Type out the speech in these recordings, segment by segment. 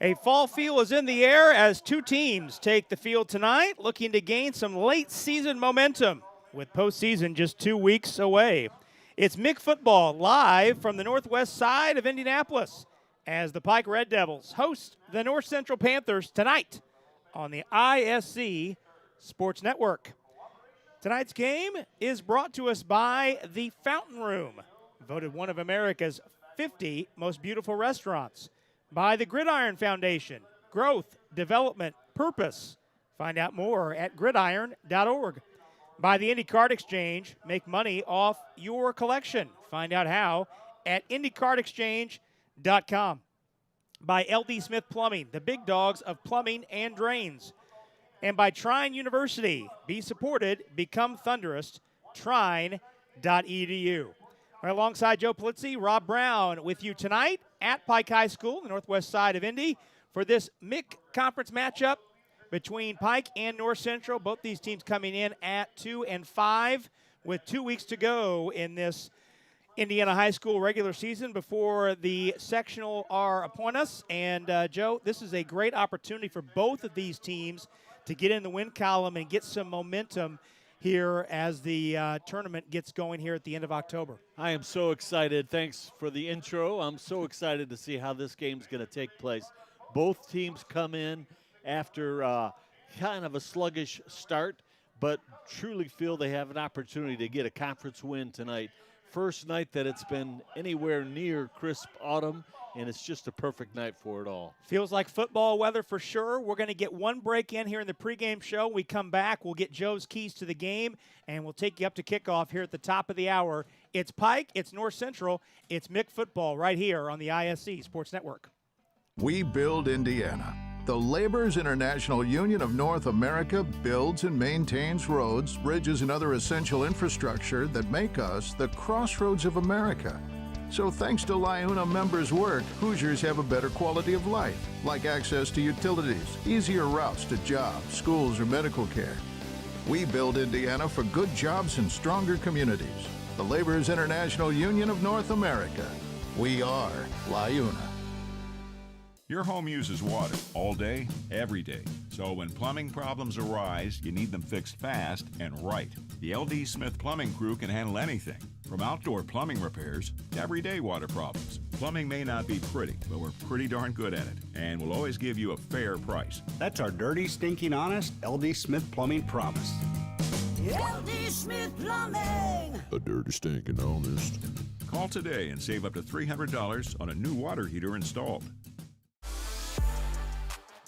A fall feel is in the air as two teams take the field tonight, looking to gain some late season momentum with postseason just 2 weeks away. It's MIC football live from the northwest side of Indianapolis as the Pike Red Devils host the North Central Panthers tonight on the IHSAA Sports Network. Tonight's game is brought to us by the Fountain Room, voted one of America's 50 most beautiful restaurants. By the Gridiron Foundation, growth, development, purpose. Find out more at gridiron.org. By the Indy Card Exchange, make money off your collection. Find out how at indycardexchange.com. By LD Smith Plumbing, the big dogs of plumbing and drains. And by Trine University, be supported, become thunderous, trine.edu. Right alongside Joe Polizzi, Rob Brown with you tonight at Pike High School, the northwest side of Indy, for this MIC conference matchup between Pike and North Central. Both these teams coming in at 2-5 with 2 weeks to go in this Indiana High School regular season before the sectional are upon us. And, Joe, this is a great opportunity for both of these teams to get in the win column and get some momentum here as the tournament gets going here at the end of October. I am so excited. Thanks for the intro. I'm so excited to see how this game's going to take place. Both teams come in after kind of a sluggish start, but truly feel they have an opportunity to get a conference win tonight. First night that it's been anywhere near crisp autumn, and it's just a perfect night for it all. Feels like football weather for sure. We're going to get one break in here in the pregame show. We come back, we'll get Joe's keys to the game, and we'll take you up to kickoff here at the top of the hour. It's Pike, it's North Central, it's MIC football right here on the IHSAA Sports Network. We build Indiana. The Laborers International Union of North America builds and maintains roads, bridges, and other essential infrastructure that make us the crossroads of America. So thanks to LIUNA members' work, Hoosiers have a better quality of life, like access to utilities, easier routes to jobs, schools, or medical care. We build Indiana for good jobs and stronger communities. the Labor's International Union of North America. We are LIUNA. Your home uses water all day, every day. So when plumbing problems arise, you need them fixed fast and right. The LD Smith Plumbing crew can handle anything, from outdoor plumbing repairs to everyday water problems. Plumbing may not be pretty, but we're pretty darn good at it, and we'll always give you a fair price. That's our dirty, stinking, honest LD Smith Plumbing promise. LD Smith Plumbing. A dirty, stinking, honest. Call today and save up to $300 on a new water heater installed.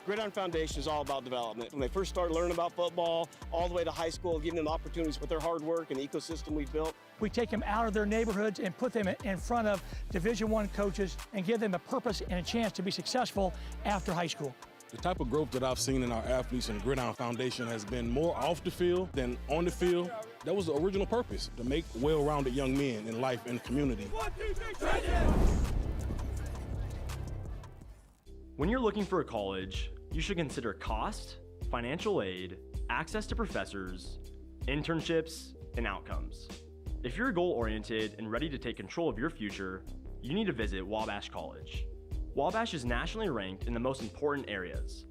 Gridiron Foundation is all about development. When they first started learning about football, all the way to high school, giving them opportunities with their hard work and the ecosystem we've built. We take them out of their neighborhoods and put them in front of Division I coaches and give them a purpose and a chance to be successful after high school. The type of growth that I've seen in our athletes and Gridiron Foundation has been more off the field than on the field. That was the original purpose, to make well-rounded young men in life and community. 1, 2, 3, when you're looking for a college, you should consider cost, financial aid, access to professors, internships, and outcomes. If you're goal-oriented and ready to take control of your future, you need to visit Wabash College. Wabash is nationally ranked in the most important areas: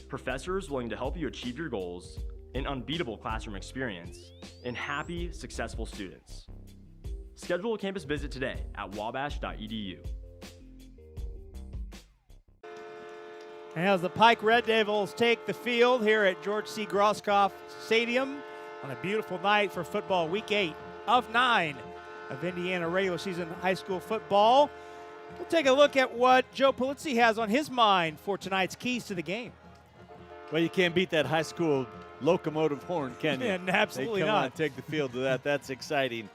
professors willing to help you achieve your goals, an unbeatable classroom experience, and happy, successful students. Schedule a campus visit today at wabash.edu. And as the Pike Red Devils take the field here at George C. Grosskopf Stadium on a beautiful night for football, week 8 of 9 of Indiana regular season high school football, we'll take a look at what Joe Polizzi has on his mind for tonight's keys to the game. Well, you can't beat that high school locomotive horn, can you? And absolutely they come not. On, take the field to that. That's exciting.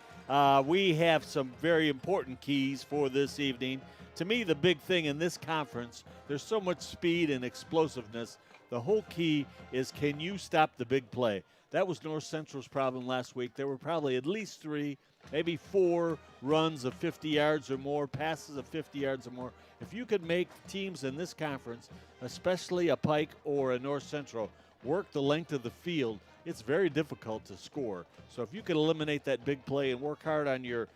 We have some very important keys for this evening. To me, the big thing in this conference, there's so much speed and explosiveness. The whole key is, can you stop the big play? That was North Central's problem last week. There were probably at least 3, maybe 4 runs of 50 yards or more, passes of 50 yards or more. If you could make teams in this conference, especially a Pike or a North Central, work the length of the field, it's very difficult to score. So if you could eliminate that big play and work hard on your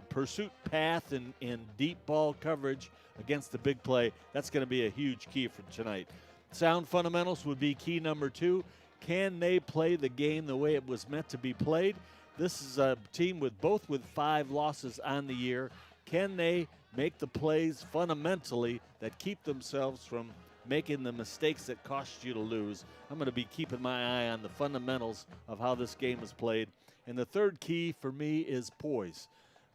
pursuit path and deep ball coverage against the big play, that's going to be a huge key for tonight. Sound fundamentals would be key number 2. Can they play the game the way it was meant to be played? This is a team with 5 losses on the year. Can they make the plays fundamentally that keep themselves from making the mistakes that cost you to lose? I'm going to be keeping my eye on the fundamentals of how this game is played. And the third key for me is poise.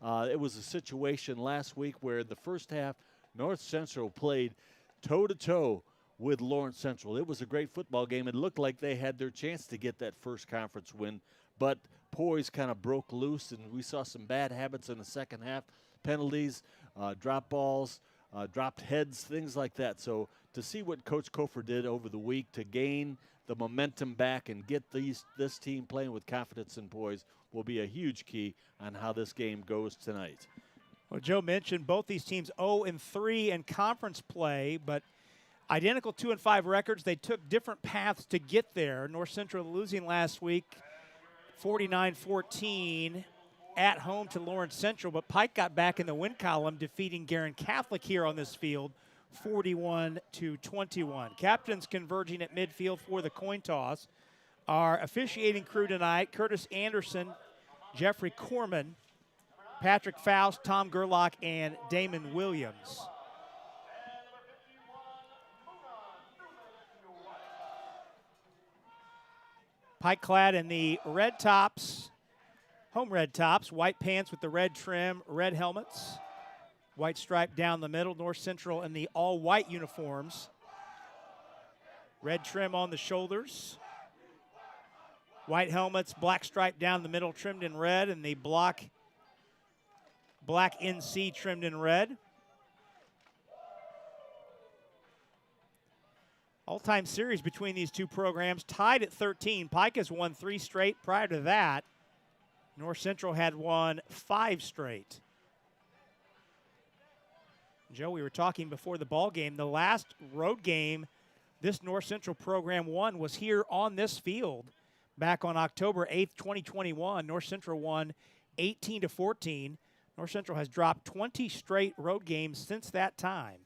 It was a situation last week where the first half, North Central played toe-to-toe with Lawrence Central. It was a great football game. It looked like they had their chance to get that first conference win, but poise kind of broke loose, and we saw some bad habits in the second half. Penalties, drop balls, dropped heads, things like that. So to see what Coach Kofer did over the week to gain the momentum back and get this team playing with confidence and poise will be a huge key on how this game goes tonight. Well, Joe mentioned both these teams 0-3 in conference play, but identical 2-5 records. They took different paths to get there. North Central losing last week 49-14 at home to Lawrence Central, but Pike got back in the win column, defeating Guerin Catholic here on this field 41-21. Captains converging at midfield for the coin toss. Our officiating crew tonight: Curtis Anderson, Jeffrey Corman, Patrick Faust, Tom Gerlach, and Damon Williams. Pike clad in the red tops, home red tops, white pants with the red trim, red helmets, white stripe down the middle. North Central in the all-white uniforms. Red trim on the shoulders. White helmets, black stripe down the middle, trimmed in red, and the black NC trimmed in red. All-time series between these two programs tied at 13. Pike has won 3 straight. Prior to that, North Central had won 5 straight. Joe, we were talking before the ball game. The last road game this North Central program won was here on this field back on October 8th, 2021. North Central won 18-14. North Central has dropped 20 straight road games since that time.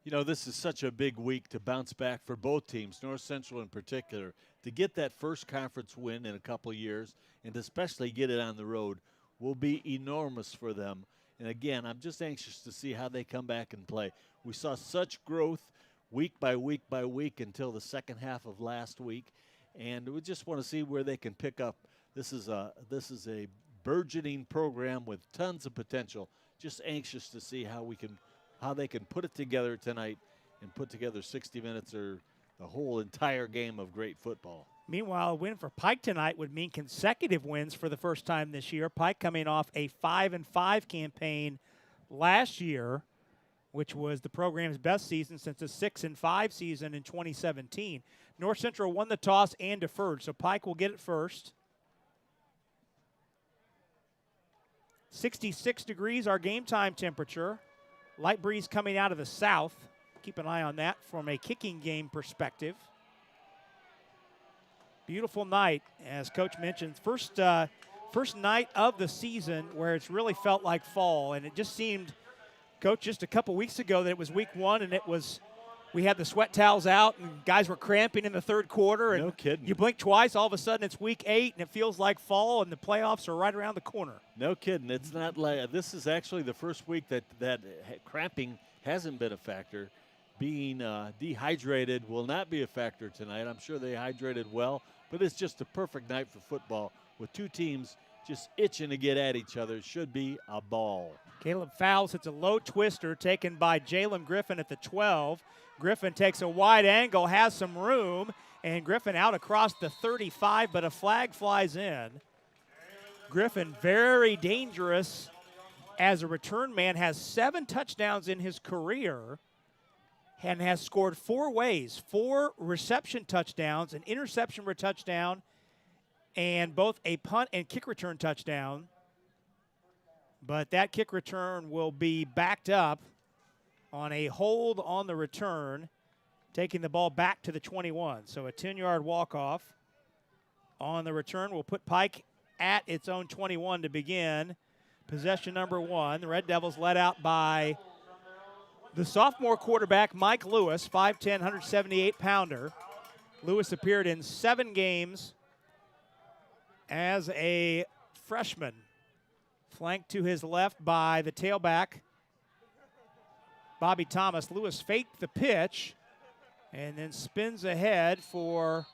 You know, this is such a big week to bounce back for both teams, North Central in particular, to get that first conference win in a couple of years and to especially get it on the road will be enormous for them. And again, I'm just anxious to see how they come back and play. We saw such growth week by week by week until the second half of last week, and we just want to see where they can pick up. This is a burgeoning program with tons of potential. Just anxious to see how they can put it together tonight and put together 60 minutes or the whole entire game of great football. Meanwhile, a win for Pike tonight would mean consecutive wins for the first time this year. Pike coming off a 5-5 campaign last year, which was the program's best season since a 6-5 season in 2017. North Central won the toss and deferred, so Pike will get it first. 66 degrees, our game time temperature. Light breeze coming out of the south. Keep an eye on that from a kicking game perspective. Beautiful night, as Coach mentioned. First night of the season where it's really felt like fall, and it just seemed, Coach, just a couple weeks ago that it was week one, and we had the sweat towels out, and guys were cramping in the third quarter. And no kidding. You blink twice, all of a sudden it's week 8, and it feels like fall, and the playoffs are right around the corner. No kidding. It's not like this is actually the first week that cramping hasn't been a factor. Being dehydrated will not be a factor tonight. I'm sure they hydrated well, but it's just a perfect night for football with two teams just itching to get at each other. Should be a ball. Caleb Fowles hits a low twister taken by Jalen Griffin at the 12. Griffin takes a wide angle, has some room, and Griffin out across the 35, but a flag flies in. Griffin very dangerous as a return man, has 7 touchdowns in his career and has scored 4 ways, 4 reception touchdowns, an interception touchdown, and both a punt and kick return touchdown. But that kick return will be backed up on a hold on the return, taking the ball back to the 21. So a 10-yard walk-off on the return will put Pike at its own 21 to begin possession number 1. The Red Devils led out by the sophomore quarterback, Mike Lewis, 5'10", 178-pounder. Lewis appeared in 7 games as a freshman. Flanked to his left by the tailback, Bobby Thomas. Lewis faked the pitch and then spins ahead for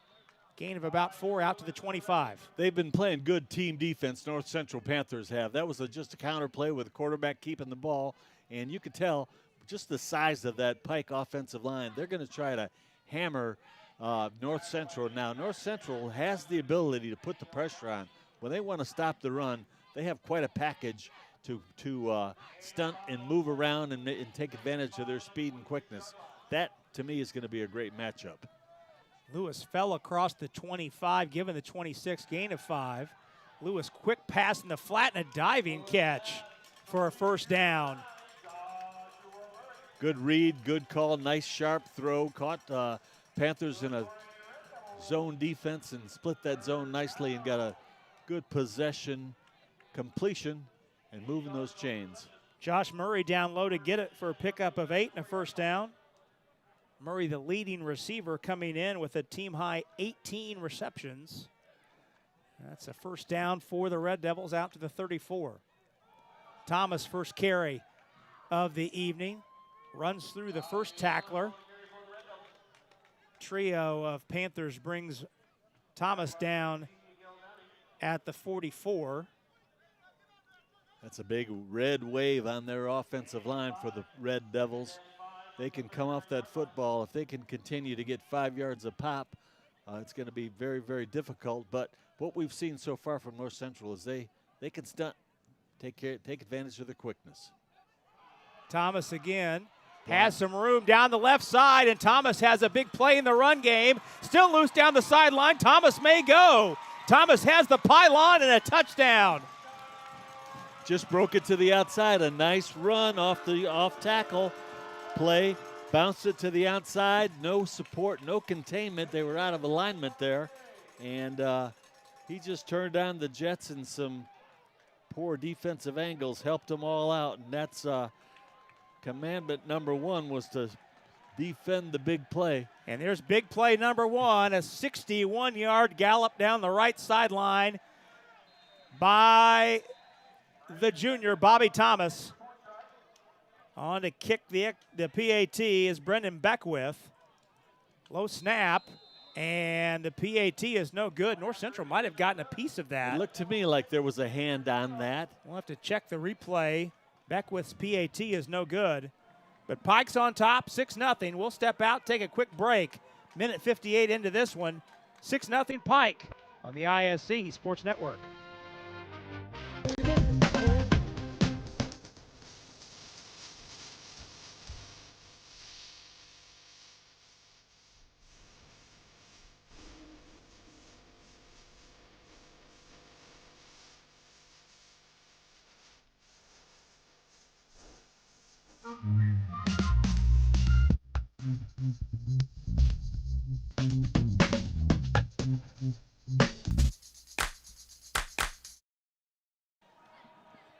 gain of about 4 out to the 25. They've been playing good team defense, North Central Panthers have. That was just a counter play with the quarterback keeping the ball, and you could tell just the size of that Pike offensive line. They're going to try to hammer North Central. Now, North Central has the ability to put the pressure on. When they want to stop the run, they have quite a package to stunt and move around and take advantage of their speed and quickness. That, to me, is going to be a great matchup. Lewis fell across the 25, given the 26, gain of 5. Lewis, quick pass in the flat and a diving catch for a first down. Good read, good call, nice sharp throw. Caught Panthers in a zone defense and split that zone nicely and got a good possession completion and moving those chains. Josh Murray down low to get it for a pickup of 8 and a first down. Murray, the leading receiver, coming in with a team-high 18 receptions. That's a first down for the Red Devils out to the 34. Thomas, first carry of the evening, runs through the first tackler. Trio of Panthers brings Thomas down at the 44. That's a big red wave on their offensive line for the Red Devils. They can come off that football. If they can continue to get 5 yards a pop, it's going to be very, very difficult. But what we've seen so far from North Central is they can stunt, take advantage of their quickness. Thomas again has some room down the left side, and Thomas has a big play in the run game. Still loose down the sideline. Thomas may go. Thomas has the pylon and a touchdown. Just broke it to the outside. A nice run off tackle play. Bounced it to the outside. No support, no containment. They were out of alignment there. And he just turned on the Jets in some poor defensive angles helped them all out, and that's commandment number one, was to defend the big play. And there's big play number one, a 61-yard gallop down the right sideline by the junior, Bobby Thomas. On to kick the PAT is Brendan Beckwith. Low snap, and the PAT is no good. North Central might have gotten a piece of that. It looked to me like there was a hand on that. We'll have to check the replay. Beckwith's PAT is no good. But Pike's on top, 6-0. We'll step out, take a quick break. Minute 58 into this one. 6-0 Pike on the ISC Sports Network.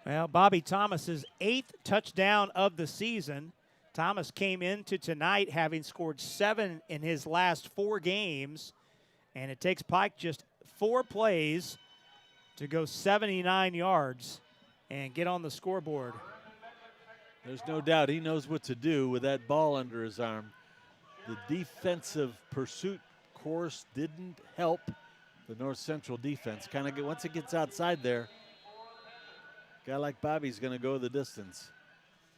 Well, Bobby Thomas's 8th touchdown of the season. Thomas came into tonight having scored 7 in his last 4 games, and it takes Pike just 4 plays to go 79 yards and get on the scoreboard. There's no doubt he knows what to do with that ball under his arm. The defensive pursuit course didn't help the North Central defense. Once it gets outside there, a guy like Bobby's going to go the distance.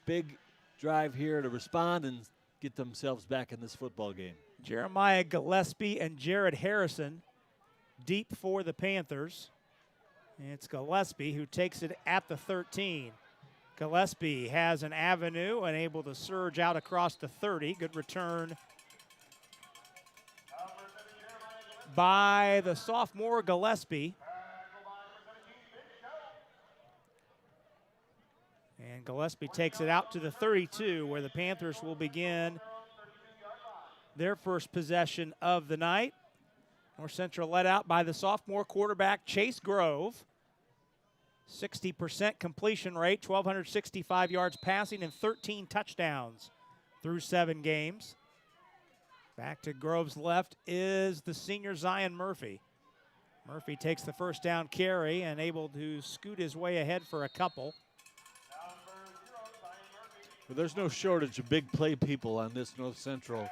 Big drive here to respond and get themselves back in this football game. Jeremiah Gillespie and Jared Harrison deep for the Panthers. And it's Gillespie who takes it at the 13. Gillespie has an avenue and able to surge out across the 30. Good return by the sophomore Gillespie. And Gillespie takes it out to the 32, where the Panthers will begin their first possession of the night. North Central led out by the sophomore quarterback, Chase Grove. 60% completion rate, 1,265 yards passing, and 13 touchdowns through 7 games. Back to Grove's left is the senior Zion Murphy. Murphy takes the first down carry and able to scoot his way ahead for a couple. Well, there's no shortage of big play people on this North Central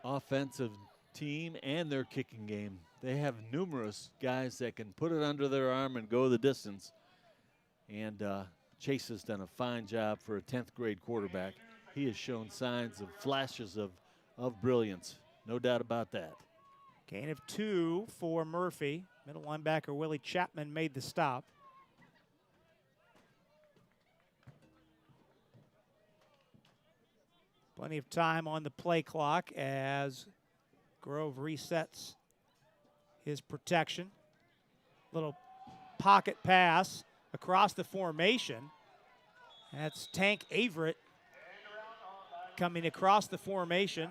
offensive team and their kicking game. They have numerous guys that can put it under their arm and go the distance. And Chase has done a fine job for a 10th grade quarterback. He has shown signs of flashes of brilliance. No doubt about that. Gain of 2 for Murphy. Middle linebacker Willie Chapman made the stop. Plenty of time on the play clock as Grove resets his protection. Little pocket pass across the formation. That's Tank Averett coming across the formation.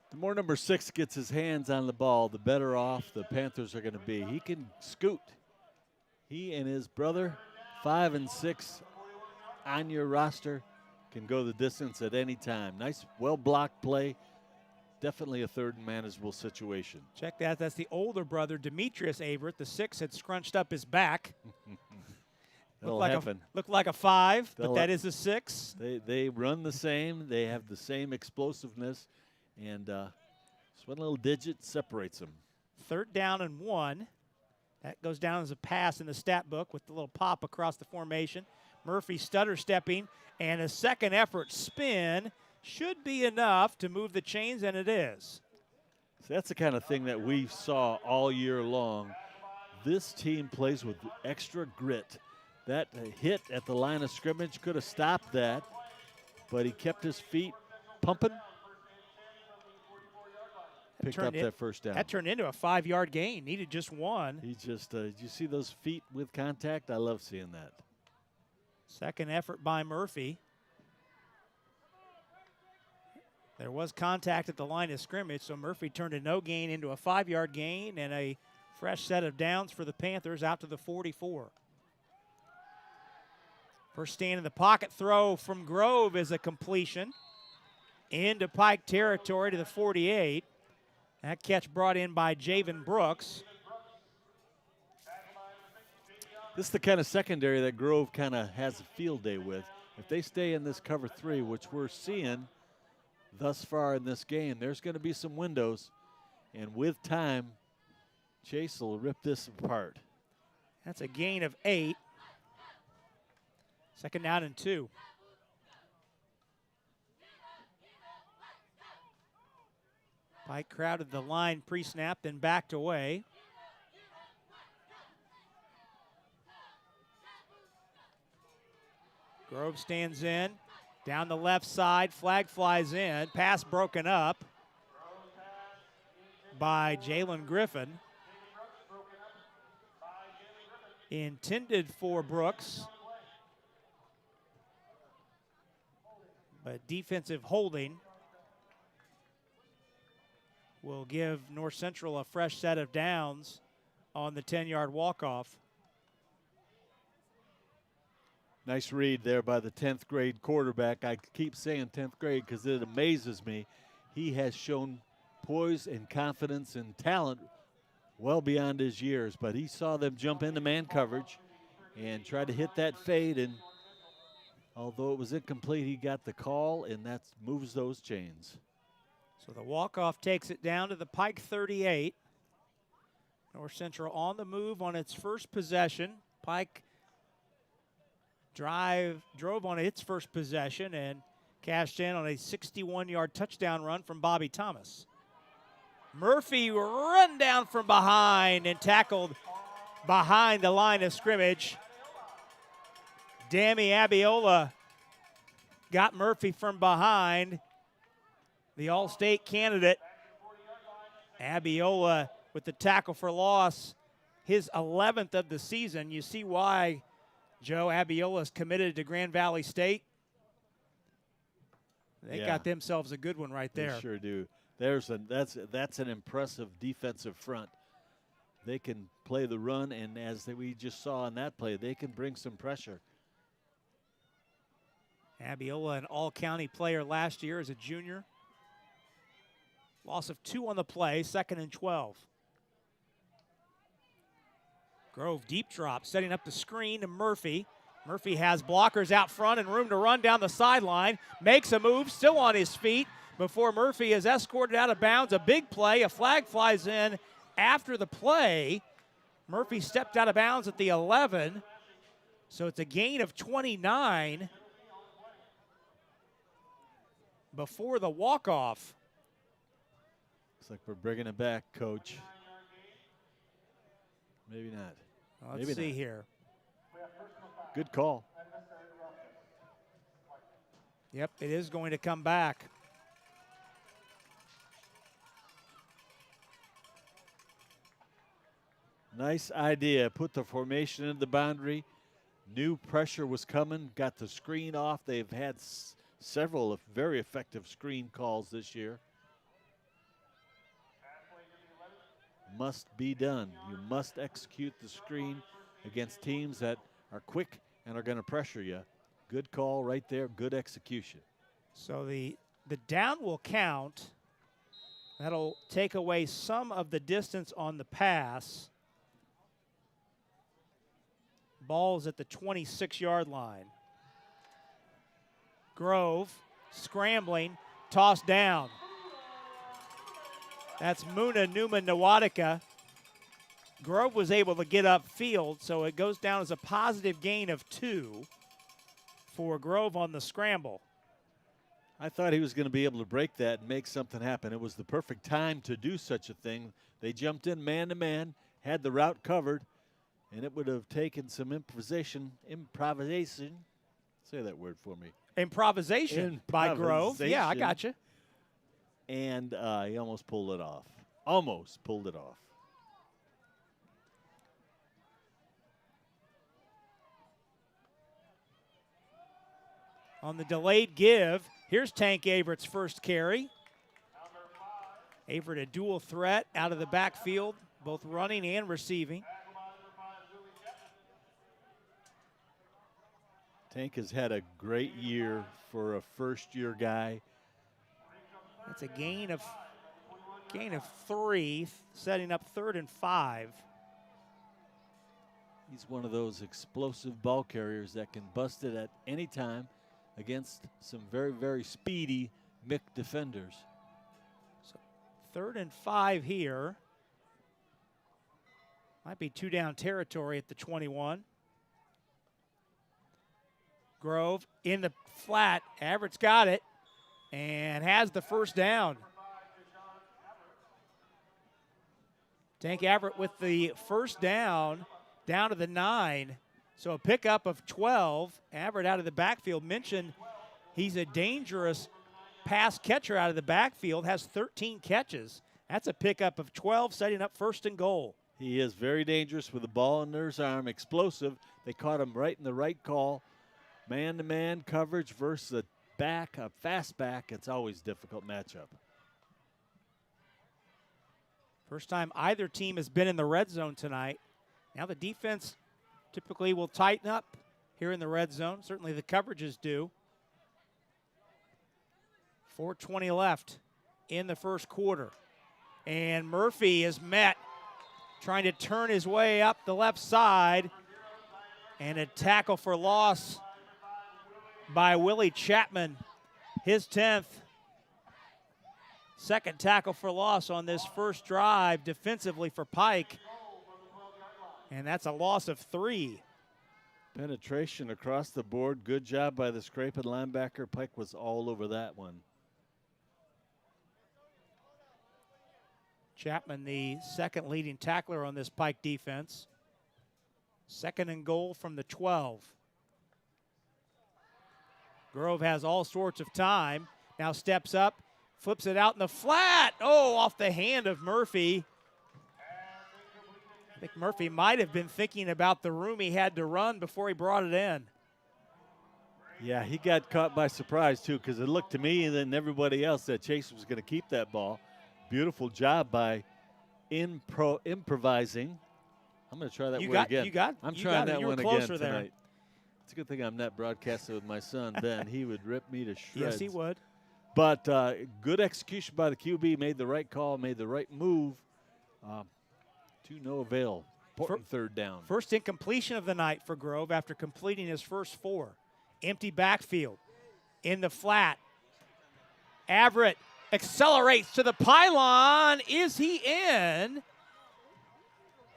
The more number 6 gets his hands on the ball, the better off the Panthers are going to be. He can scoot. He and his brother, 5 and 6 on your roster, can go the distance at any time. Nice, well-blocked play. Definitely a third and manageable situation. Check that. That's the older brother, Demetrius Averett. The 6 had scrunched up his back. That'll happen. Looked like a 5, but that is a 6. They run the same. They have the same explosiveness. And just one little digit separates them. 3rd down and 1. That goes down as a pass in the stat book with the little pop across the formation. Murphy stutter stepping, and a second effort spin should be enough to move the chains, and it is. So that's the kind of thing that we saw all year long. This team plays with extra grit. That hit at the line of scrimmage could have stopped that, but he kept his feet pumping. Picked up that first down. That turned into a 5-yard gain. Needed just 1. He just, you see those feet with contact? I love seeing that. Second effort by Murphy. There was contact at the line of scrimmage, so Murphy turned a no gain into a 5-yard gain and a Fresh set of downs for the Panthers out to the 44. First stand in the pocket throw from Grove is a completion into Pike territory to the 48. That catch brought in by Javen Brooks. This is the kind of secondary that Grove kind of has a field day with. If they stay in this cover 3, which we're seeing thus far in this game, there's going to be some windows. And with time, Chase will rip this apart. That's a gain of 8. Second down and 2. Pike crowded the line pre-snap, then backed away. Grove stands in. Down the left side, flag flies in. Pass broken up by Jalen Griffin. Intended for Brooks. But defensive holding will give North Central a fresh set of downs on the 10-yard walk-off. Nice read there by the 10th grade quarterback. I keep saying 10th grade because it amazes me. He has shown poise and confidence and talent well beyond his years, but he saw them jump into man coverage and try to hit that fade, and although it was incomplete, he got the call, and that moves those chains. So the walk-off takes it down to the Pike 38. North Central on the move on its first possession. Pike drove on its first possession and cashed in on a 61-yard touchdown run from Bobby Thomas. Murphy run down from behind and tackled behind the line of scrimmage. Dammy Abiola got Murphy from behind. The All-State candidate. Abiola with the tackle for loss, his 11th of the season. You see why Joe Abiola is committed to Grand Valley State. They got themselves a good one right there. They sure do. That's an impressive defensive front. They can play the run, and as we just saw in that play, they can bring some pressure. Abiola, an all-county player last year as a junior. Loss of 2 on the play, 2nd and 12. Grove deep drop, setting up the screen to Murphy. Murphy has blockers out front and room to run down the sideline. Makes a move, still on his feet, before Murphy is escorted out of bounds. A big play, a flag flies in after the play. Murphy stepped out of bounds at the 11, so it's a gain of 29 before the walk-off. Looks like we're bringing it back, Coach. Maybe not. Let's see here. Good call. Yep, it is going to come back. Nice idea. Put the formation in the boundary. Knew pressure was coming. Got the screen off. They've had several very effective screen calls this year. Must be done. You must execute the screen against teams that are quick and are going to pressure you. Good call right there. Good execution. So the down will count. That'll take away some of the distance on the pass. Ball's at the 26-yard line. Grove scrambling, tossed down. That's Muna Newman Nawadika. Grove was able to get upfield, so it goes down as a positive gain of 2 for Grove on the scramble. I thought he was going to be able to break that and make something happen. It was the perfect time to do such a thing. They jumped in man-to-man, had the route covered, and it would have taken some improvisation. Say that word for me. Improvisation by Grove. Yeah, I got you. And he almost pulled it off. Almost pulled it off. On the delayed give, here's Tank Averett's first carry. Averett a dual threat out of the backfield, both running and receiving. Tank has had a great year for a first-year guy. That's a gain of 3, setting up 3rd and 5. He's one of those explosive ball carriers that can bust it at any time against some very, very speedy Mick defenders. So 3rd and 5 here. Might be 2-down territory at the 21. Grove in the flat. Everett's got it and has the first down. Tank Everett with the first down to the 9. So a pickup of 12. Everett out of the backfield. Mentioned he's a dangerous pass catcher out of the backfield, has 13 catches. That's a pickup of 12, setting up 1st and goal. He is very dangerous with the ball under his arm, explosive. They caught him right in the right call. Man-to-man coverage versus a back, a fast back. It's always a difficult matchup. First time either team has been in the red zone tonight. Now the defense typically will tighten up here in the red zone. Certainly the coverages do. 4:20 left in the first quarter. And Murphy is met, trying to turn his way up the left side. And a tackle for loss by Willie Chapman, his 10th. Second tackle for loss on this first drive defensively for Pike. And that's a loss of 3. Penetration across the board. Good job by the scraping linebacker. Pike was all over that one. Chapman, the second leading tackler on this Pike defense. 2nd and goal from the 12. Grove has all sorts of time. Now steps up, flips it out in the flat. Oh, off the hand of Murphy. I think Murphy might have been thinking about the room he had to run before he brought it in. Yeah, he got caught by surprise, too, because it looked to me and then everybody else that Chase was going to keep that ball. Beautiful job by improvising. I'm going to try that one again. I'm trying that one again tonight. There. It's a good thing I'm not broadcasting with my son, Ben. He would rip me to shreds. Yes, he would. But good execution by the QB. Made the right call, made the right move. To no avail. Important 3rd down. First incompletion of the night for Grove after completing his first 4. Empty backfield. In the flat. Everett accelerates to the pylon. Is he in?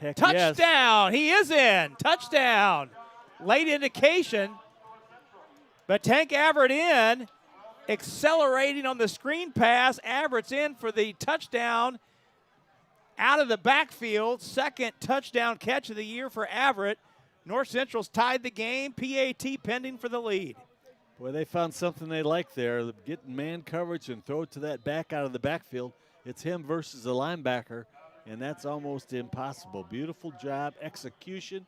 Heck Touchdown. Yes. He is in. Touchdown. Late indication. But Tank Everett in. Accelerating on the screen pass. Everett's in for the touchdown. Out of the backfield. 2nd touchdown catch of the year for Everett. North Central's tied the game. PAT pending for the lead. Boy, they found something they like there. Getting man coverage and throw it to that back out of the backfield. It's him versus a linebacker, and that's almost impossible. Beautiful job, execution,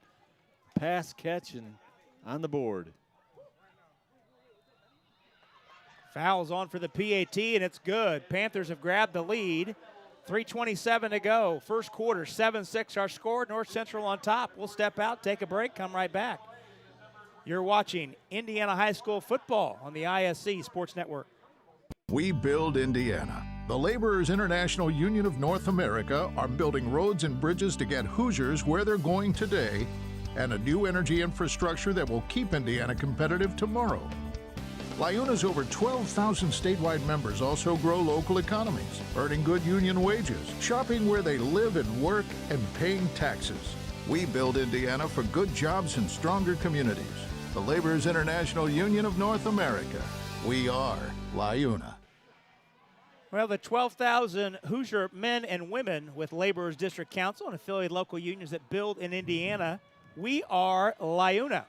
pass catch, and on the board. Foul's on for the PAT, and it's good. Panthers have grabbed the lead. 3:27 to go. First quarter, 7-6 our score. North Central on top. We'll step out, take a break, come right back. You're watching Indiana High School football on the ISC Sports Network. We build Indiana. The Laborers International Union of North America are building roads and bridges to get Hoosiers where they're going today and a new energy infrastructure that will keep Indiana competitive tomorrow. LIUNA's over 12,000 statewide members also grow local economies, earning good union wages, shopping where they live and work, and paying taxes. We build Indiana for good jobs and stronger communities. The Laborers International Union of North America. We are LIUNA. Well, the 12,000 Hoosier men and women with Laborers District Council and affiliated local unions that build in Indiana, we are LIUNA.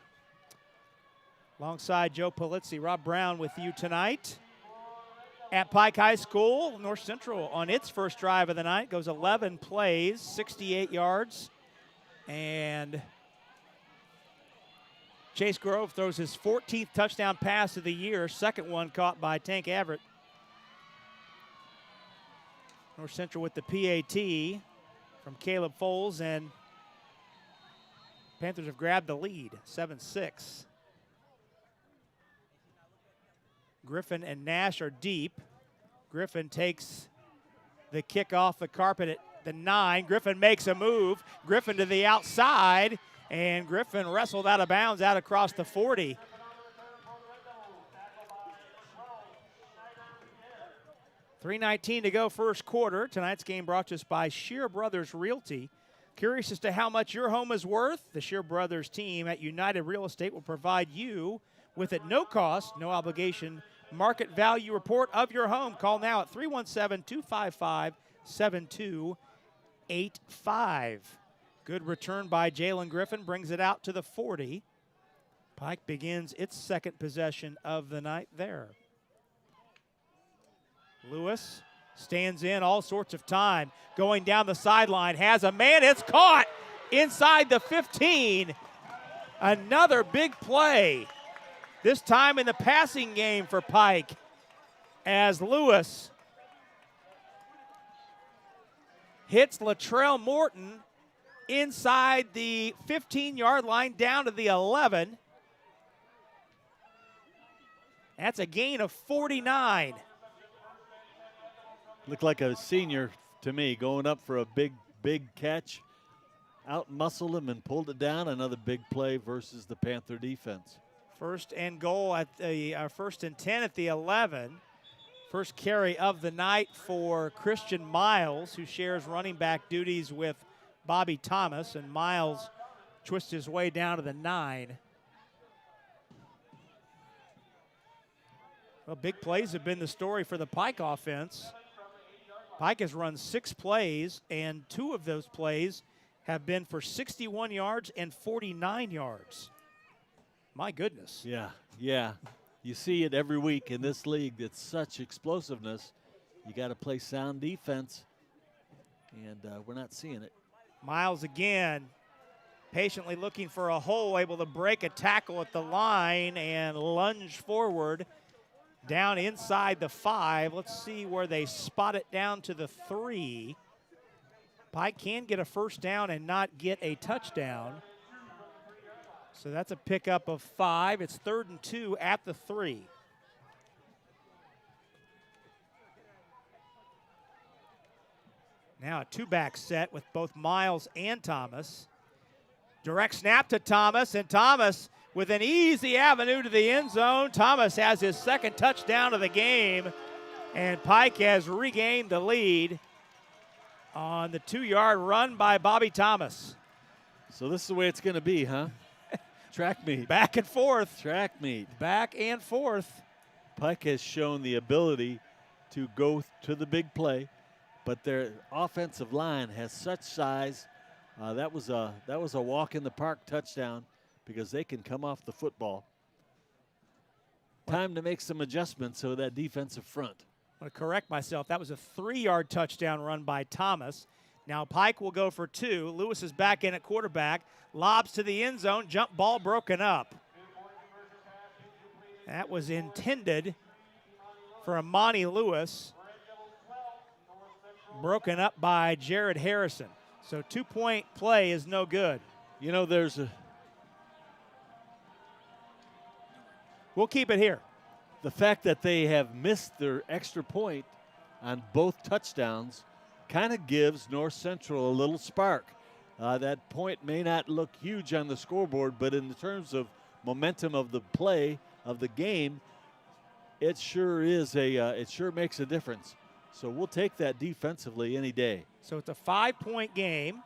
Alongside Joe Polizzi, Rob Brown with you tonight. At Pike High School, North Central on its first drive of the night goes 11 plays, 68 yards. And Chase Grove throws his 14th touchdown pass of the year, second one caught by Tank Everett. North Central with the PAT. from Caleb Foles, and Panthers have grabbed the lead, 7-6. Griffin and Nash are deep. Griffin takes the kick off the carpet at the 9. Griffin makes a move. Griffin to the outside, and Griffin wrestled out of bounds out across the 40. $3:19 to go first quarter. Tonight's game brought to us by Shear Brothers Realty. Curious as to how much your home is worth? The Shear Brothers team at United Real Estate will provide you with, at no cost, no obligation, market value report of your home. Call now at 317-255-7285. Good return by Jalen Griffin, brings it out to the 40. Pike begins its second possession of the night there. Lewis stands in all sorts of time, going down the sideline, has a man, it's caught inside the 15. Another big play, this time in the passing game for Pike, as Lewis hits Latrell Morton inside the 15-yard line down to the 11. That's a gain of 49. Looked like a senior to me, going up for a big catch. Out-muscled him and pulled it down. Another big play versus the Panther defense. First and goal at the first and 10 at the 11. First carry of the night for Christian Miles, who shares running back duties with Bobby Thomas, and Miles twists his way down to the 9. Well, big plays have been the story for the Pike offense. Pike has run 6 plays, and 2 of those plays have been for 61 yards and 49 yards. My goodness. Yeah. You see it every week in this league. It's such explosiveness. You got to play sound defense, and we're not seeing it. Miles again, patiently looking for a hole, able to break a tackle at the line and lunge forward. Down inside the 5. Let's see where they spot it down to the 3. Pike can get a first down and not get a touchdown. So that's a pickup of 5. It's 3rd and 2 at the 3. Now a 2-back set with both Miles and Thomas. Direct snap to Thomas, and Thomas with an easy avenue to the end zone. Thomas has his second touchdown of the game, and Pike has regained the lead on the 2-yard run by Bobby Thomas. So this is the way it's going to be, huh? Track meet. Back and forth. Track meet. Back and forth. Pike has shown the ability to go to the big play, but their offensive line has such size. That was a walk in the park touchdown, because they can come off the football. Time to make some adjustments so that defensive front. I want to correct myself. That was a 3-yard touchdown run by Thomas. Now Pike will go for 2. Lewis is back in at quarterback. Lobs to the end zone. Jump ball broken up. That was intended for Amani Lewis. Broken up by Jared Harrison. So 2-point play is no good. You know, we'll keep it here. The fact that they have missed their extra point on both touchdowns kind of gives North Central a little spark. That point may not look huge on the scoreboard, but in terms of momentum of the play of the game, it sure makes a difference. So we'll take that defensively any day. So it's a 5-point game.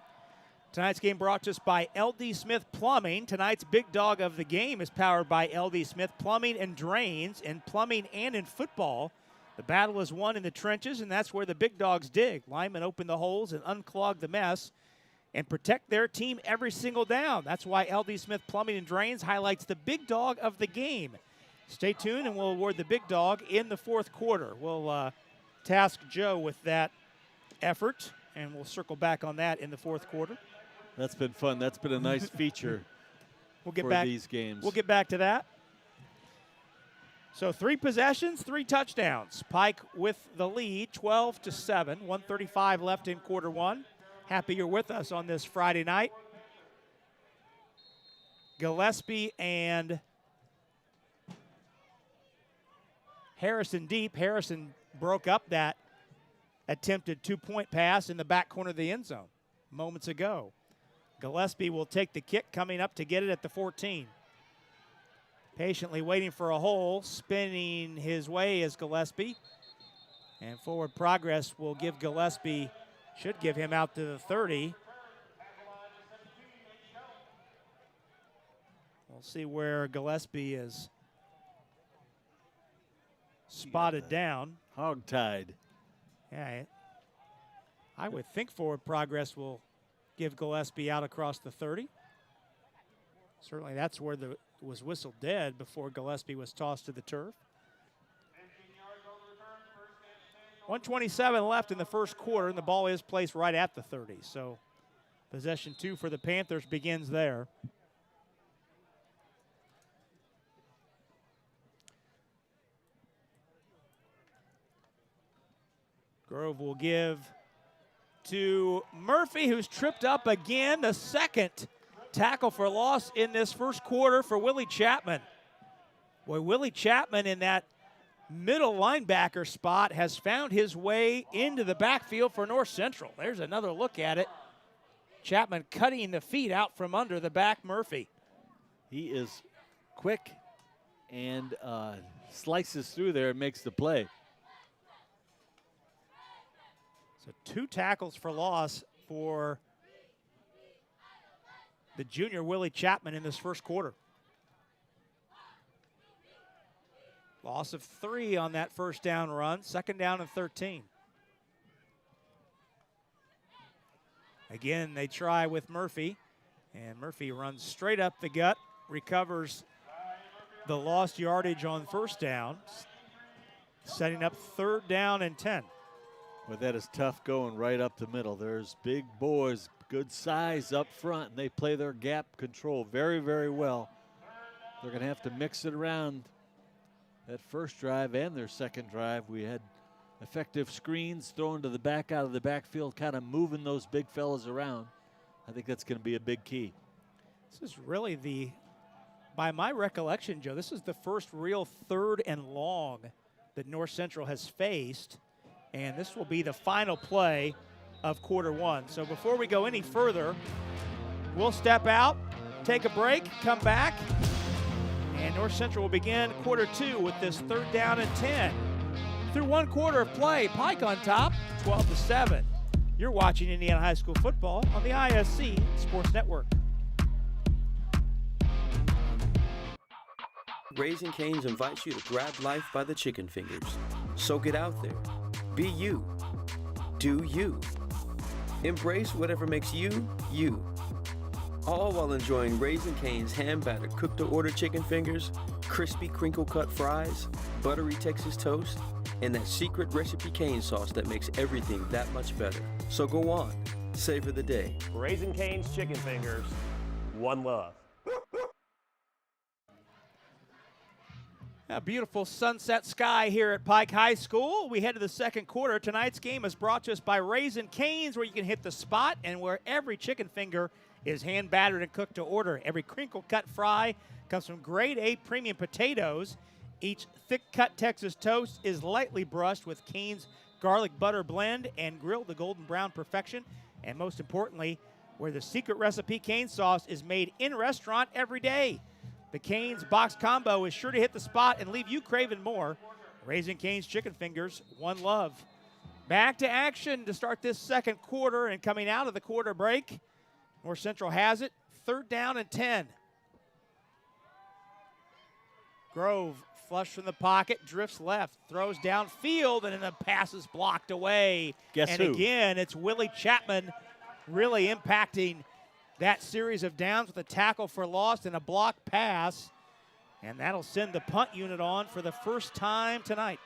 Tonight's game brought to us by LD Smith Plumbing. Tonight's big dog of the game is powered by LD Smith Plumbing and Drains, in plumbing and in football. The battle is won in the trenches, and that's where the big dogs dig. Linemen open the holes and unclog the mess and protect their team every single down. That's why LD Smith Plumbing and Drains highlights the big dog of the game. Stay tuned, and we'll award the big dog in the 4th quarter. We'll task Joe with that effort, and we'll circle back on that in the 4th quarter. That's been fun. That's been a nice feature for these games. We'll get back to that. So 3 possessions, 3 touchdowns. Pike with the lead, 12-7, 1:35 left in quarter 1. Happy you're with us on this Friday night. Gillespie and Harrison deep. Harrison broke up that attempted two-point pass in the back corner of the end zone moments ago. Gillespie will take the kick, coming up to get it at the 14. Patiently waiting for a hole, spinning his way is Gillespie. And forward progress will give Gillespie, should give him out to the 30. We'll see where Gillespie is spotted down. Hog-tied. Yeah, I would think forward progress will give Gillespie out across the 30. Certainly that's where it was whistled dead before Gillespie was tossed to the turf. 1:27 left in the first quarter, and the ball is placed right at the 30. So possession 2 for the Panthers begins there. Grove will give to Murphy, who's tripped up again. The second tackle for loss in this first quarter for Willie Chapman. Boy, Willie Chapman in that middle linebacker spot has found his way into the backfield for North Central. There's another look at it. Chapman cutting the feet out from under the back Murphy. He is quick and slices through there and makes the play. So 2 tackles for loss for the junior Willie Chapman in this first quarter. Loss of 3 on that first down run, second down and 13. Again, they try with Murphy, and Murphy runs straight up the gut, recovers the lost yardage on first down, setting up third down and 10. Well, that is tough going right up the middle. There's big boys, good size up front, and they play their gap control very, very well. They're going to have to mix it around that first drive and their second drive. We had effective screens thrown to the back out of the backfield, kind of moving those big fellas around. I think that's going to be a big key. This is really by my recollection, Joe, this is the first real third and long that North Central has faced. And this will be the final play of quarter 1. So before we go any further, we'll step out, take a break, come back, and North Central will begin quarter 2 with this third down and 10. Through 1 quarter of play, Pike on top, 12-7. You're watching Indiana High School football on the ISC Sports Network. Raising Cane's invites you to grab life by the chicken fingers. So get out there. Be you. Do you. Embrace whatever makes you, you. All while enjoying Raising Cane's hand-battered cooked-to-order chicken fingers, crispy crinkle-cut fries, buttery Texas toast, and that secret recipe cane sauce that makes everything that much better. So go on, savor the day. Raising Cane's chicken fingers, one love. A beautiful sunset sky here at Pike High School. We head to the second quarter. Tonight's game is brought to us by Raising Cane's, where you can hit the spot and where every chicken finger is hand battered and cooked to order. Every crinkle cut fry comes from grade A premium potatoes. Each thick cut Texas toast is lightly brushed with Cane's garlic butter blend and grilled to golden brown perfection. And most importantly, where the secret recipe cane sauce is made in restaurant every day. The Cane's box combo is sure to hit the spot and leave you craving more. Raising Cane's chicken fingers, one love. Back to action to start this second quarter, and coming out of the quarter break, North Central has it, third down and 10. Grove, flush from the pocket, drifts left, throws downfield, and then the pass is blocked away. Guess and who? Again, it's Willie Chapman really impacting that series of downs with a tackle for loss and a blocked pass. And that'll send the punt unit on for the first time tonight.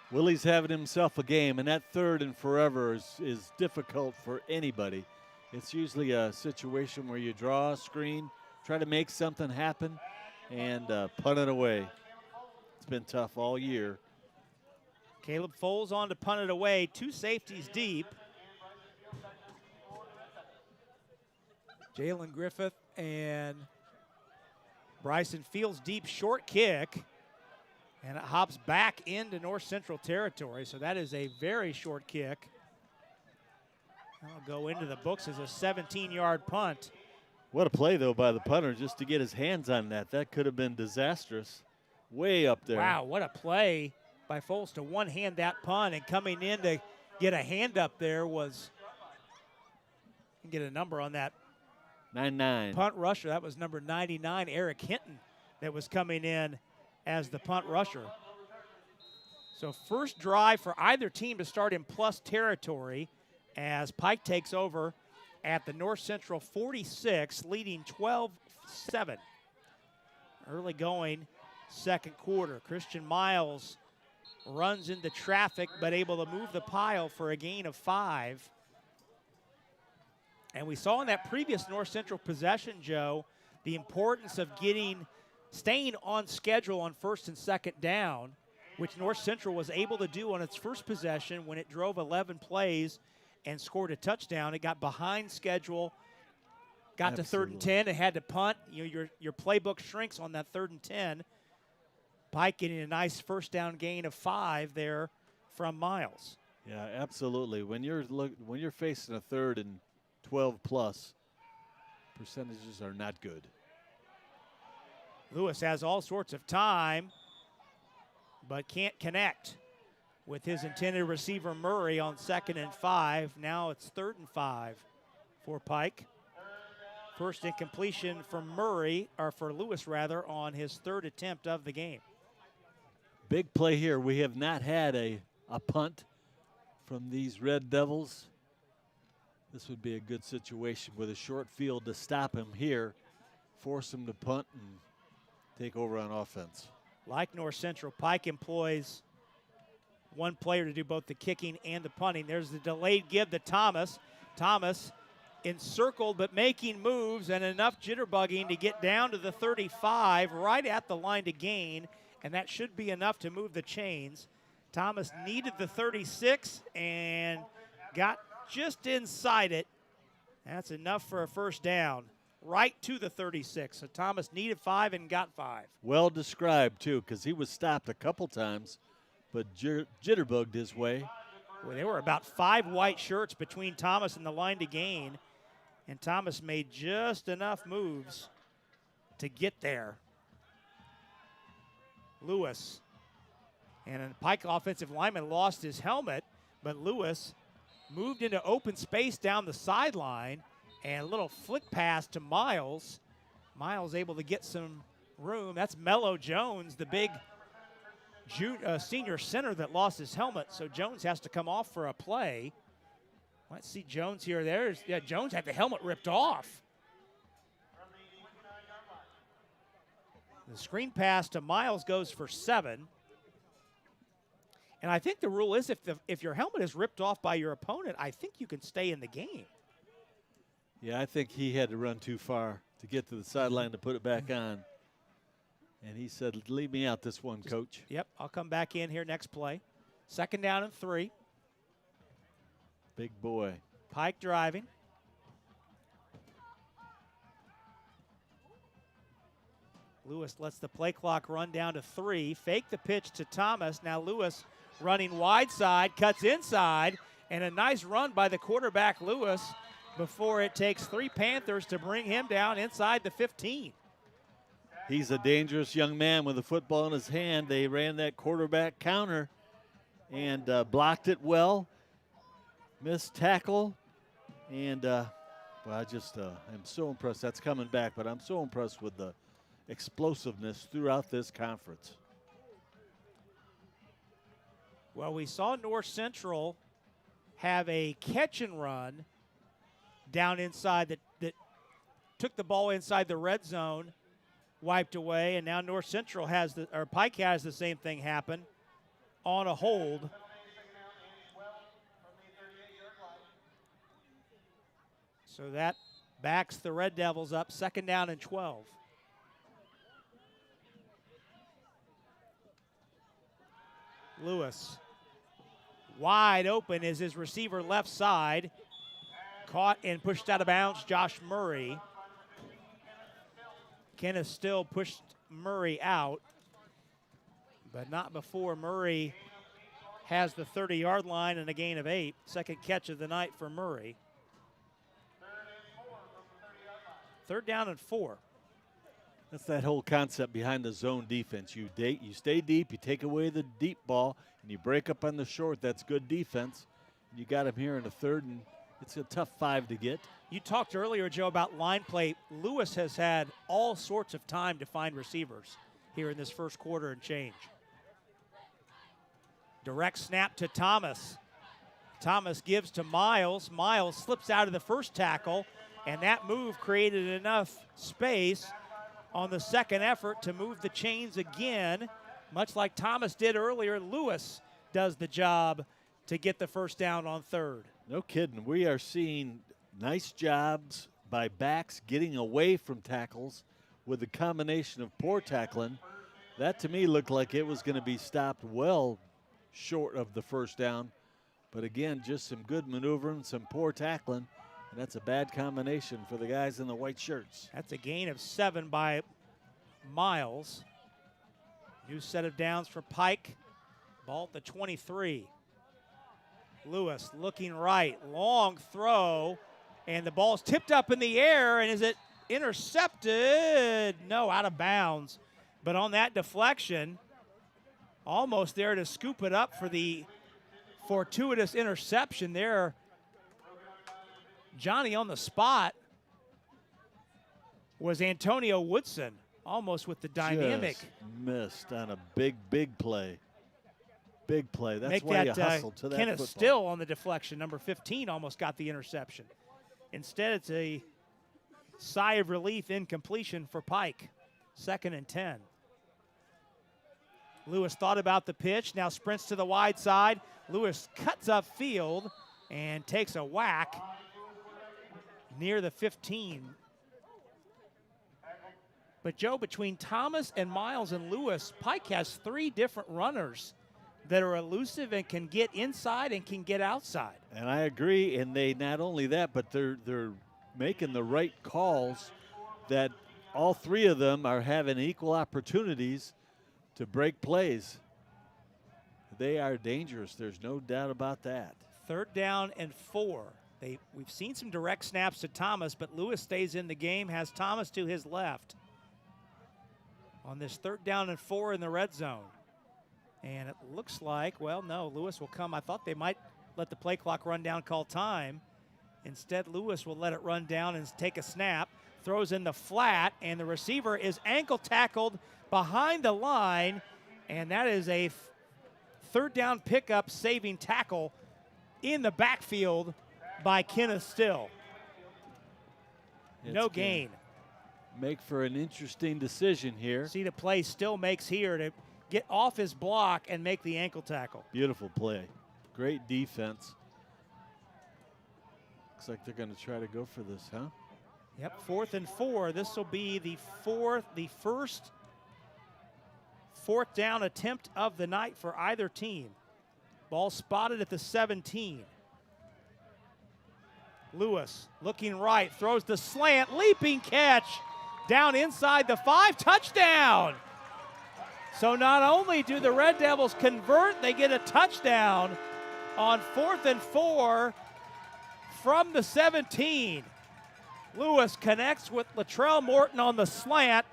Willie's having himself a game, and that third and forever is difficult for anybody. It's usually a situation where you draw a screen, try to make something happen, and punt it away. It's been tough all year. Caleb Foles on to punt it away. Two safeties deep. Jalen Griffith and Bryson Fields deep short kick. And it hops back into North Central territory. So that is a very short kick. That'll go into the books as a 17-yard punt. What a play, though, by the punter just to get his hands on that. That could have been disastrous. Way up there. Wow, what a play by Foles to one-hand that punt, and coming in to get a hand up there was, get a number on that 99 punt rusher. That was number 99, Eric Hinton, that was coming in as the punt rusher. So first drive for either team to start in plus territory as Pike takes over at the North Central 46, leading 12-7. Early going second quarter. Christian Miles runs into traffic but able to move the pile for a gain of 5. And we saw in that previous North Central possession, Joe, the importance of staying on schedule on first and second down, which North Central was able to do on its first possession when it drove 11 plays and scored a touchdown. It got behind schedule, got to 3rd and 10, and had to punt. Your playbook shrinks on that 3rd and 10. Pike getting a nice first down gain of 5 there from Miles. Yeah, absolutely. When you're facing a 3rd and 12 plus, percentages are not good. Lewis has all sorts of time, but can't connect with his intended receiver Murray on 2nd and 5. Now it's 3rd and 5 for Pike. First incompletion for Lewis rather, on his 3rd attempt of the game. Big play here. We have not had a punt from these Red Devils. This would be a good situation with a short field to stop him here, force him to punt and take over on offense. Like North Central, Pike employs one player to do both the kicking and the punting. There's the delayed give to Thomas. Thomas encircled but making moves and enough jitterbugging to get down to the 35, right at the line to gain, and that should be enough to move the chains. Thomas needed the 36 and got just inside it. That's enough for a first down, right to the 36. So Thomas needed 5 and got 5. Well described, too, because he was stopped a couple times, but jitterbugged his way. Well, there were about 5 white shirts between Thomas and the line to gain, and Thomas made just enough moves to get there. Lewis, and a Pike offensive lineman lost his helmet, but Lewis moved into open space down the sideline, and a little flick pass to Miles. Miles able to get some room. That's Mello Jones, the big senior center that lost his helmet, so Jones has to come off for a play. Let's see Jones here. Jones had the helmet ripped off. The screen pass to Miles goes for 7. And I think the rule is if your helmet is ripped off by your opponent, I think you can stay in the game. Yeah, I think he had to run too far to get to the sideline to put it back on. And he said, leave me out this one, Coach. Yep, I'll come back in here next play. 2nd down and 3. Big boy. Pike driving. Lewis lets the play clock run down to 3. Fake the pitch to Thomas. Now Lewis running wide side, cuts inside, and a nice run by the quarterback Lewis before it takes 3 Panthers to bring him down inside the 15. He's a dangerous young man with a football in his hand. They ran that quarterback counter and blocked it well. Missed tackle. And I just am so impressed. That's coming back, but I'm so impressed with the explosiveness throughout this conference. Well, we saw North Central have a catch and run down inside that took the ball inside the red zone, wiped away, and now North Central Pike has the same thing happen on a hold. So that backs the Red Devils up, 2nd down and 12. Lewis wide open is his receiver left side. Caught and pushed out of bounds, Josh Murray. Kenneth still pushed Murray out, but not before Murray has the 30-yard line and a gain of 8. Second catch of the night for Murray. 3rd down and 4. That's that whole concept behind the zone defense. You stay deep, you take away the deep ball, and you break up on the short. That's good defense. You got him here in the 3rd, and it's a tough 5 to get. You talked earlier, Joe, about line play. Lewis has had all sorts of time to find receivers here in this first quarter and change. Direct snap to Thomas. Thomas gives to Miles. Miles slips out of the first tackle, and that move created enough space on the second effort to move the chains again. Much like Thomas did earlier, Lewis does the job to get the first down on 3rd. No kidding. We are seeing nice jobs by backs getting away from tackles with the combination of poor tackling. That to me looked like it was going to be stopped well short of the first down. But again, just some good maneuvering, some poor tackling, and that's a bad combination for the guys in the white shirts. That's a gain of 7 by Miles. New set of downs for Pike. Ball at the 23. Lewis looking right, long throw, and the ball's tipped up in the air, and is it intercepted? No, out of bounds. But on that deflection, almost there to scoop it up for the fortuitous interception there. Johnny on the spot was Antonio Woodson, almost with the dynamic. Just missed on a big play. Big play. That's Make why that, you hustle to that Kenneth football. Still on the deflection. Number 15 almost got the interception. Instead, it's a sigh of relief incompletion for Pike. 2nd and 10. Lewis thought about the pitch, now sprints to the wide side. Lewis cuts upfield and takes a whack near the 15. But Joe, between Thomas and Miles and Lewis, Pike has 3 different runners that are elusive and can get inside and can get outside. And I agree, and they not only that, but they're making the right calls, that all 3 of them are having equal opportunities to break plays. They are dangerous. There's no doubt about that. 3rd down and 4. We've seen some direct snaps to Thomas, but Lewis stays in the game, has Thomas to his left on this 3rd down and 4 in the red zone. And it looks like, well, no, Lewis will come. I thought they might let the play clock run down, call time. Instead, Lewis will let it run down and take a snap, throws in the flat, and the receiver is ankle tackled behind the line, and that is a 3rd down pickup saving tackle in the backfield by Kenneth Still. No gain. Make for an interesting decision here. See the play Still makes here to get off his block and make the ankle tackle. Beautiful play. Great defense. Looks like they're going to try to go for this, huh? Yep, 4th and 4. This will be the first 4th down attempt of the night for either team. Ball spotted at the 17. Lewis looking right, throws the slant, leaping catch down inside the 5, touchdown. So not only do the Red Devils convert, they get a touchdown on 4th and 4 from the 17. Lewis connects with Latrell Morton on the slant,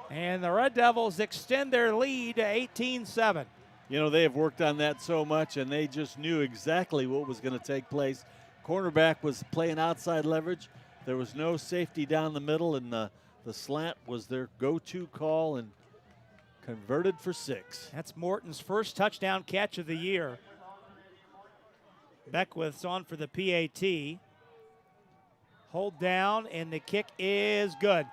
and the Red Devils extend their lead to 18-7. You know, they have worked on that so much, and they just knew exactly what was going to take place. Cornerback was playing outside leverage. There was no safety down the middle, and the slant was their go-to call, and converted for 6. That's Morton's first touchdown catch of the year. Beckwith's on for the PAT. Hold down, and the kick is good.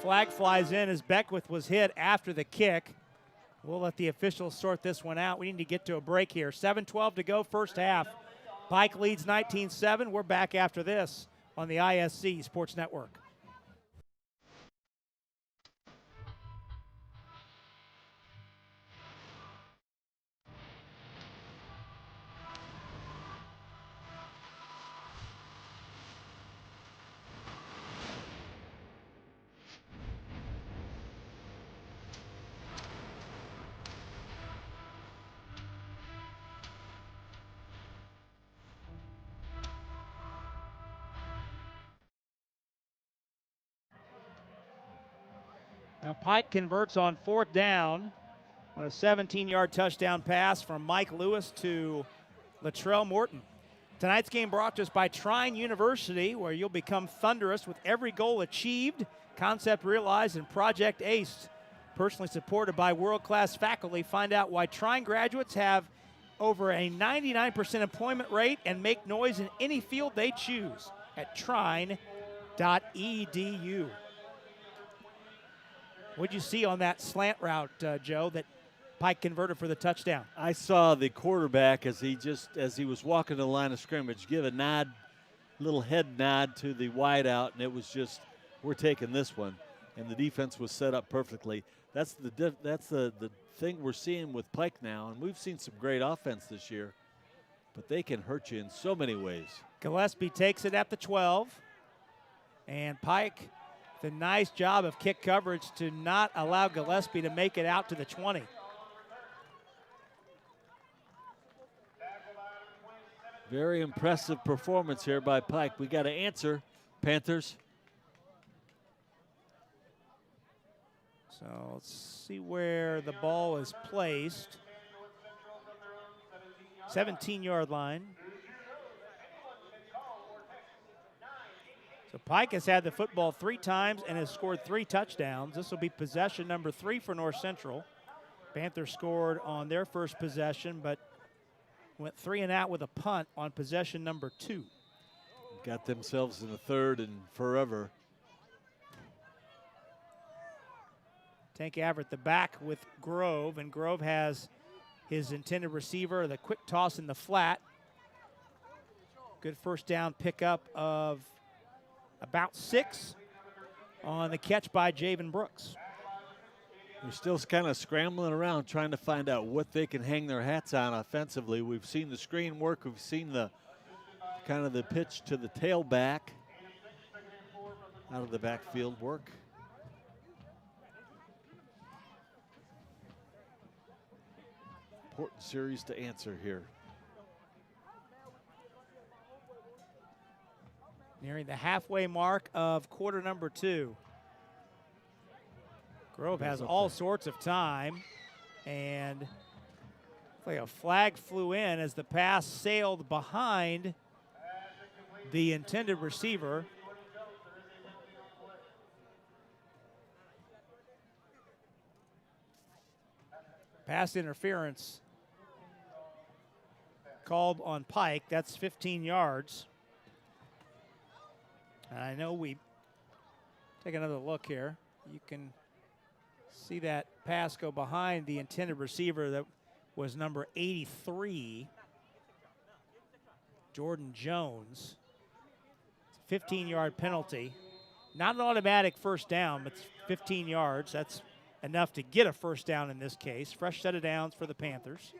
Flag flies in as Beckwith was hit after the kick. We'll let the officials sort this one out. We need to get to a break here. 7:12 to go, first half. Pike leads 19-7. We're back after this on the ISC Sports Network. Now Pike converts on 4th down on a 17-yard touchdown pass from Mike Lewis to Latrell Morton. Tonight's game brought to us by Trine University, where you'll become thunderous with every goal achieved, concept realized, and project aced. Personally supported by world-class faculty. Find out why Trine graduates have over a 99% employment rate and make noise in any field they choose at trine.edu. What'd you see on that slant route, Joe, that Pike converted for the touchdown? I saw the quarterback as he was walking the line of scrimmage give a nod, little head nod to the wideout, and it was just, we're taking this one. And the defense was set up perfectly. That's the thing we're seeing with Pike now, and we've seen some great offense this year, but they can hurt you in so many ways. Gillespie takes it at the 12, and Pike, the nice job of kick coverage to not allow Gillespie to make it out to the 20. Very impressive performance here by Pike. We got to answer, Panthers. So let's see where the ball is placed. 17-yard line. So Pike has had the football 3 times and has scored 3 touchdowns. This will be possession number 3 for North Central. Panthers scored on their first possession, but went 3 and out with a punt on possession number 2. Got themselves in the 3rd and forever. Tank Averett the back with Grove, and Grove has his intended receiver, the quick toss in the flat. Good first down pickup of about 6 on the catch by Javen Brooks. They're still kind of scrambling around trying to find out what they can hang their hats on offensively. We've seen the screen work. We've seen the kind of the pitch to the tailback out of the backfield work. Important series to answer here. Nearing the halfway mark of quarter number 2. Grove has all sorts of time, and like a flag flew in as the pass sailed behind the intended receiver. Pass interference called on Pike. That's 15 yards. And I know we take another look here. You can see that pass go behind the intended receiver that was number 83, Jordan Jones. It's a 15-yard penalty. Not an automatic first down, but it's 15 yards. That's enough to get a first down in this case. Fresh set of downs for the Panthers.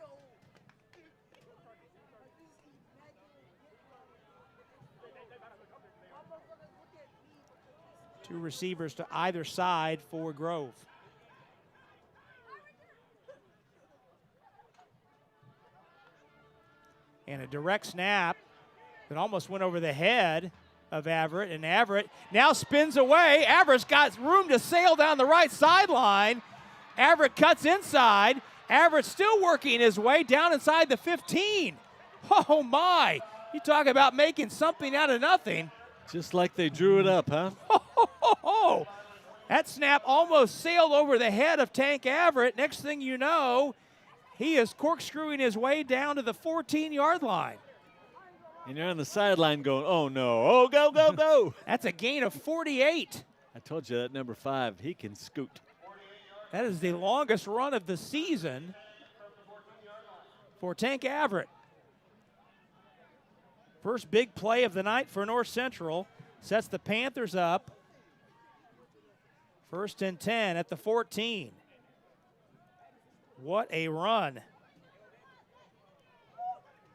Two receivers to either side for Grove. And a direct snap that almost went over the head of Averett, and Averett now spins away. Averett's got room to sail down the right sideline. Averett cuts inside. Averett still working his way down inside the 15. Oh my, you talk about making something out of nothing. Just like they drew it up, huh? Oh, that snap almost sailed over the head of Tank Averett. Next thing you know, he is corkscrewing his way down to the 14-yard line. And you're on the sideline going, oh no, oh go, go, go. That's a gain of 48. I told you that number 5, he can scoot. That is the longest run of the season for Tank Averett. First big play of the night for North Central. Sets the Panthers up. 1st and 10 at the 14. What a run.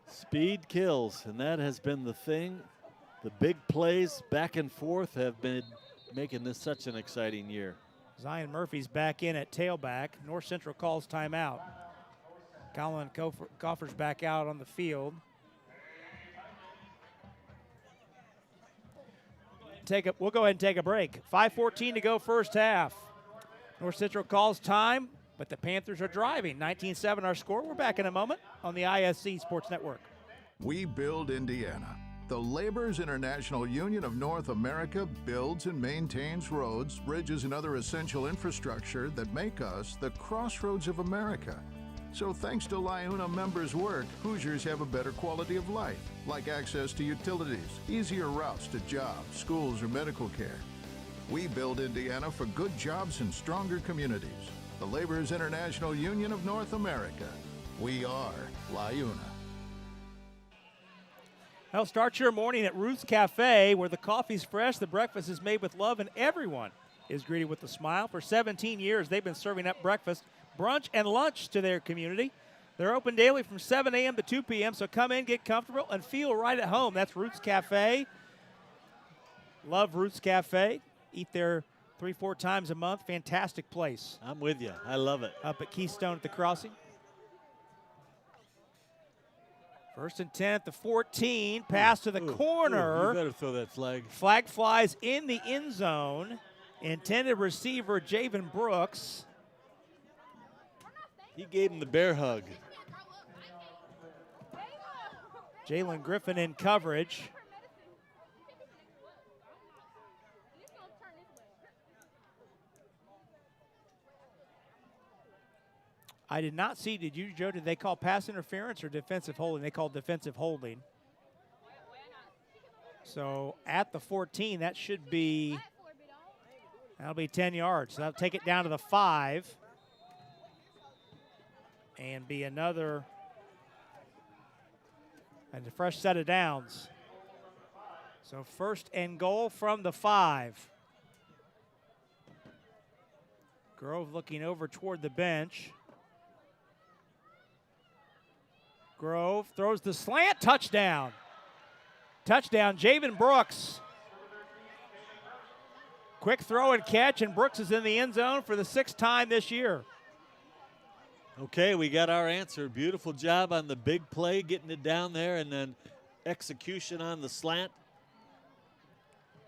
Speed kills, and that has been the thing. The big plays back and forth have been making this such an exciting year. Zion Murphy's back in at tailback. North Central calls timeout. Colin Coffer's back out on the field. We'll go ahead and take a break. 5:14 to go first half. North Central calls time, but the Panthers are driving. 19-7 our score. We're back in a moment on the ISC Sports Network. We build Indiana. The Laborers International Union of North America builds and maintains roads, bridges, and other essential infrastructure that make us the crossroads of America. So thanks to LIUNA members' work, Hoosiers have a better quality of life, like access to utilities, easier routes to jobs, schools, or medical care. We build Indiana for good jobs and stronger communities. The Laborers International Union of North America. We are LIUNA. Well, start your morning at Ruth's Cafe, where the coffee's fresh, the breakfast is made with love, and everyone is greeted with a smile. For 17 years, they've been serving up breakfast, brunch, and lunch to their community. They're open daily from 7 a.m. to 2 p.m., so come in, get comfortable, and feel right at home. That's Ruth's Cafe. Love Ruth's Cafe. Eat there 3-4 times a month. Fantastic place. I'm with you. I love it. Up at Keystone at the Crossing. 1st and 10 at the 14. Pass to the corner. You better throw that flag. Flag flies in the end zone. Intended receiver, Javen Brooks. He gave him the bear hug. Jalen Griffin in coverage. I did not see, did you, Joe, did they call pass interference or defensive holding? They called defensive holding. So at the 14, that should be, that'll be 10 yards. So that'll take it down to the 5. And be another, and a fresh set of downs. So 1st and goal from the 5. Grove looking over toward the bench. Grove throws the slant, touchdown. Touchdown, Javen Brooks. Quick throw and catch, and Brooks is in the end zone for the 6th time this year. Okay, we got our answer. Beautiful job on the big play, getting it down there, and then execution on the slant.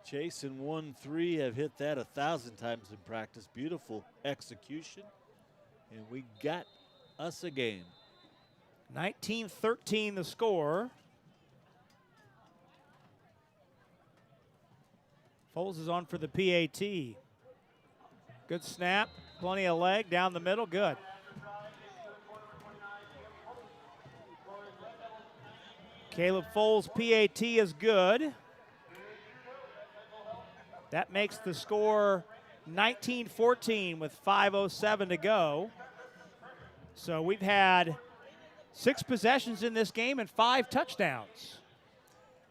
Chase and 1-3 have hit that 1,000 times in practice. Beautiful execution, and we got us a game. 19-13 the score. Foles is on for the PAT. Good snap, plenty of leg down the middle, good. Caleb Foles' PAT is good. That makes the score 19-14 with 5:07 to go. So we've had 6 possessions in this game and 5 touchdowns.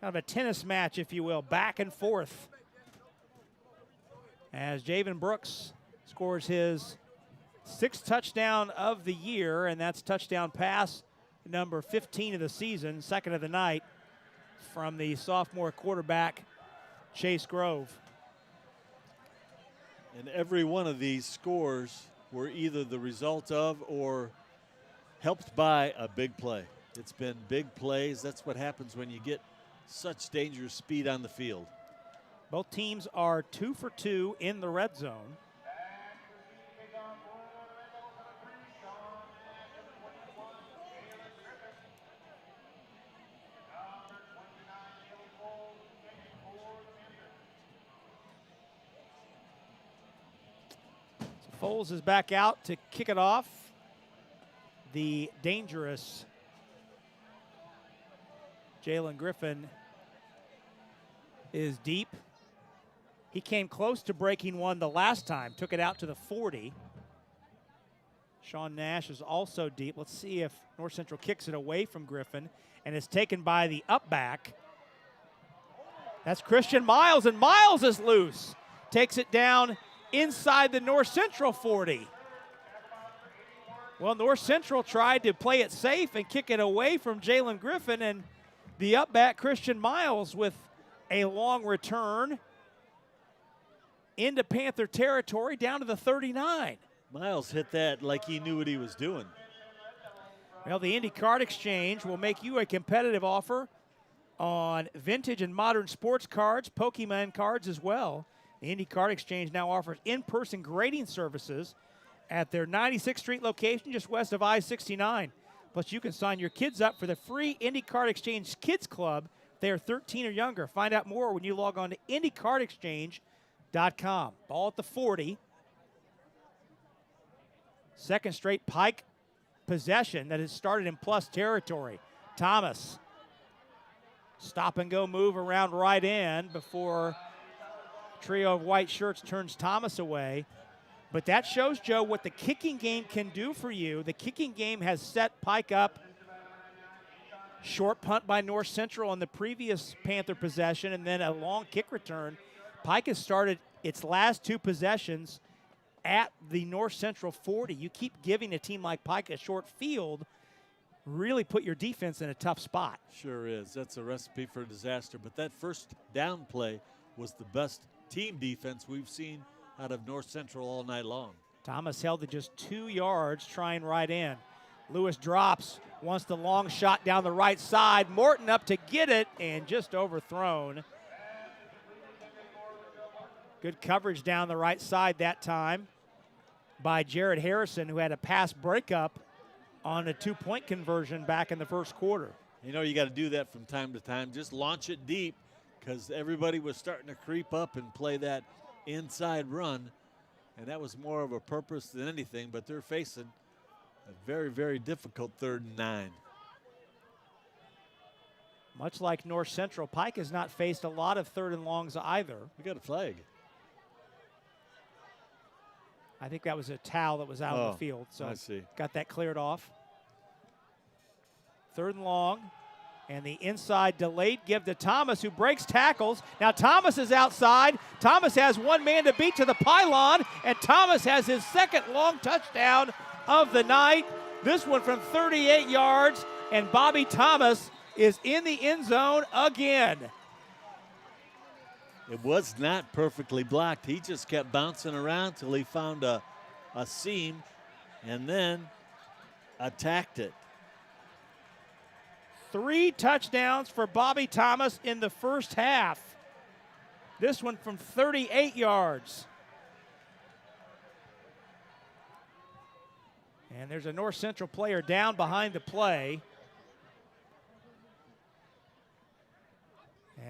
Kind of a tennis match, if you will, back and forth. As Javen Brooks scores his 6th touchdown of the year, and that's touchdown pass number 15 of the season, 2nd of the night, from the sophomore quarterback, Chase Grove. And every one of these scores were either the result of or helped by a big play. It's been big plays. That's what happens when you get such dangerous speed on the field. Both teams are 2 for 2 in the red zone. So Foles is back out to kick it off. The dangerous Jalen Griffin is deep. He came close to breaking one the last time, took it out to the 40. Sean Nash is also deep. Let's see if North Central kicks it away from Griffin and is taken by the up back. That's Christian Miles, and Miles is loose. Takes it down inside the North Central 40. Well, North Central tried to play it safe and kick it away from Jalen Griffin, and the up back Christian Miles with a long return into Panther territory down to the 39. Miles hit that like he knew what he was doing. Well, the Indy Card Exchange will make you a competitive offer on vintage and modern sports cards, Pokemon cards as well. The Indy Card Exchange now offers in-person grading services at their 96th Street location just west of I-69. Plus, you can sign your kids up for the free Indy Card Exchange Kids Club. They are 13 or younger. Find out more when you log on to IndyCardExchange.com. Ball at the 40. Second straight Pike possession that has started in plus territory. Thomas. Stop and go move around right end before trio of white shirts turns Thomas away. But that shows, Joe, what the kicking game can do for you. The kicking game has set Pike up. Short punt by North Central on the previous Panther possession, and then a long kick return. Pike has started its last two possessions at the North Central 40. You keep giving a team like Pike a short field, really put your defense in a tough spot. Sure is. That's a recipe for disaster. But that first down play was the best team defense we've seen out of North Central all night long. Thomas held to just 2 yards, trying right in. Lewis drops, wants the long shot down the right side. Morton up to get it and just overthrown. Good coverage down the right side that time by Jared Harrison, who had a pass breakup on a 2-point conversion back in the first quarter. You know, you got to do that from time to time. Just launch it deep, because everybody was starting to creep up and play that inside run, and that was more of a purpose than anything, but they're facing a very, very difficult 3rd and 9. Much like North Central, Pike has not faced a lot of 3rd and longs either. We got a flag. I think that was a towel that was out of the field, so I see. Got that cleared off. 3rd and long. And the inside delayed give to Thomas, who breaks tackles. Now Thomas is outside. Thomas has one man to beat to the pylon, and Thomas has his second long touchdown of the night. This one from 38 yards, and Bobby Thomas is in the end zone again. It was not perfectly blocked. He just kept bouncing around till he found a seam and then attacked it. 3 touchdowns for Bobby Thomas in the first half. This one from 38 yards. And there's a North Central player down behind the play,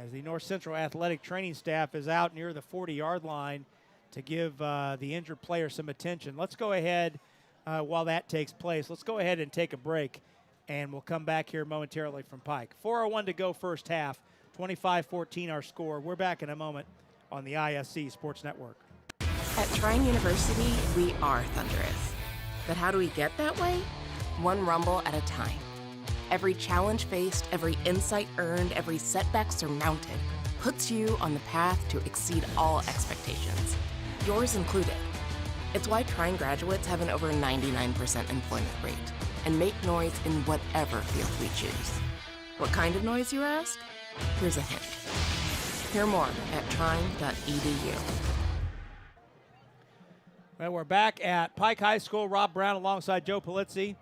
as the North Central athletic training staff is out near the 40-yard line to give the injured player some attention. Let's go ahead, while that takes place, let's go ahead and take a break, and we'll come back here momentarily from Pike. 4:01 to go first half, 25-14 our score. We're back in a moment on the ISC Sports Network. At Trine University, we are thunderous. But how do we get that way? One rumble at a time. Every challenge faced, every insight earned, every setback surmounted puts you on the path to exceed all expectations, yours included. It's why Trine graduates have an over 99% employment rate and make noise in whatever field we choose. What kind of noise, you ask? Here's a hint. Hear more at trine.edu. Well, we're back at Pike High School. Rob Brown alongside Joe Polizzi.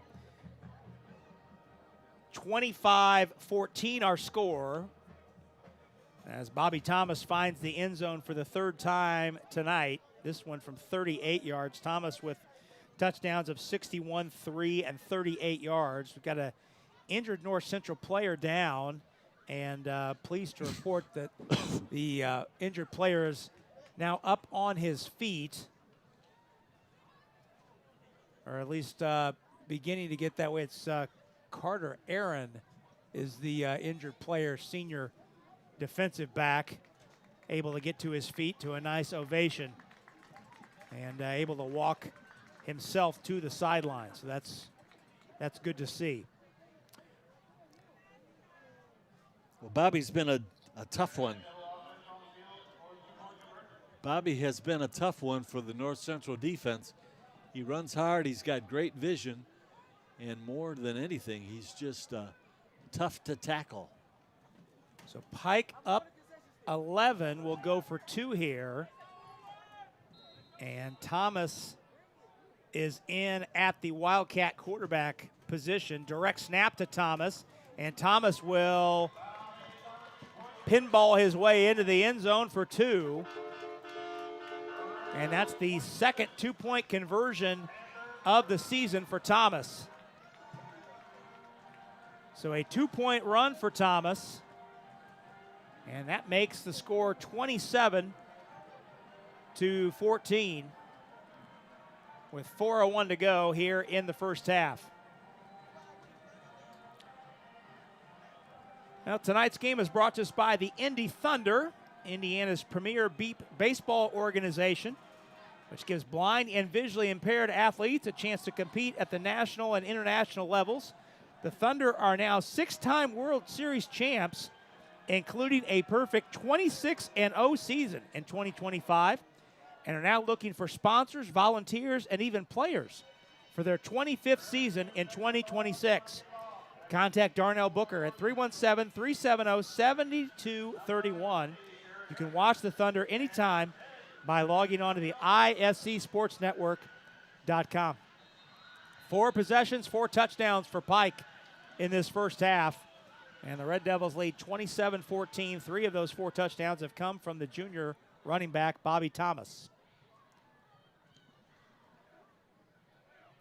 25-14 our score, as Bobby Thomas finds the end zone for the 3rd time tonight. This one from 38 yards. Thomas with touchdowns of 61, 3, and 38 yards. We've got an injured North Central player down, and pleased to report that the injured player is now up on his feet, or at least beginning to get that way. It's Carter Aaron is the injured player, senior defensive back, able to get to his feet to a nice ovation and able to walk himself to the sideline. So that's good to see. Well, Bobby's been a tough one. Bobby has been a tough one for the North Central defense. He runs hard. He's got great vision. And more than anything, he's just tough to tackle. So Pike up 11 will go for 2 here. And Thomas is in at the Wildcat quarterback position. Direct snap to Thomas. And Thomas will pinball his way into the end zone for 2. And that's the second two-point conversion of the season for Thomas. So a two-point run for Thomas. And that makes the score 27-14 with 4:01 to go here in the first half. Now, tonight's game is brought to us by the Indy Thunder, Indiana's premier baseball organization, which gives blind and visually impaired athletes a chance to compete at the national and international levels. The Thunder are now 6-time World Series champs, including a perfect 26-0 season in 2025, and are now looking for sponsors, volunteers, and even players for their 25th season in 2026. Contact Darnell Booker at 317-370-7231. You can watch the Thunder anytime by logging on to the ISCSportsNetwork.com. 4 possessions, 4 touchdowns for Pike in this first half. And the Red Devils lead 27-14. 3 of those 4 touchdowns have come from the junior running back, Bobby Thomas.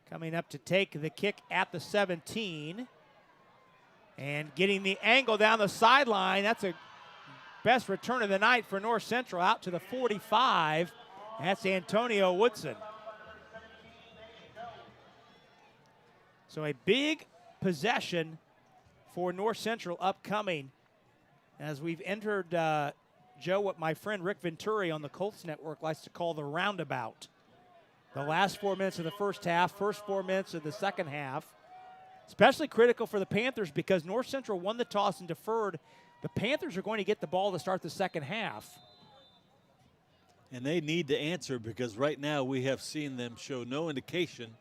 Coming up to take the kick at the 17. And getting the angle down the sideline. That's a best return of the night for North Central, out to the 45. That's Antonio Woodson. So a big possession for North Central upcoming as we've entered, Joe, what my friend Rick Venturi on the Colts Network likes to call the roundabout. The last 4 minutes of the first half, first 4 minutes of the second half. Especially critical for the Panthers because North Central won the toss and deferred. The Panthers are going to get the ball to start the second half. And they need to answer because right now we have seen them show no indication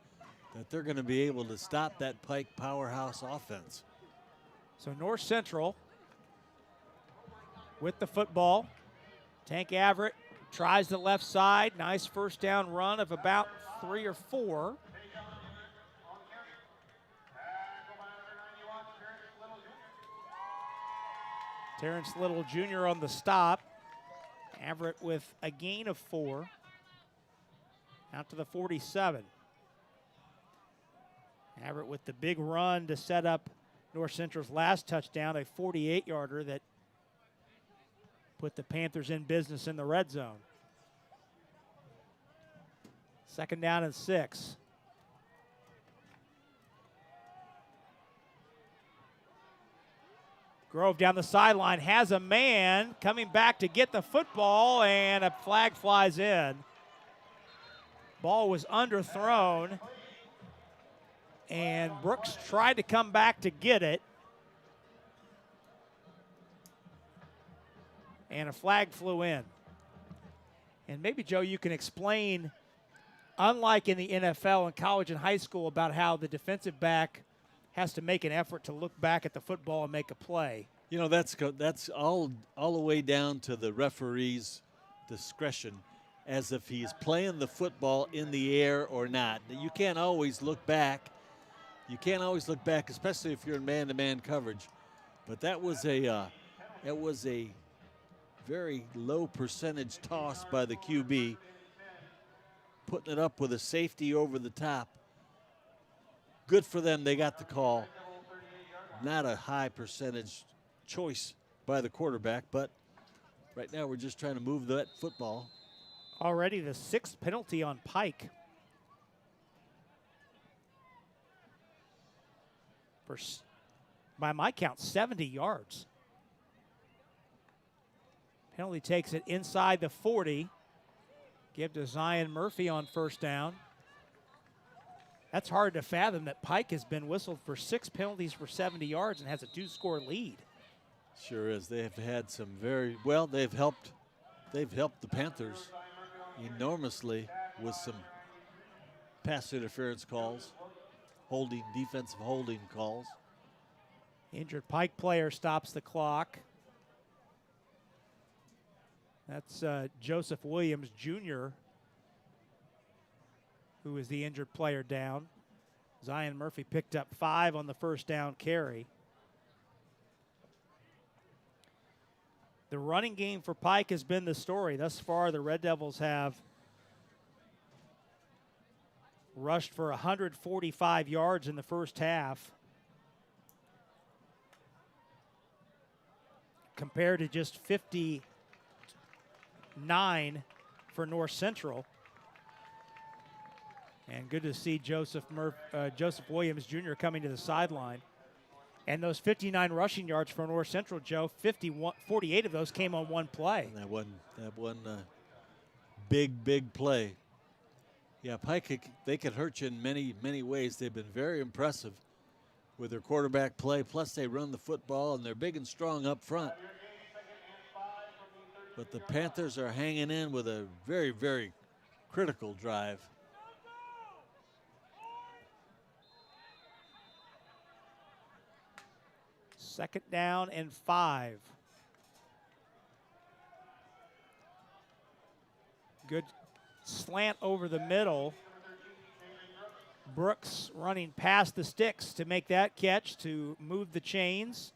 that they're going to be able to stop that Pike powerhouse offense. So North Central with the football. Tank Averett tries the left side. Nice first down run of about 3 or 4. Terrence Little Jr. on the stop. Averett with a gain of 4. Out to the 47. Averett with the big run to set up North Central's last touchdown, a 48-yarder that put the Panthers in business in the red zone. Second down and 6. Grove down the sideline has a man coming back to get the football, and a flag flies in. Ball was underthrown, and Brooks tried to come back to get it. And a flag flew in. And maybe, Joe, you can explain, unlike in the NFL and college and high school, about how the defensive back has to make an effort to look back at the football and make a play. You know, that's all the way down to the referee's discretion as if he's playing the football in the air or not. You can't always look back. You can't always look back, especially if you're in man-to-man coverage. But that was a very low percentage toss by the QB, putting it up with a safety over the top. Good for them, they got the call. Not a high percentage choice by the quarterback, but right now we're just trying to move that football. Already the 6th penalty on Pike. For, by my count, 70 yards. Penalty takes it inside the 40. Give to Zion Murphy on first down. That's hard to fathom that Pike has been whistled for 6 penalties for 70 yards and has a 2-score lead. Sure is. They have had some very well. They've helped the Panthers enormously with some pass interference calls, defensive holding calls. Injured Pike player stops the clock. That's Joseph Williams Jr., who is the injured player down. Zion Murphy picked up 5 on the first down carry. The running game for Pike has been the story. Thus far, the Red Devils have rushed for 145 yards in the first half, compared to just 59 for North Central. And good to see Joseph Williams Jr. coming to the sideline. And those 59 rushing yards for North Central, Joe, 48 of those came on one play. And that one big play. Yeah, Pike, they could hurt you in many ways. They've been very impressive with their quarterback play. Plus, they run the football, and they're big and strong up front. But the Panthers are hanging in with a very critical drive. Second down and 5. Good slant over the middle. Brooks running past the sticks to make that catch to move the chains.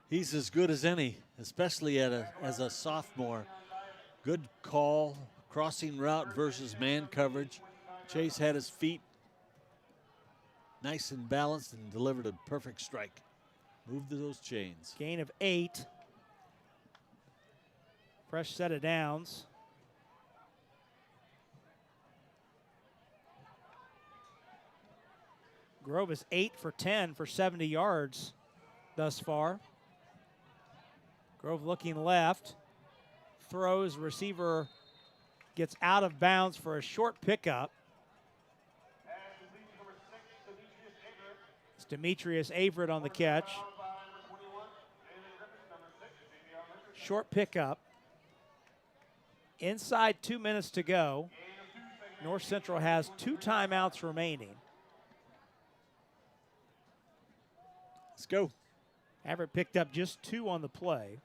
He's as good as any, especially as a sophomore. Good call, crossing route versus man coverage. Chase had his feet nice and balanced and delivered a perfect strike. Moved to those chains. Gain of 8. Fresh set of downs. Grove is 8 for 10 for 70 yards thus far. Grove looking left. Throws, receiver gets out of bounds for a short pickup. It's Demetrius Averett on the catch. Short pickup. Inside 2 minutes to go. North Central has 2 timeouts remaining. Let's go. Averett picked up just 2 on the play.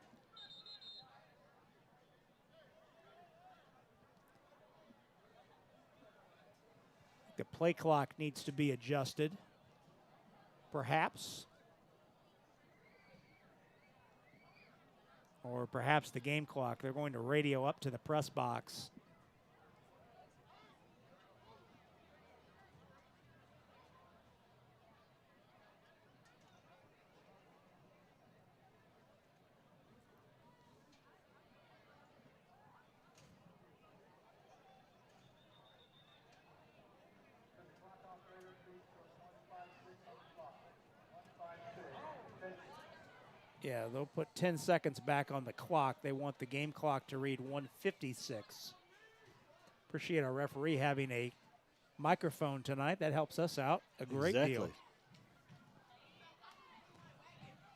The play clock needs to be adjusted, perhaps. Or perhaps the game clock. They're going to radio up to the press box. Yeah, they'll put 10 seconds back on the clock. They want the game clock to read 1:56. Appreciate our referee having a microphone tonight. That helps us out a great deal.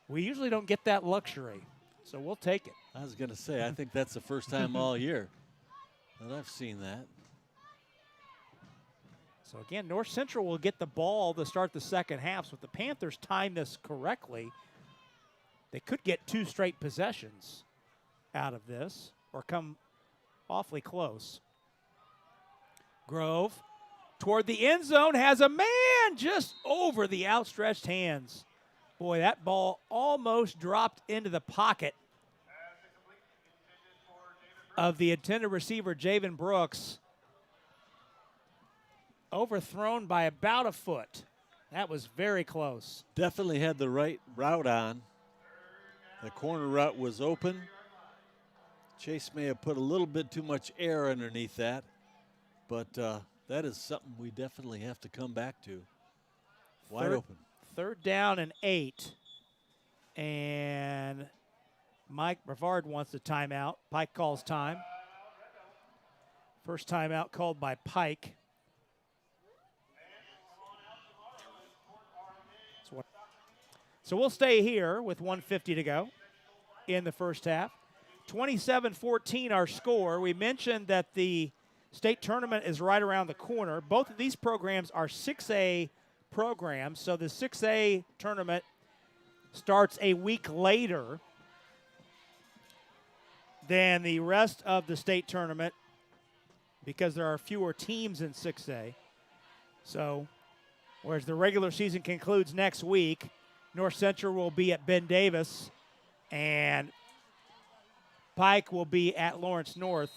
We usually don't get that luxury, so we'll take it. I was going to say, I think that's the first time all year that I've seen that. So again, North Central will get the ball to start the second half. So if the Panthers time this correctly, they could get 2 straight possessions out of this or come awfully close. Grove toward the end zone has a man just over the outstretched hands. Boy, that ball almost dropped into the pocket of the intended receiver, Javen Brooks. Overthrown by about a foot. That was very close. Definitely had the right route on. The corner route was open. Chase may have put a little bit too much air underneath that, but that is something we definitely have to come back to. Wide open. Third down and 8. And Mike Brevard wants a timeout. Pike calls time. First timeout called by Pike. So we'll stay here with 1:50 to go in the first half. 27-14 our score. We mentioned that the state tournament is right around the corner. Both of these programs are 6A programs, so the 6A tournament starts a week later than the rest of the state tournament because there are fewer teams in 6A. So, whereas the regular season concludes next week, North Central will be at Ben Davis, and Pike will be at Lawrence North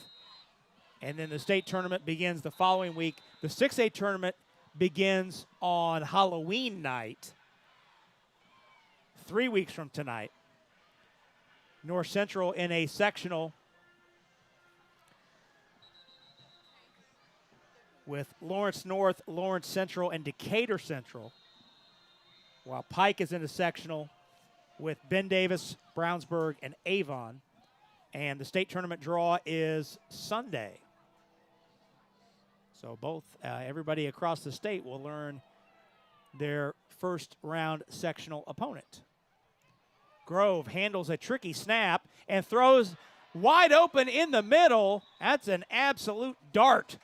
And then the state tournament begins the following week. The 6A tournament begins on Halloween night, 3 weeks from tonight. North Central in a sectional with Lawrence North, Lawrence Central, and Decatur Central, while Pike is in a sectional with Ben Davis, Brownsburg, and Avon. And the state tournament draw is Sunday. So everybody across the state will learn their first round sectional opponent. Grove handles a tricky snap and throws wide open in the middle. That's an absolute dart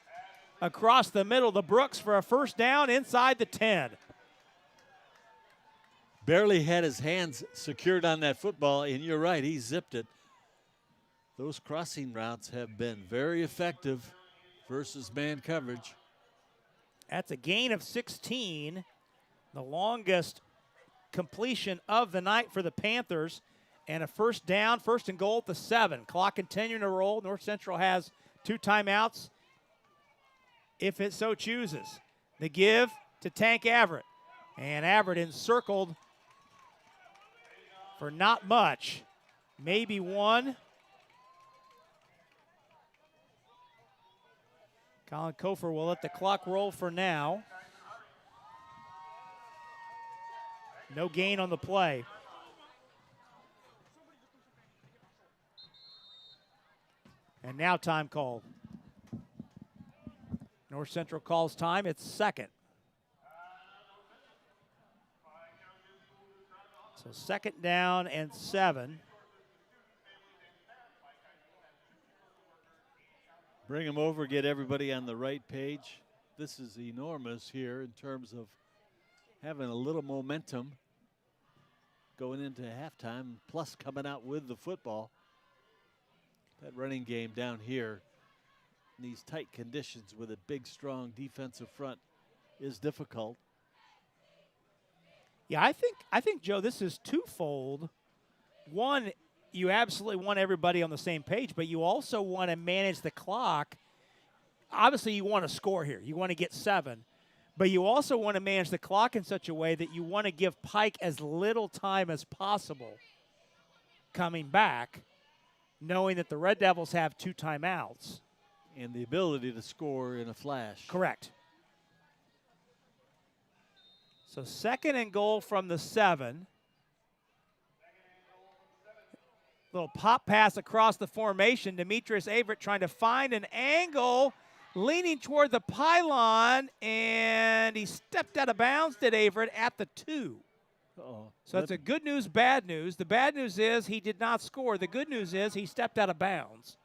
across the middle to Brooks for a first down inside the 10. Barely had his hands secured on that football, and you're right, he zipped it. Those crossing routes have been very effective versus man coverage. That's a gain of 16, the longest completion of the night for the Panthers, and a first down, first and goal at the 7. Clock continuing to roll. North Central has 2 timeouts if it so chooses. The give to Tank Everett, and Everett encircled for not much, maybe 1. Colin Kofer will let the clock roll for now. No gain on the play. And now time called. North Central calls time. It's second. So second down and 7. Bring them over, get everybody on the right page. This is enormous here in terms of having a little momentum going into halftime, plus coming out with the football. That running game down here in these tight conditions with a big, strong defensive front is difficult. Yeah, I think, Joe, this is twofold. One, you absolutely want everybody on the same page, but you also want to manage the clock. Obviously, you want to score here. You want to get 7. But you also want to manage the clock in such a way that you want to give Pike as little time as possible coming back, knowing that the Red Devils have 2 timeouts. And the ability to score in a flash. Correct. So second and goal from the 7. Little pop pass across the formation. Demetrius Averett trying to find an angle, leaning toward the pylon, and he stepped out of bounds, did Averett, at the 2. Uh-oh. So that's a good news, bad news. The bad news is he did not score. The good news is he stepped out of bounds.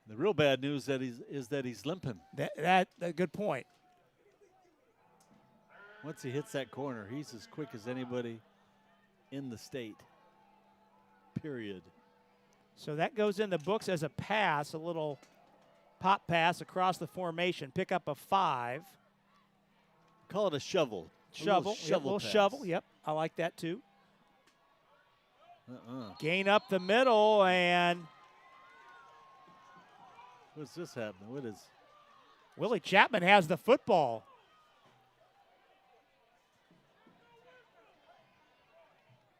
The real bad news is that he's limping. That good point. Once he hits that corner, he's as quick as anybody in the state. Period. So that goes in the books as a pass, a little pop pass across the formation. Pick up a 5. Call it a shovel. Shovel. A little shovel. Yep. I like that too. Gain up the middle, and what's this happening? What is? Willie Chapman has the football.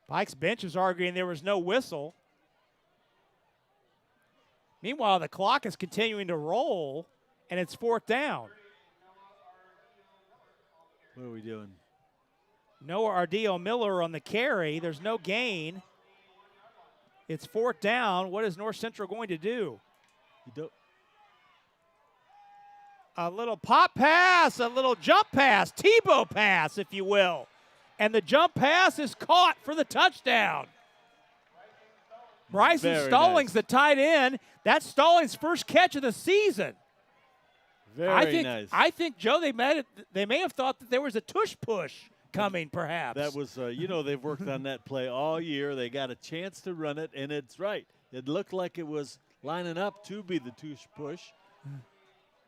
Pike's bench is arguing there was no whistle. Meanwhile, the clock is continuing to roll, and it's 4th down. What are we doing? Noah Ardillo Miller on the carry. There's no gain. It's 4th down. What is North Central going to do? A little pop pass, a little jump pass, Tebow pass, if you will. And the jump pass is caught for the touchdown. Bryson Stallings, the tight end. That's Stallings' first catch of the season. Very nice. I think, Joe, they may have thought that there was a tush push coming, perhaps. That was, they've worked on that play all year. They got a chance to run it, and it's right. It looked like it was lining up to be the tush push.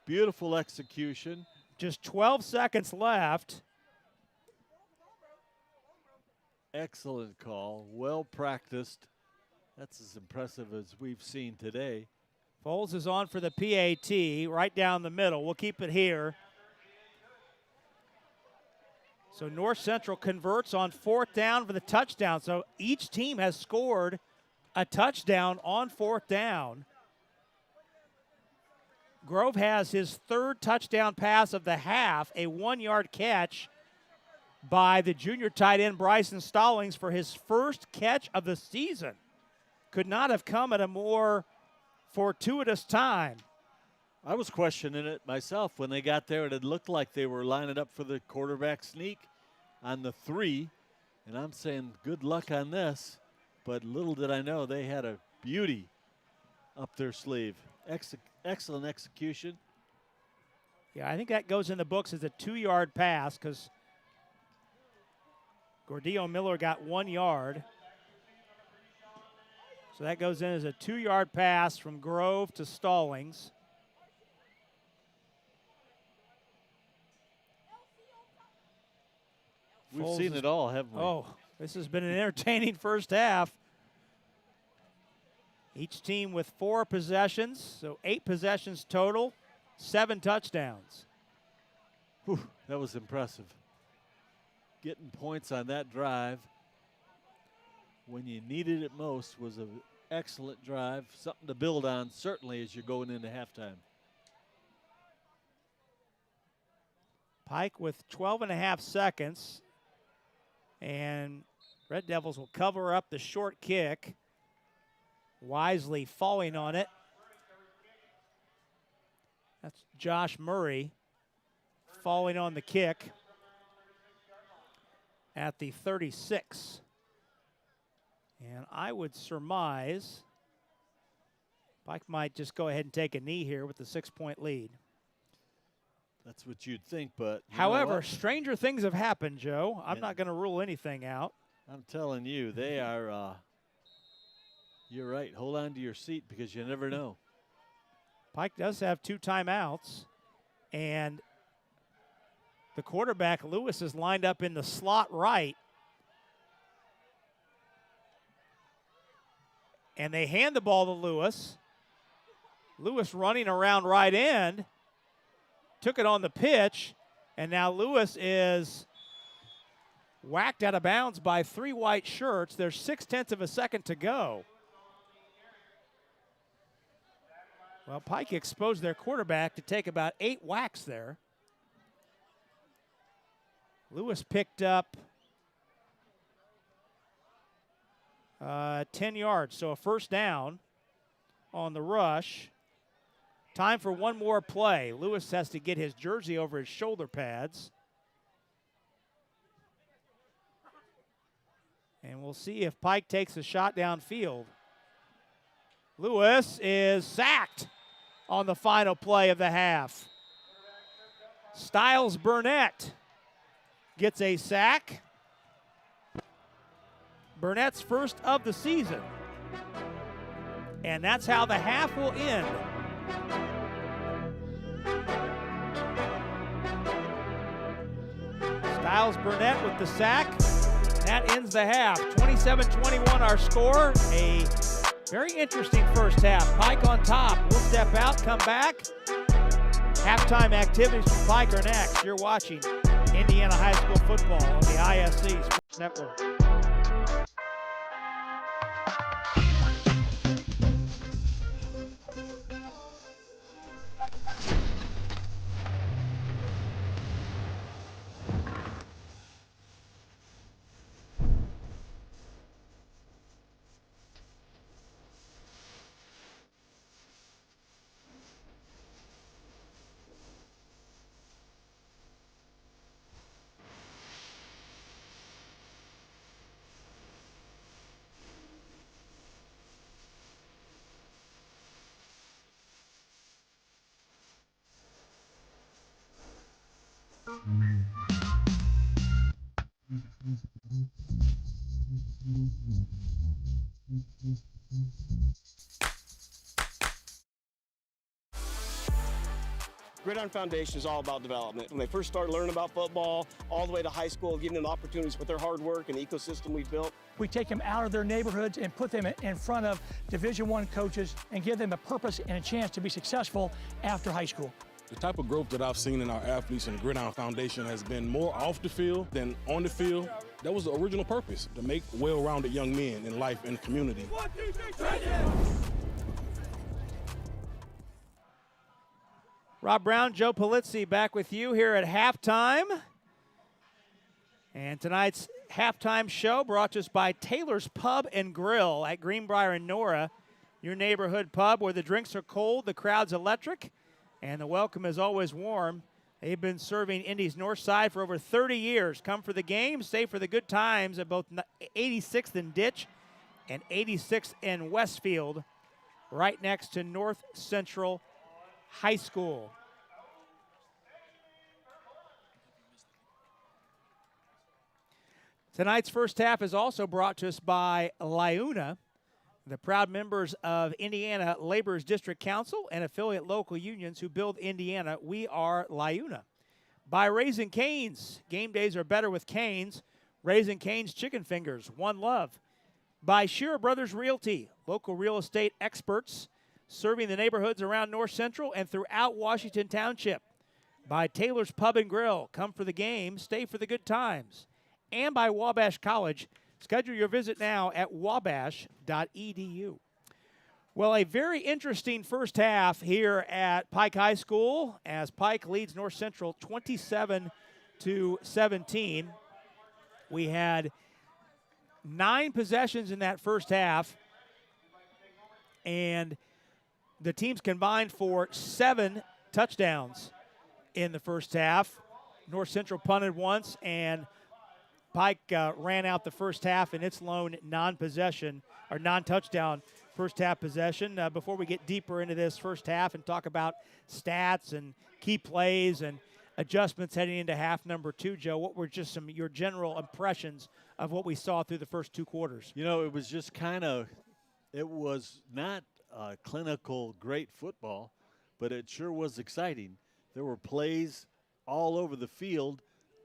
Beautiful execution. Just 12 seconds left. Excellent call. Well practiced. That's as impressive as we've seen today. Foles is on for the PAT, right down the middle. We'll keep it here. So North Central converts on 4th down for the touchdown. So each team has scored a touchdown on 4th down. Grove has his 3rd touchdown pass of the half, a 1-yard catch by the junior tight end Bryson Stallings for his 1st catch of the season. Could not have come at a more fortuitous time. I was questioning it myself when they got there. It looked like they were lining up for the quarterback sneak on the 3, and I'm saying good luck on this, but little did I know they had a beauty up their sleeve. Excellent execution. Yeah, I think that goes in the books as a 2-yard pass because Gordillo Miller got 1 yard. So that goes in as a 2-yard pass from Grove to Stallings. We've seen it all, haven't we? Oh, this has been an entertaining first half. Each team with 4 possessions, so 8 possessions total, 7 touchdowns. Whew, that was impressive. Getting points on that drive when you needed it most was an excellent drive, something to build on, certainly as you're going into halftime. Pike with 12.5 seconds. And Red Devils will cover up the short kick. Wisely falling on it. That's Josh Murray falling on the kick at the 36. And I would surmise Pike might just go ahead and take a knee here with the 6-point lead. That's what you'd think, but however, stranger things have happened, Joe. I'm not going to rule anything out. I'm telling you, they are, you're right. Hold on to your seat because you never know. Pike does have 2 timeouts, and the quarterback, Lewis, is lined up in the slot right. And they hand the ball to Lewis. Lewis running around right end. Took it on the pitch, and now Lewis is whacked out of bounds by 3 white shirts. There's 0.6 of a second to go. Well, Pike exposed their quarterback to take about 8 whacks there. Lewis picked up 10 yards, so a first down on the rush. Time for one more play. Lewis has to get his jersey over his shoulder pads. And we'll see if Pike takes a shot downfield. Lewis is sacked on the final play of the half. Styles Burnett gets a sack. Burnett's first of the season. And that's how the half will end. Styles Burnett with the sack. That ends the half. 27-21 our score. A very interesting first half. Pike on top. We'll step out, come back. Halftime activities from Pike are next. You're watching Indiana High School football on the ISC Sports Network. Gridiron Foundation is all about development. When they first start learning about football, all the way to high school, giving them opportunities with their hard work and the ecosystem we've built, we take them out of their neighborhoods and put them in front of Division I coaches and give them a purpose and a chance to be successful after high school. The type of growth that I've seen in our athletes and Gridiron Foundation has been more off the field than on the field. That was the original purpose, to make well-rounded young men in life and community. Rob Brown, Joe Polizzi back with you here at halftime. And tonight's halftime show brought to us by Taylor's Pub and Grill at Greenbrier and Nora, your neighborhood pub where the drinks are cold, the crowd's electric, and the welcome is always warm. They've been serving Indy's north side for over 30 years. Come for the game, stay for the good times at both 86th and Ditch and 86th and Westfield, right next to North Central High School. Tonight's first half is also brought to us by LIUNA, the proud members of Indiana Laborers District Council and affiliate local unions who build Indiana. We are LIUNA. By Raising Cane's, game days are better with Cane's. Raising Cane's Chicken Fingers, one love. By Shearer Brothers Realty, local real estate experts serving the neighborhoods around North Central and throughout Washington Township. By Taylor's Pub and Grill, come for the game, stay for the good times. And by Wabash College. Schedule your visit now at wabash.edu. Well, a very interesting first half here at Pike High School as Pike leads North Central 27-17. We had 9 possessions in that first half, and the teams combined for 7 touchdowns in the first half. North Central punted once, and Pike ran out the first half in its lone non-possession or non-touchdown first half possession. Before we get deeper into this first half and talk about stats and key plays and adjustments heading into half number 2, Joe, what were just some of your general impressions of what we saw through the first 2 quarters? You know, it was just it was not clinical great football, but it sure was exciting. There were plays all over the field,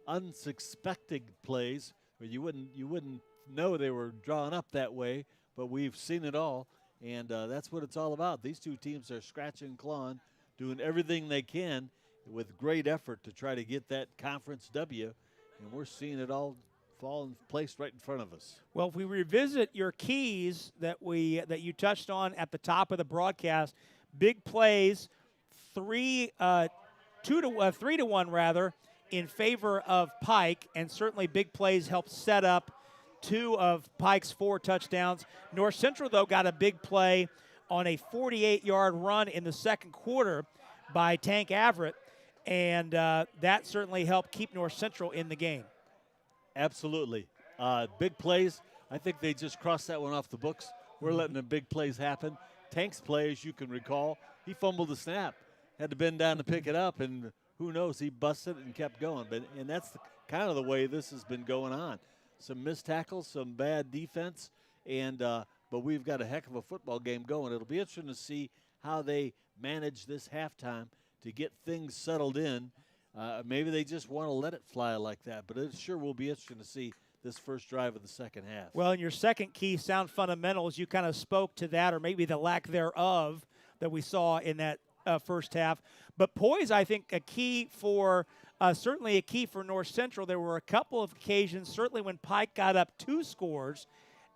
unsuspected plays where you wouldn't know they were drawn up that way, but we've seen it all, and that's what it's all about. These two teams are scratching and clawing, doing everything they can with great effort to try to get that conference W, and we're seeing it all fall in place right in front of us. Well, if we revisit your keys that you touched on at the top of the broadcast, big plays, 3-1 rather, in favor of Pike, and certainly big plays helped set up 2 of Pike's 4 touchdowns. North Central, though, got a big play on a 48-yard run in the second quarter by Tank Everett, and that certainly helped keep North Central in the game. Absolutely. Big plays. I think they just crossed that one off the books. We're letting the big plays happen. Tank's play, as you can recall, he fumbled the snap, had to bend down to pick it up, and who knows, he busted it and kept going. And that's kind of the way this has been going on. Some missed tackles, some bad defense, and but we've got a heck of a football game going. It'll be interesting to see how they manage this halftime to get things settled in. Maybe they just want to let it fly like that, but it sure will be interesting to see this first drive of the second half. Well, in your second key, sound fundamentals, you kind of spoke to that, or maybe the lack thereof that we saw in that first half. But poise, I think, certainly a key for North Central. There were a couple of occasions, certainly when Pike got up 2 scores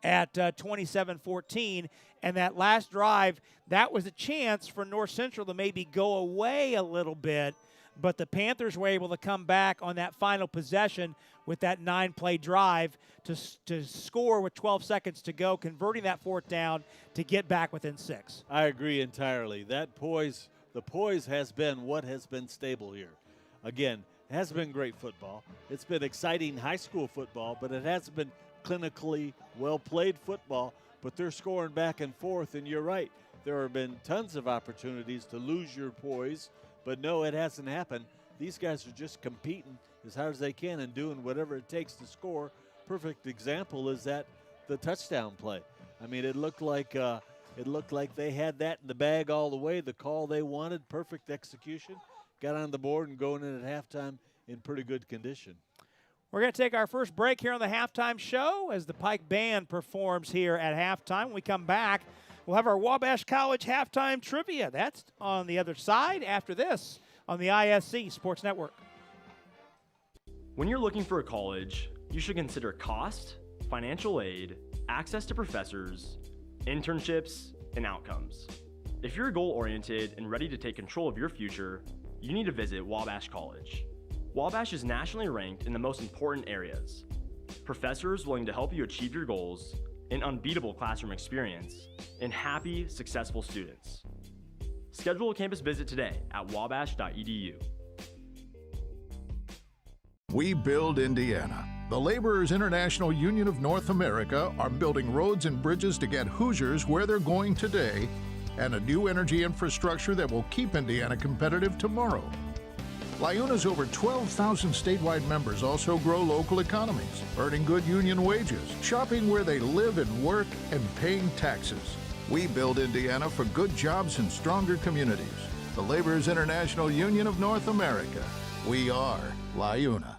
at 27-14, and that last drive, that was a chance for North Central to maybe go away a little bit, but the Panthers were able to come back on that final possession with that 9-play drive to score with 12 seconds to go, converting that 4th down to get back within 6. I agree entirely. The poise has been what has been stable here. Again, it hasn't been great football. It's been exciting high school football, but it hasn't been clinically well-played football, but they're scoring back and forth, and you're right. There have been tons of opportunities to lose your poise, but no, it hasn't happened. These guys are just competing as hard as they can and doing whatever it takes to score. Perfect example is the touchdown play. I mean, it looked like they had that in the bag all the way. The call they wanted, perfect execution. Got on the board and going in at halftime in pretty good condition. We're going to take our first break here on the halftime show as the Pike Band performs here at halftime. When we come back, we'll have our Wabash College halftime trivia. That's on the other side after this on the ISC Sports Network. When you're looking for a college, you should consider cost, financial aid, access to professors, internships, and outcomes. If you're goal-oriented and ready to take control of your future, you need to visit Wabash College. Wabash is nationally ranked in the most important areas: professors willing to help you achieve your goals, an unbeatable classroom experience, and happy, successful students. Schedule a campus visit today at wabash.edu. We build Indiana. The Laborers International Union of North America are building roads and bridges to get Hoosiers where they're going today, and a new energy infrastructure that will keep Indiana competitive tomorrow. LIUNA's over 12,000 statewide members also grow local economies, earning good union wages, shopping where they live and work, and paying taxes. We build Indiana for good jobs and stronger communities. The Laborers International Union of North America. We are LIUNA.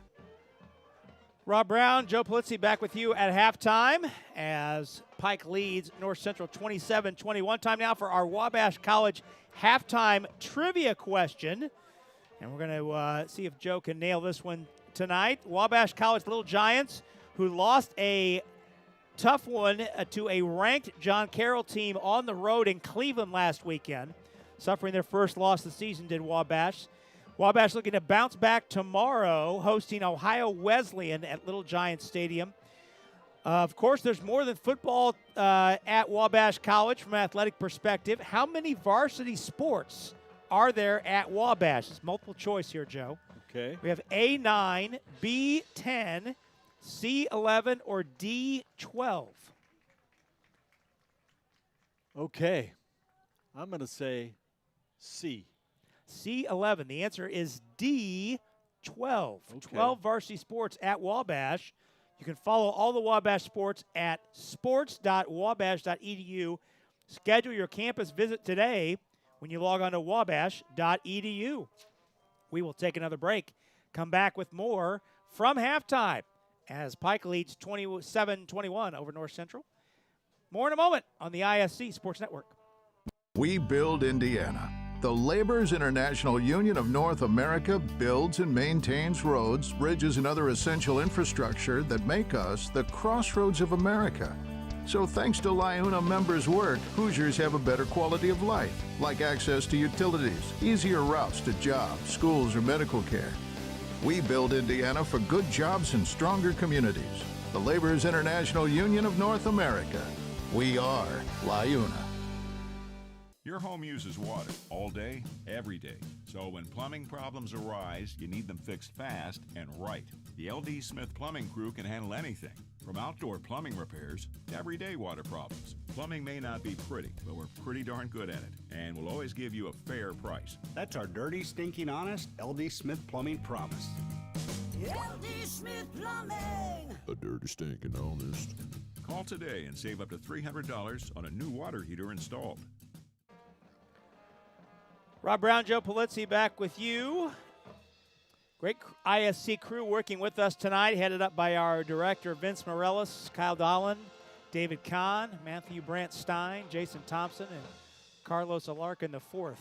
Rob Brown, Joe Polizzi back with you at halftime as Pike leads North Central 27-21. Time now for our Wabash College halftime trivia question. And we're going to see if Joe can nail this one tonight. Wabash College Little Giants, who lost a tough one to a ranked John Carroll team on the road in Cleveland last weekend. Suffering their first loss of the season did Wabash. Wabash looking to bounce back tomorrow, hosting Ohio Wesleyan at Little Giants Stadium. Of course, there's more than football at Wabash College from an athletic perspective. How many varsity sports are there at Wabash? It's multiple choice here, Joe. Okay. We have A9, B10, C11, or D12. Okay. I'm going to say C. C11. The answer is D12. Okay. 12 varsity sports at Wabash. You can follow all the Wabash sports at sports.wabash.edu. Schedule your campus visit today when you log on to wabash.edu. We will take another break. Come back with more from halftime as Pike leads 27-21 over North Central. More in a moment on the ISC Sports Network. We build Indiana. The Laborers International Union of North America builds and maintains roads, bridges, and other essential infrastructure that make us the crossroads of America. So thanks to LIUNA members' work, Hoosiers have a better quality of life, like access to utilities, easier routes to jobs, schools, or medical care. We build Indiana for good jobs and stronger communities. The Laborers International Union of North America. We are LIUNA. Your home uses water all day, every day. So when plumbing problems arise, you need them fixed fast and right. The LD Smith Plumbing crew can handle anything, from outdoor plumbing repairs to everyday water problems. Plumbing may not be pretty, but we're pretty darn good at it, and we'll always give you a fair price. That's our dirty, stinking, honest LD Smith Plumbing promise. LD Smith Plumbing. A dirty, stinking honest. Call today and save up to $300 on a new water heater installed. Rob Brown, Joe Polizzi back with you. Great ISC crew working with us tonight, headed up by our director, Vince Morellis, Kyle Dolan, David Kahn, Matthew Brant Stein, Jason Thompson, and Carlos Alarcon IV.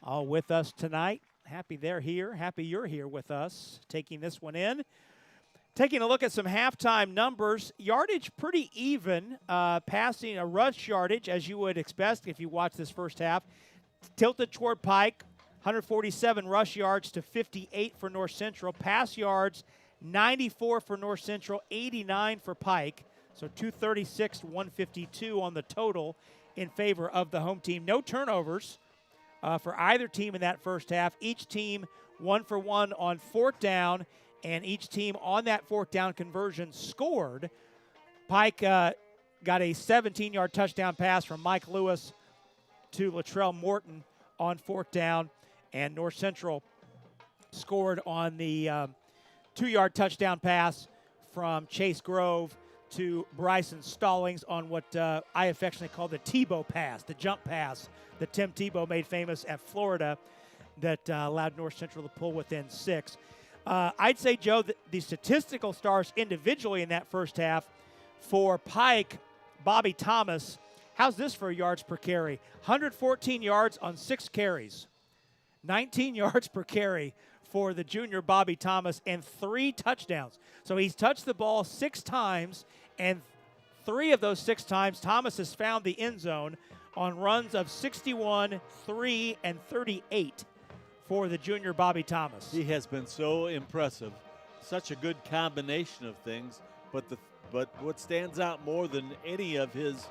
All with us tonight. Happy they're here. Happy you're here with us, taking this one in. Taking a look at some halftime numbers. Yardage pretty even, passing a rush yardage, as you would expect if you watch this first half. Tilted toward Pike, 147 rush yards to 58 for North Central. Pass yards, 94 for North Central, 89 for Pike. So 236 to 152 on the total in favor of the home team. No turnovers for either team in that first half. Each team 1 for 1 on fourth down, and each team on that fourth down conversion scored. Pike got a 17-yard touchdown pass from Mike Lewis to Latrell Morton on fourth down, and North Central scored on the 2-yard touchdown pass from Chase Grove to Bryson Stallings on what I affectionately call the Tebow pass, the jump pass that Tim Tebow made famous at Florida that allowed North Central to pull within 6. I'd say, Joe, that the statistical stars individually in that first half for Pike, Bobby Thomas, how's this for yards per carry? 114 yards on 6 carries. 19 yards per carry for the junior Bobby Thomas and 3 touchdowns. So he's touched the ball 6 times, and 3 of those 6 times Thomas has found the end zone on runs of 61, 3, and 38 for the junior Bobby Thomas. He has been so impressive. Such a good combination of things, but what stands out more than any of his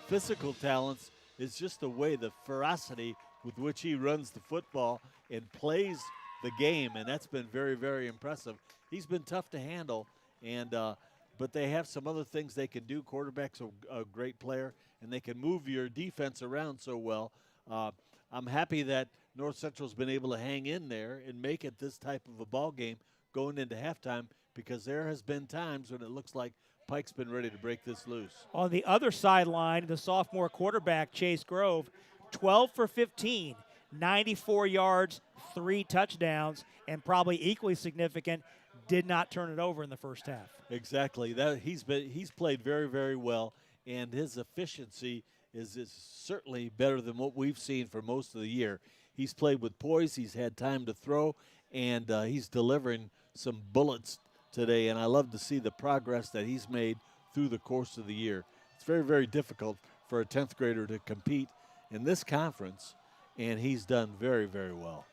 physical talents is just the way, the ferocity with which he runs the football and plays the game, and that's been very, very impressive. He's been tough to handle, and but they have some other things they can do. Quarterback's a great player, and they can move your defense around so well. I'm happy that North Central's been able to hang in there and make it this type of a ball game going into halftime, because there has been times when it looks like Pike's been ready to break this loose. On the other sideline, the sophomore quarterback, Chase Grove, 12 for 15, 94 yards, 3 touchdowns, and probably equally significant, did not turn it over in the first half. Exactly. He's played very, very well, and his efficiency is certainly better than what we've seen for most of the year. He's played with poise. He's had time to throw, and he's delivering some bullets today, and I love to see the progress that he's made through the course of the year. It's very, very difficult for a 10th grader to compete in this conference, and he's done very, very well.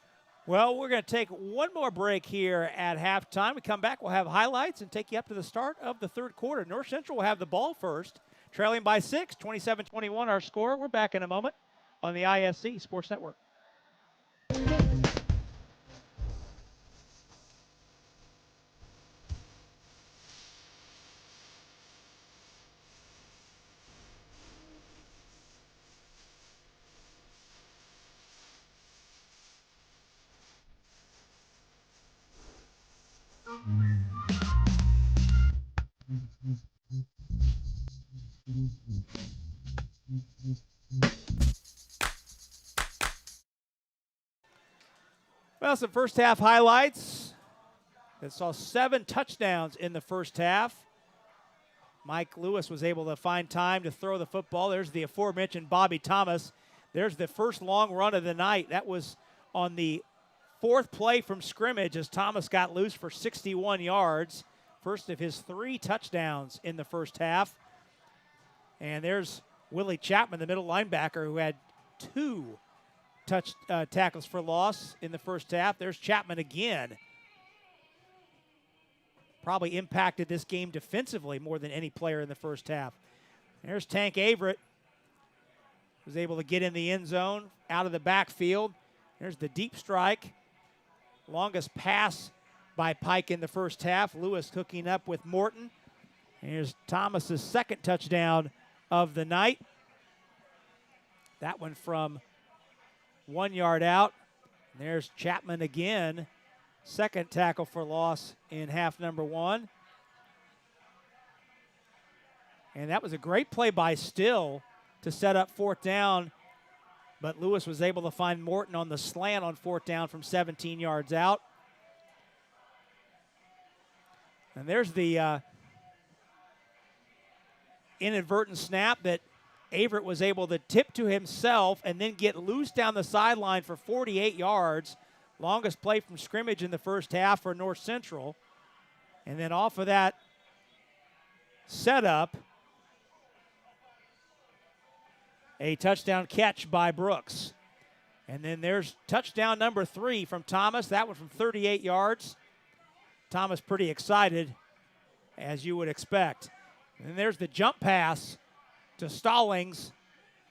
Well, we're going to take one more break here at halftime. We come back, we'll have highlights and take you up to the start of the third quarter. North Central will have the ball first, trailing by 6, 27-21 our score. We're back in a moment on the ISC Sports Network. Well, some first half highlights. That saw 7 touchdowns in the first half. Mike Lewis was able to find time to throw the football. There's the aforementioned Bobby Thomas. There's the first long run of the night. That was on the 4th play from scrimmage as Thomas got loose for 61 yards. First of his 3 touchdowns in the first half. And there's Willie Chapman, the middle linebacker, who had 2 tackles for loss in the first half. There's Chapman again. Probably impacted this game defensively more than any player in the first half. There's Tank Averett. Was able to get in the end zone out of the backfield. There's the deep strike. Longest pass by Pike in the first half. Lewis hooking up with Morton. Here's Thomas's 2nd touchdown of the night. That one from 1 yard out. And there's Chapman again. 2nd tackle for loss in half number 1. And that was a great play by Still to set up 4th down. But Lewis was able to find Morton on the slant on 4th down from 17 yards out. And there's the inadvertent snap that Averett was able to tip to himself and then get loose down the sideline for 48 yards. Longest play from scrimmage in the first half for North Central. And then off of that setup, a touchdown catch by Brooks. And then there's touchdown number 3 from Thomas. That one from 38 yards. Thomas pretty excited, as you would expect. And there's the jump pass to Stallings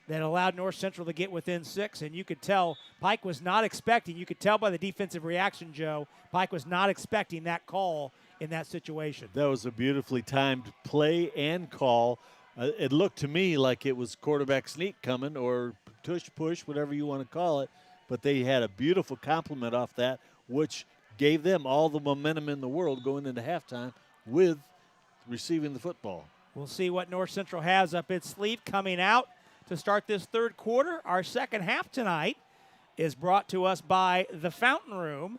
that allowed North Central to get within 6. And you could tell Pike was not expecting, you could tell by the defensive reaction, Joe, Pike was not expecting that call in that situation. That was a beautifully timed play and call. It looked to me like it was quarterback sneak coming, or tush push, whatever you want to call it. But they had a beautiful compliment off that, which gave them all the momentum in the world going into halftime with receiving the football. We'll see what North Central has up its sleeve coming out to start this third quarter. Our second half tonight is brought to us by the Fountain Room.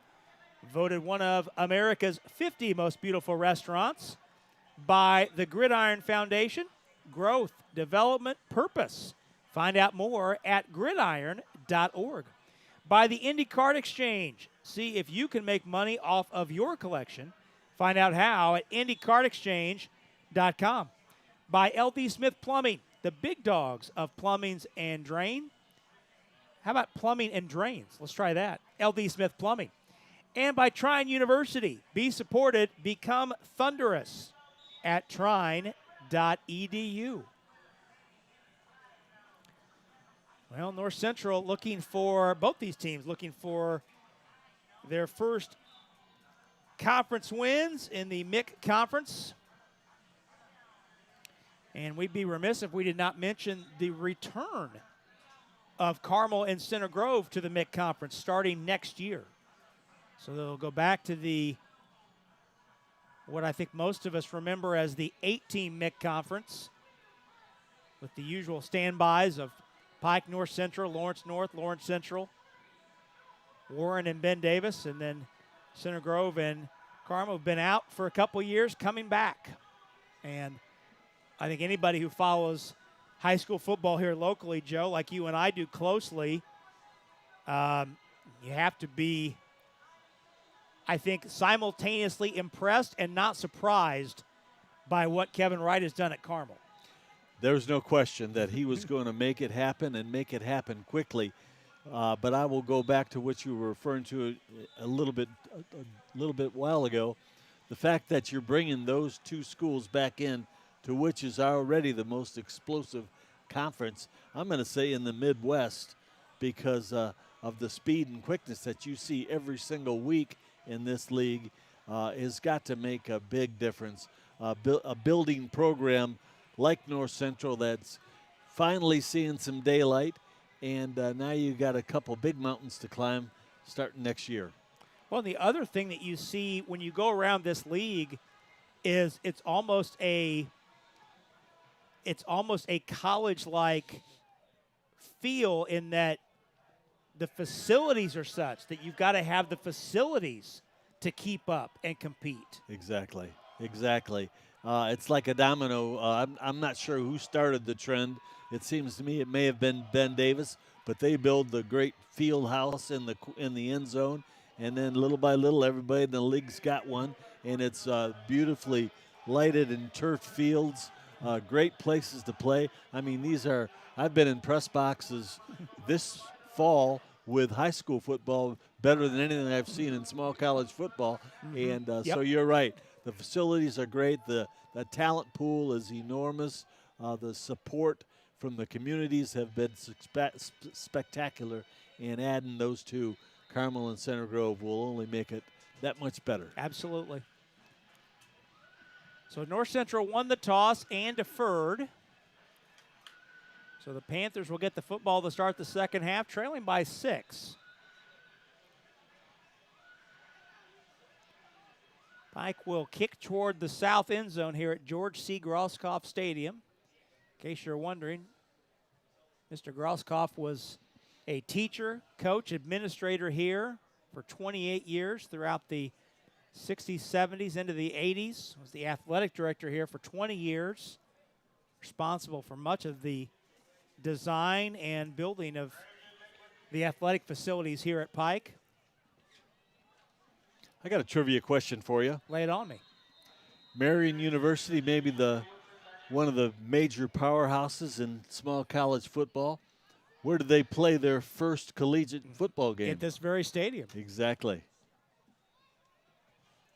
voted one of America's 50 most beautiful restaurants by the Gridiron Foundation. Growth, development, purpose. Find out more at gridiron.org. By the Indy Card Exchange. See if you can make money off of your collection. Find out how at indycardexchange.com. By LD Smith Plumbing, the big dogs of plumbings and drain. How about plumbing and drains? Let's try that. LD Smith Plumbing. And by Trine University. Be supported, become thunderous at trine.edu. Well, North Central looking for, both these teams looking for their first conference wins in the MIC Conference. And we'd be remiss if we did not mention the return of Carmel and Center Grove to the MIC Conference starting next year. So they'll go back to what I think most of us remember as the 8-team MIC Conference with the usual standbys of Pike, North Central, Lawrence North, Lawrence Central, Warren and Ben Davis, and then Center Grove and Carmel have been out for a couple years, coming back. And I think anybody who follows high school football here locally, Joe, like you and I do closely, you have to be, I think, simultaneously impressed and not surprised by what Kevin Wright has done at Carmel. There's no question that he was going to make it happen and make it happen quickly. But I will go back to what you were referring to a little bit while ago. The fact that you're bringing those two schools back in to which is already the most explosive conference, I'm going to say in the Midwest, because of the speed and quickness that you see every single week in this league, has got to make a big difference. A building program like North Central that's finally seeing some daylight, and now you've got a couple big mountains to climb starting next year. Well, the other thing that you see when you go around this league is it's almost a college-like feel in that the facilities are such that you've got to have the facilities to keep up and compete. Exactly. It's like a domino. I'm not sure who started the trend. It seems to me it may have been Ben Davis, but they build the great field house in the end zone, and then little by little, everybody in the league's got one, and it's beautifully lighted and turf fields, great places to play. I mean, I've been in press boxes this fall with high school football better than anything I've seen in small college football, and so you're right. The facilities are great. The talent pool is enormous. The support from the communities have been spectacular. And adding those two, Carmel and Center Grove, will only make it that much better. Absolutely. So North Central won the toss and deferred. So the Panthers will get the football to start the second half, trailing by 6. Pike will kick toward the south end zone here at George C. Grosskopf Stadium. In case you're wondering, Mr. Grosskopf was a teacher, coach, administrator here for 28 years throughout the 60s, 70s, into the 80s. Was the athletic director here for 20 years, responsible for much of the design and building of the athletic facilities here at Pike. I got a trivia question for you. Lay it on me. Marion University, maybe one of the major powerhouses in small college football. Where did they play their first collegiate football game? At this very stadium. Exactly.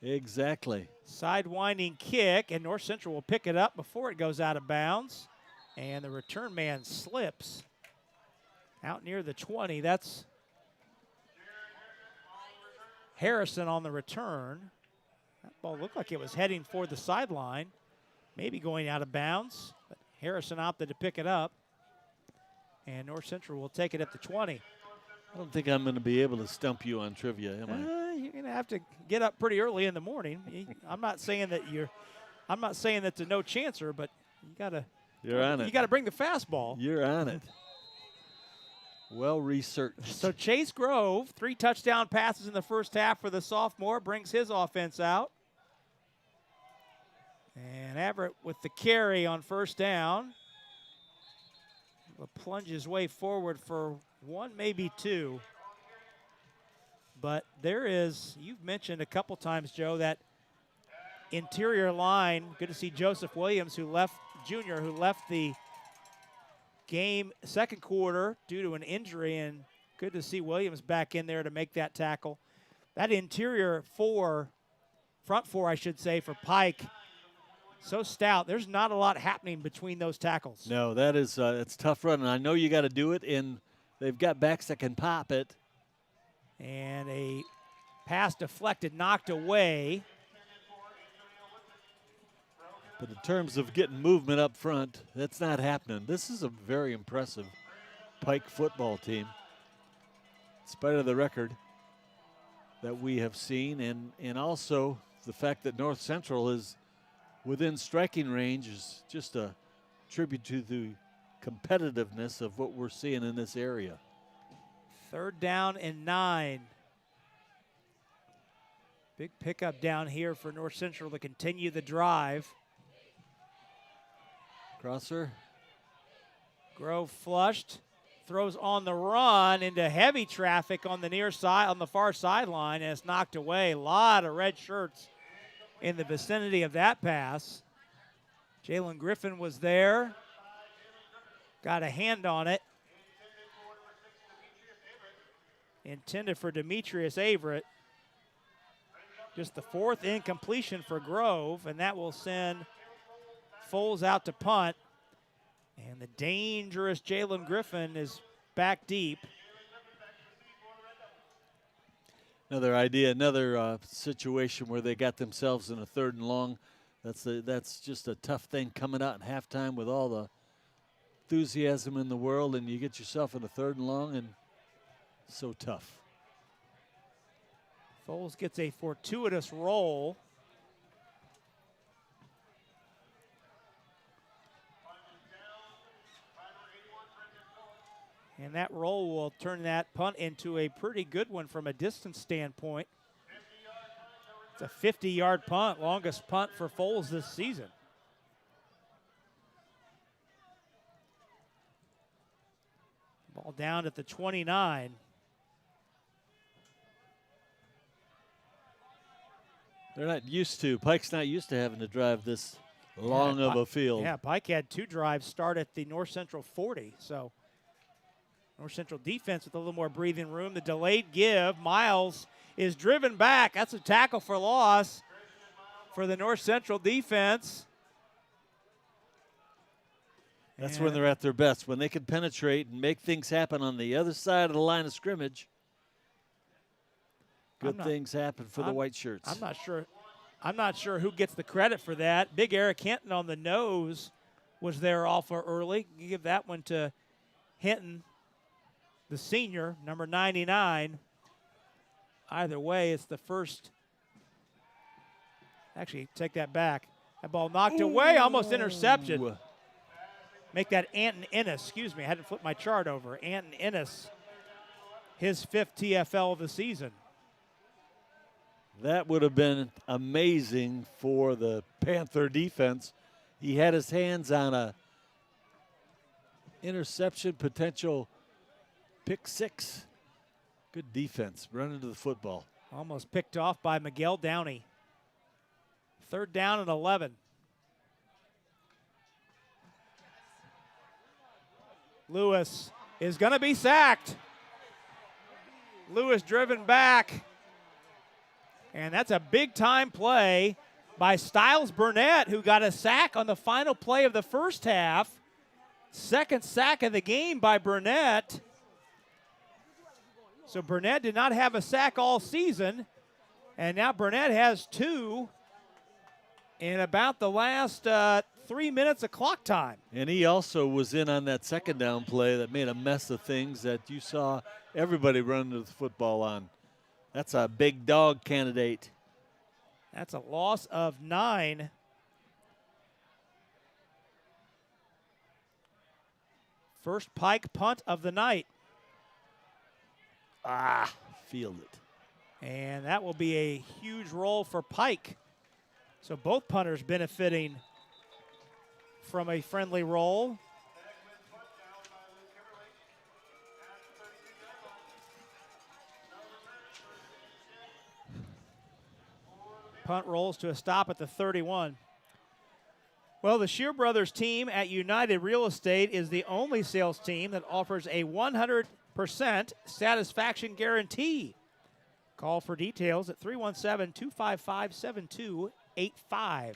Sidewinding kick, and North Central will pick it up before it goes out of bounds. And the return man slips out near the 20. That's Harrison on the return. That ball looked like it was heading for the sideline, maybe going out of bounds. But Harrison opted to pick it up. And North Central will take it at the 20. I don't think I'm going to be able to stump you on trivia, am I? You're going to have to get up pretty early in the morning. I'm not saying that's a no chancer, but you got to. You're on it. You got to bring the fastball. You're on it. Well researched. So Chase Grove, 3 touchdown passes in the first half for the sophomore, brings his offense out. And Everett with the carry on first down. Will plunge his way forward for 1, maybe 2. But there is, you've mentioned a couple times, Joe, that interior line. Good to see Joseph Williams, who left the game second quarter due to an injury, and good to see Williams back in there to make that tackle. That interior front four, I should say, for Pike, so stout. There's not a lot happening between those tackles. No, that is it's tough running. I know you got to do it, and they've got backs that can pop it. And a pass deflected, knocked away. But in terms of getting movement up front, that's not happening. This is a very impressive Pike football team, in spite of the record that we have seen, and also the fact that North Central is within striking range is just a tribute to the competitiveness of what we're seeing in this area. 3rd down and 9. Big pickup down here for North Central to continue the drive. Crosser. Grove flushed, throws on the run into heavy traffic on the near side, on the far sideline, and it's knocked away. A lot of red shirts in the vicinity of that pass. Jalen Griffin was there, got a hand on it. Intended for Demetrius Averett. Just the 4th incompletion for Grove, and that will send Foles out to punt. And the dangerous Jalen Griffin is back deep. Another situation where they got themselves in a 3rd and long. That's just a tough thing coming out in halftime with all the enthusiasm in the world, and you get yourself in a 3rd and long, and so tough. Foles gets a fortuitous roll. And that roll will turn that punt into a pretty good one from a distance standpoint. It's a 50-yard punt, longest punt for Foles this season. Ball down at the 29. They're not used to, Pike's not used to having to drive this long of a field. Yeah, Pike had 2 drives start at the North Central 40, so North Central defense with a little more breathing room. The delayed give, Miles is driven back. That's a tackle for loss for the North Central defense. That's when they're at their best, when they can penetrate and make things happen on the other side of the line of scrimmage. Good things happen for the white shirts. I'm not sure who gets the credit for that. Big Eric Hinton on the nose was there awful early. You give that one to Hinton, the senior, number 99. Either way, it's the first. Actually, take that back. That ball knocked away, almost interception. Make that Anton Ennis, excuse me, I had to flip my chart over. Anton Ennis, his 5th TFL of the season. That would have been amazing for the Panther defense. He had his hands on a interception, potential pick 6. Good defense, running to the football. Almost picked off by Miguel Downey. 3rd down and 11. Lewis is going to be sacked. Lewis driven back. And that's a big-time play by Styles Burnett, who got a sack on the final play of the first half. 2nd sack of the game by Burnett. So Burnett did not have a sack all season. And now Burnett has 2 in about the last 3 minutes of clock time. And he also was in on that 2nd down play that made a mess of things that you saw everybody running to the football on. That's a big dog candidate. That's a loss of 9. First Pike punt of the night. Field it. And that will be a huge roll for Pike. So both punters benefiting from a friendly roll. Punt rolls to a stop at the 31. Well, the Shear Brothers team at United Real Estate is the only sales team that offers a 100% satisfaction guarantee. Call for details at 317-255-7285.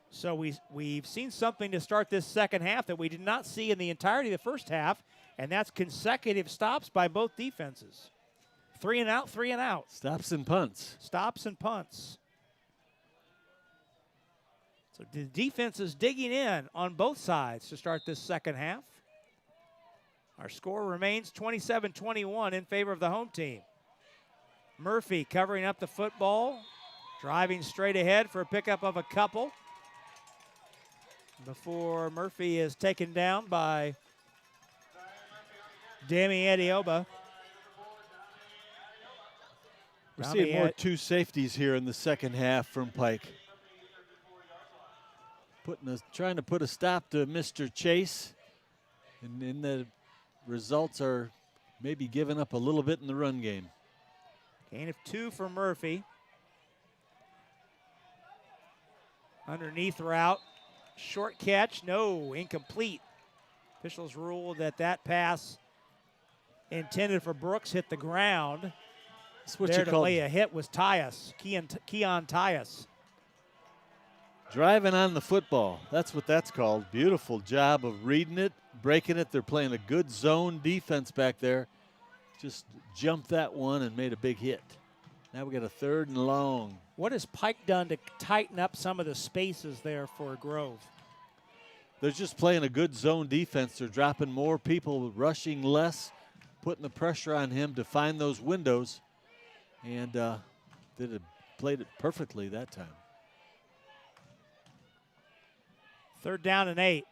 So we've seen something to start this second half that we did not see in the entirety of the first half, and that's consecutive stops by both defenses. 3 and out, 3 and out. Stops and punts. Stops and punts. So the defense is digging in on both sides to start this second half. Our score remains 27-21 in favor of the home team. Murphy covering up the football, driving straight ahead for a pickup of a couple before Murphy is taken down by Dami Adioba. We're seeing more two safeties here in the second half from Pike. Trying to put a stop to Mr. Chase, and then the results are maybe giving up a little bit in the run game. Gain of 2 for Murphy. Underneath route, short catch, no, incomplete. Officials ruled that pass intended for Brooks hit the ground. That's what there you to call lay a hit was Tyus, Keon Tyus. Driving on the football. That's what that's called. Beautiful job of reading it, breaking it. They're playing a good zone defense back there. Just jumped that one and made a big hit. Now we got a 3rd and long. What has Pike done to tighten up some of the spaces there for Grove? They're just playing a good zone defense. They're dropping more people, rushing less, putting the pressure on him to find those windows. And played it perfectly that time. 3rd down and 8.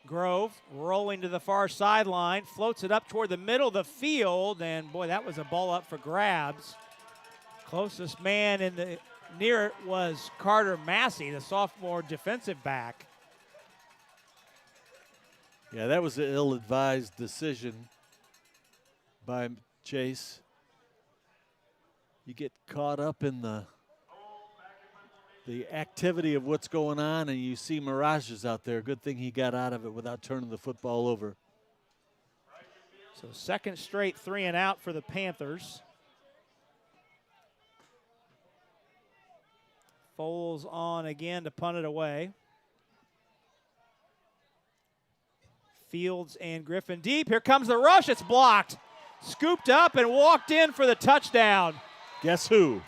Grove rolling to the far sideline, floats it up toward the middle of the field, and boy, that was a ball up for grabs. Closest man near it was Carter Massey, the sophomore defensive back. Yeah, that was an ill-advised decision by Chase. You get caught up in the activity of what's going on, and you see mirages out there. Good thing he got out of it without turning the football over. So 2nd straight 3 and out for the Panthers. Foles on again to punt it away. Fields and Griffin deep. Here comes the rush. It's blocked. Scooped up and walked in for the touchdown. Guess who?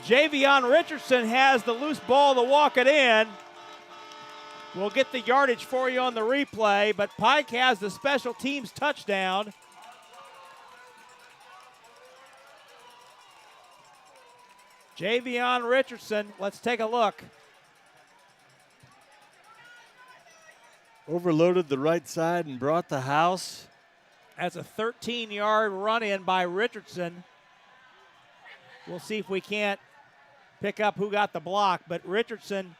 Javion Richardson has the loose ball to walk it in. We'll get the yardage for you on the replay, but Pike has the special teams touchdown. Javion Richardson, let's take a look. Overloaded the right side and brought the house. That's a 13-yard run in by Richardson. We'll see if we can't pick up who got the block, but Richardson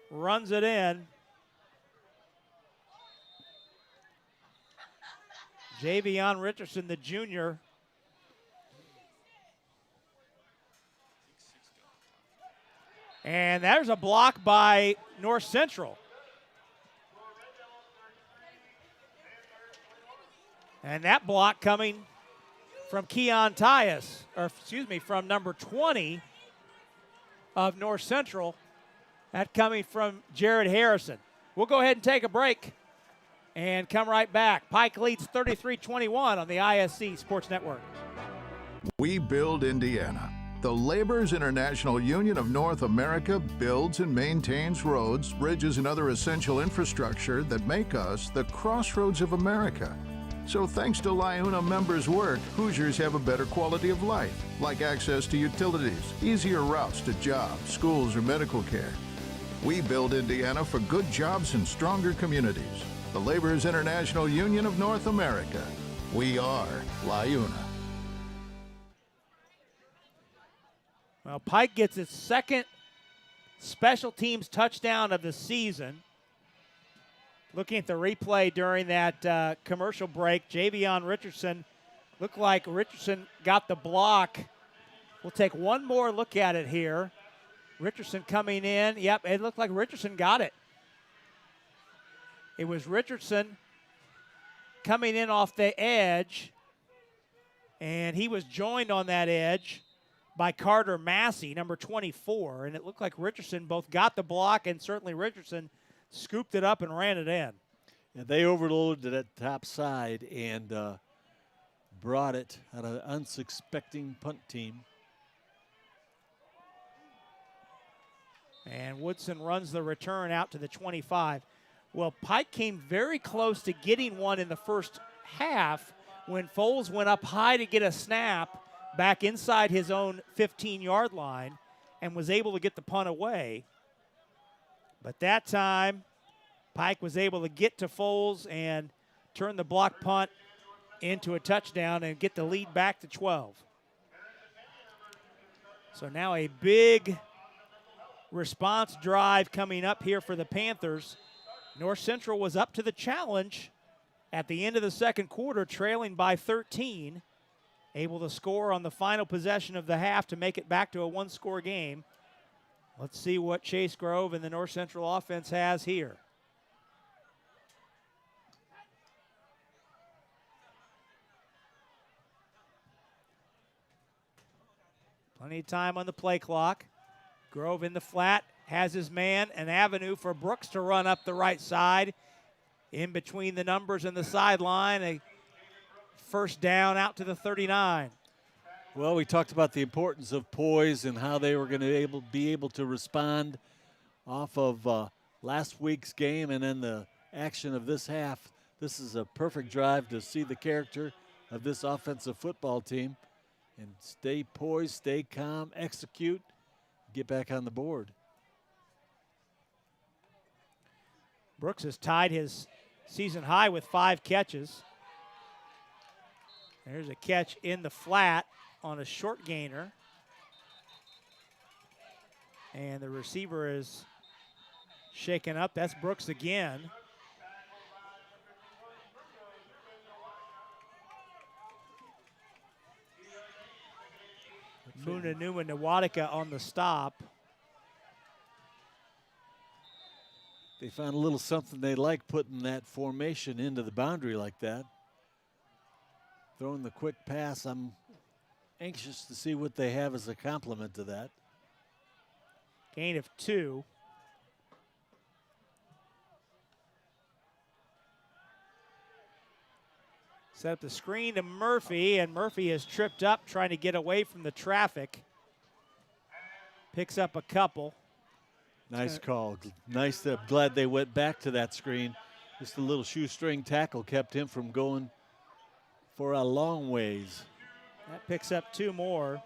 runs it in. Javion Richardson, the junior. And there's a block by North Central. And that block coming from Keon Tyus, from number 20 of North Central. That coming from Jared Harrison. We'll go ahead and take a break and come right back. Pike leads 33-21 on the ISC Sports Network. We build Indiana. The Labor's International Union of North America builds and maintains roads, bridges, and other essential infrastructure that make us the crossroads of America. So thanks to LIUNA members' work, Hoosiers have a better quality of life, like access to utilities, easier routes to jobs, schools, or medical care. We build Indiana for good jobs and stronger communities. the Labor's International Union of North America. We are LIUNA. Well, Pike gets its second special teams touchdown of the season. Looking at the replay during that commercial break, Javion Richardson looked like Richardson got the block. We'll take one more look at it here. Richardson coming in. Yep, it looked like Richardson got it. It was Richardson coming in off the edge, and he was joined on that edge by Carter Massey, number 24, and it looked like Richardson both got the block and certainly Richardson scooped it up and ran it in. And they overloaded that top side and brought it at an unsuspecting punt team. And Woodson runs the return out to the 25. Well, Pike came very close to getting one in the first half when Foles went up high to get a snap back inside his own 15-yard line and was able to get the punt away. But that time, Pike was able to get to Foles and turn the block punt into a touchdown and get the lead back to 12. So now a big response drive coming up here for the Panthers. North Central was up to the challenge at the end of the second quarter, trailing by 13, able to score on the final possession of the half to make it back to a one-score game. Let's see what Chase Grove and the North Central offense has here. Plenty of time on the play clock. Grove in the flat, has his man, an avenue for Brooks to run up the right side. In between the numbers and the sideline, a first down out to the 39. Well, we talked about the importance of poise and how they were going to be able to respond off of last week's game and then the action of this half. This is a perfect drive to see the character of this offensive football team and stay poised, stay calm, execute, get back on the board. Brooks has tied his season high with 5 catches. There's a catch in the flat on a short gainer. And the receiver is shaken up. That's Brooks again. Muna Numa Nawadika on the stop. They found a little something they like, putting that formation into the boundary like that. Throwing the quick pass, I'm anxious to see what they have as a complement to that. Gain of 2. Set up the screen to Murphy, and Murphy is tripped up trying to get away from the traffic. Picks up a couple. Nice call. Nice. Glad they went back to that screen. Just a little shoestring tackle kept him from going for a long ways. That picks up 2 more.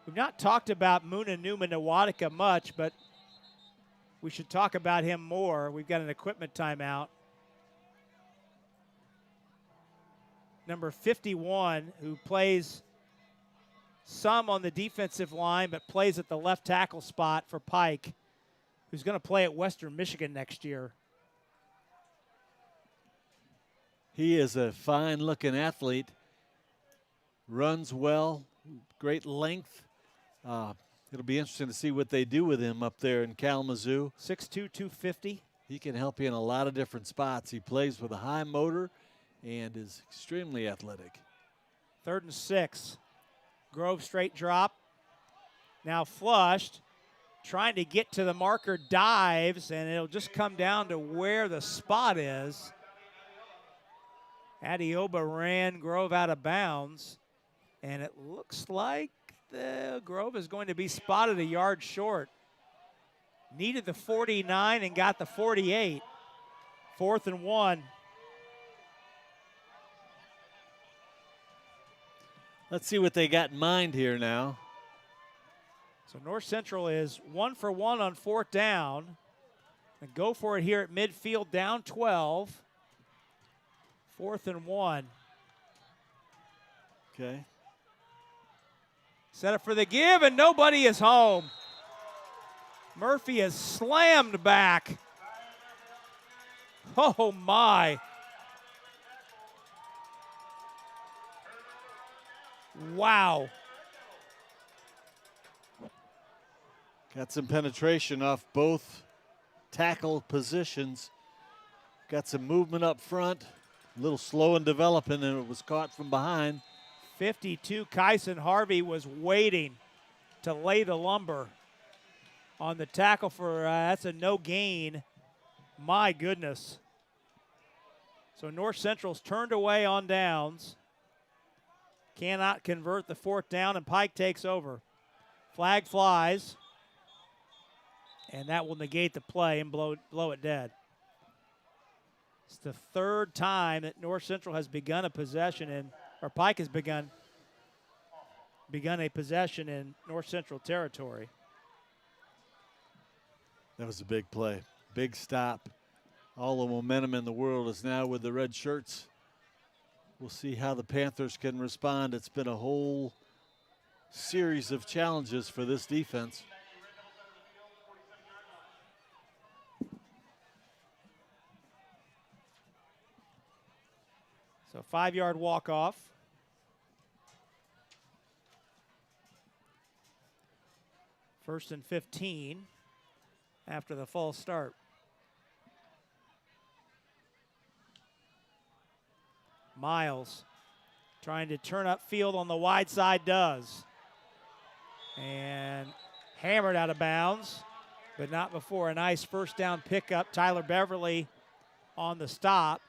We've not talked about Muna Numa Nawadika much, but we should talk about him more. We've got an equipment timeout. Number 51, who plays some on the defensive line, but plays at the left tackle spot for Pike, who's going to play at Western Michigan next year. He is a fine-looking athlete, runs well, great length. It'll be interesting to see what they do with him up there in Kalamazoo. 6'2", 250. He can help you in a lot of different spots. He plays with a high motor and is extremely athletic. 3rd and 6. Grove straight drop. Now flushed. Trying to get to the marker, dives, and it'll just come down to where the spot is. Adioba ran Grove out of bounds, and it looks like the Grove is going to be spotted a yard short. Needed the 49 and got the 48. 4th and 1. Let's see what they got in mind here now. So North Central is 1 for 1 on 4th down. And go for it here at midfield, down 12. 4th and 1. Okay. Set up for the give, and nobody is home. Murphy is slammed back. Oh, my. Wow. Got some penetration off both tackle positions. Got some movement up front. A little slow in developing, and it was caught from behind. 52, Kyson Harvey was waiting to lay the lumber on the tackle for, that's a no gain. My goodness. So North Central's turned away on downs. Cannot convert the 4th down, and Pike takes over. Flag flies, and that will negate the play and blow it dead. It's the 3rd time that North Central has begun a possession or Pike has begun a possession in North Central territory. That was a big play, big stop. All the momentum in the world is now with the red shirts. We'll see how the Panthers can respond. It's been a whole series of challenges for this defense. So 5-yard walk-off. First and 15 after the false start. Miles trying to turn upfield on the wide side, does. And hammered out of bounds, but not before a nice first down pickup. Tyler Beverly on the stop.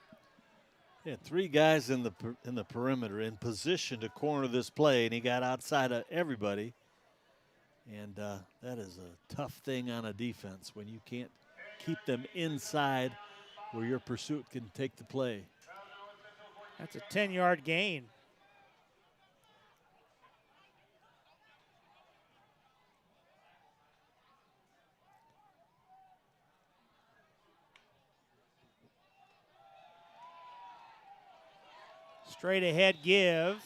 Yeah, 3 guys in the perimeter in position to corner this play, and he got outside of everybody. And that is a tough thing on a defense when you can't keep them inside where your pursuit can take the play. That's a 10-yard gain. Straight ahead give.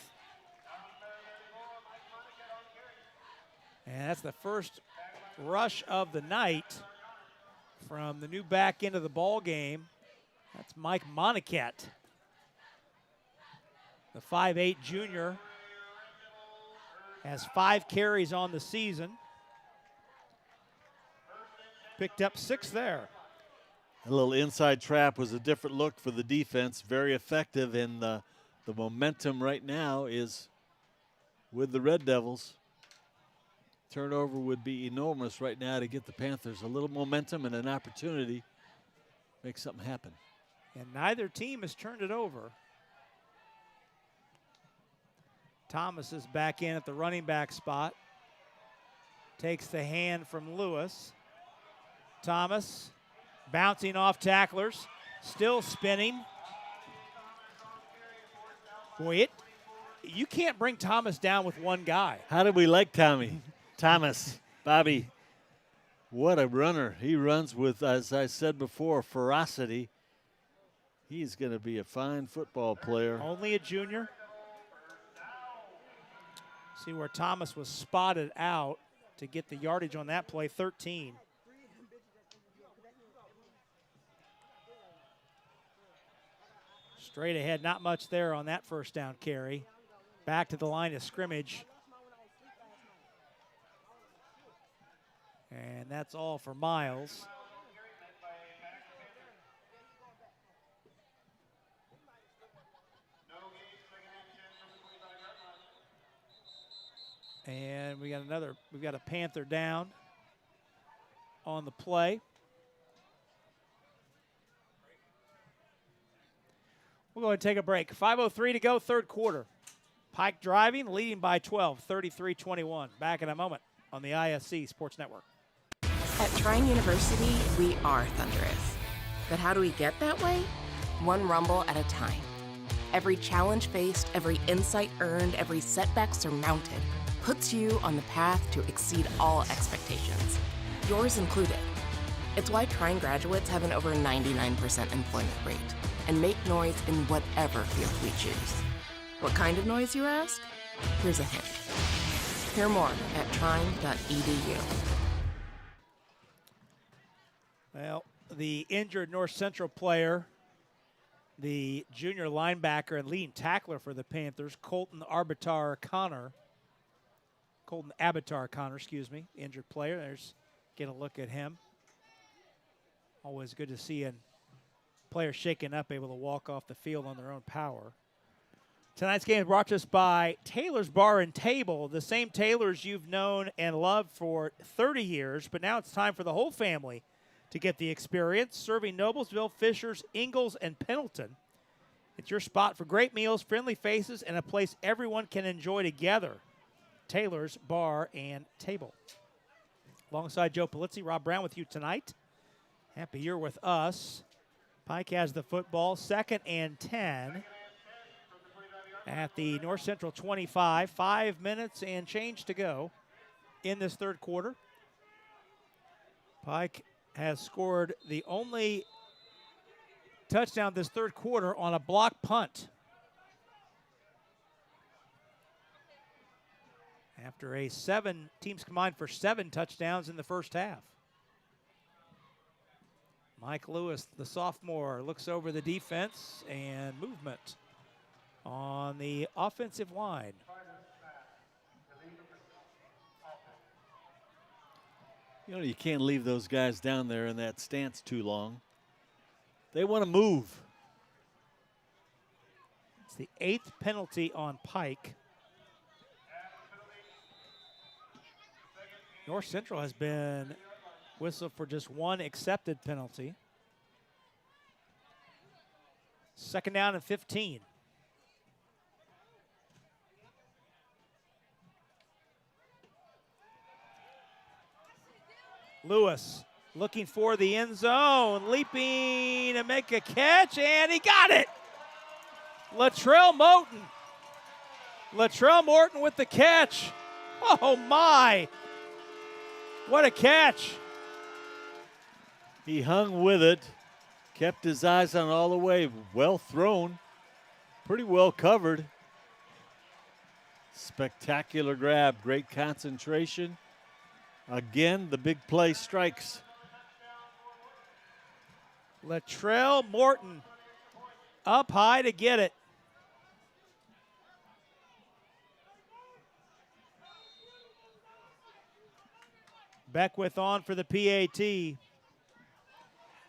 And that's the first rush of the night from the new back end of the ball game. That's Mike Monniquette, the 5'8" junior. Has 5 carries on the season. Picked up 6 there. A little inside trap was a different look for the defense. Very effective, and the momentum right now is with the Red Devils. Turnover would be enormous right now to get the Panthers a little momentum and an opportunity to make something happen. And neither team has turned it over. Thomas is back in at the running back spot. Takes the hand from Lewis. Thomas bouncing off tacklers, still spinning. Boy, you can't bring Thomas down with one guy. How did we like Tommy? Thomas, Bobby, what a runner. He runs with, as I said before, ferocity. He's going to be a fine football player. Only a junior. See where Thomas was spotted out to get the yardage on that play, 13. Straight ahead, not much there on that first down carry. Back to the line of scrimmage. And that's all for Miles. And we've got a Panther down on the play. We'll go ahead and take a break. 5:03 to go, third quarter. Pike driving, leading by 12, 33-21. Back in a moment on the ISC Sports Network. At Trine University, we are thunderous. But how do we get that way? One rumble at a time. Every challenge faced, every insight earned, every setback surmounted puts you on the path to exceed all expectations, yours included. It's why Trine graduates have an over 99% employment rate and make noise in whatever field we choose. What kind of noise, you ask? Here's a hint. Hear more at trine.edu. Well, the injured North Central player, the junior linebacker and leading tackler for the Panthers, Colton Abitar Connor, excuse me, injured player. There's get a look at him. Always good to see a player shaken up, able to walk off the field on their own power. Tonight's game is brought to us by Taylor's Bar and Table, the same Taylors you've known and loved for 30 years, but now it's time for the whole family to get the experience, serving Noblesville, Fishers, Ingalls, and Pendleton. It's your spot for great meals, friendly faces, and a place everyone can enjoy together. Taylor's Bar and Table. Alongside Joe Polizzi, Rob Brown with you tonight. Happy you're with us. Pike has the football, 2nd and 10 at the North Central 25. 5 minutes and change to go in this third quarter. Pike has scored the only touchdown this third quarter on a block punt. After teams combined for 7 touchdowns in the first half. Mike Lewis, the sophomore, looks over the defense and movement on the offensive line. You know, you can't leave those guys down there in that stance too long. They want to move. It's the 8th penalty on Pike. North Central has been whistled for just 1 accepted penalty. 2nd down and 15. Lewis looking for the end zone, leaping to make a catch, and he got it. Latrell Morton with the catch. Oh my, what a catch. He hung with it, kept his eyes on all the way. Well thrown, pretty well covered. Spectacular grab, great concentration. Again, the big play strikes. Latrell Morton up high to get it. Beckwith on for the PAT.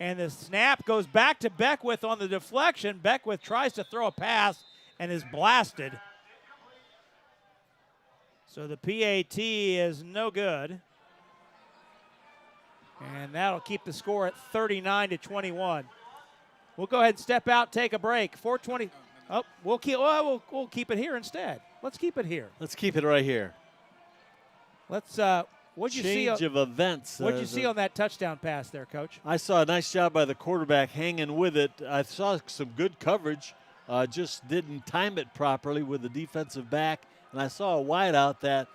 And the snap goes back to Beckwith on the deflection. Beckwith tries to throw a pass and is blasted. So the PAT is no good. And that'll keep the score at 39-21. We'll go ahead and step out, take a break. 4:20. Oh, we'll keep it here instead. Let's keep it here. Let's keep it right here. Let's what'd you see? Change of events. What'd you see on that touchdown pass there, Coach? I saw a nice job by the quarterback hanging with it. I saw some good coverage. Just didn't time it properly with the defensive back. And I saw a wideout that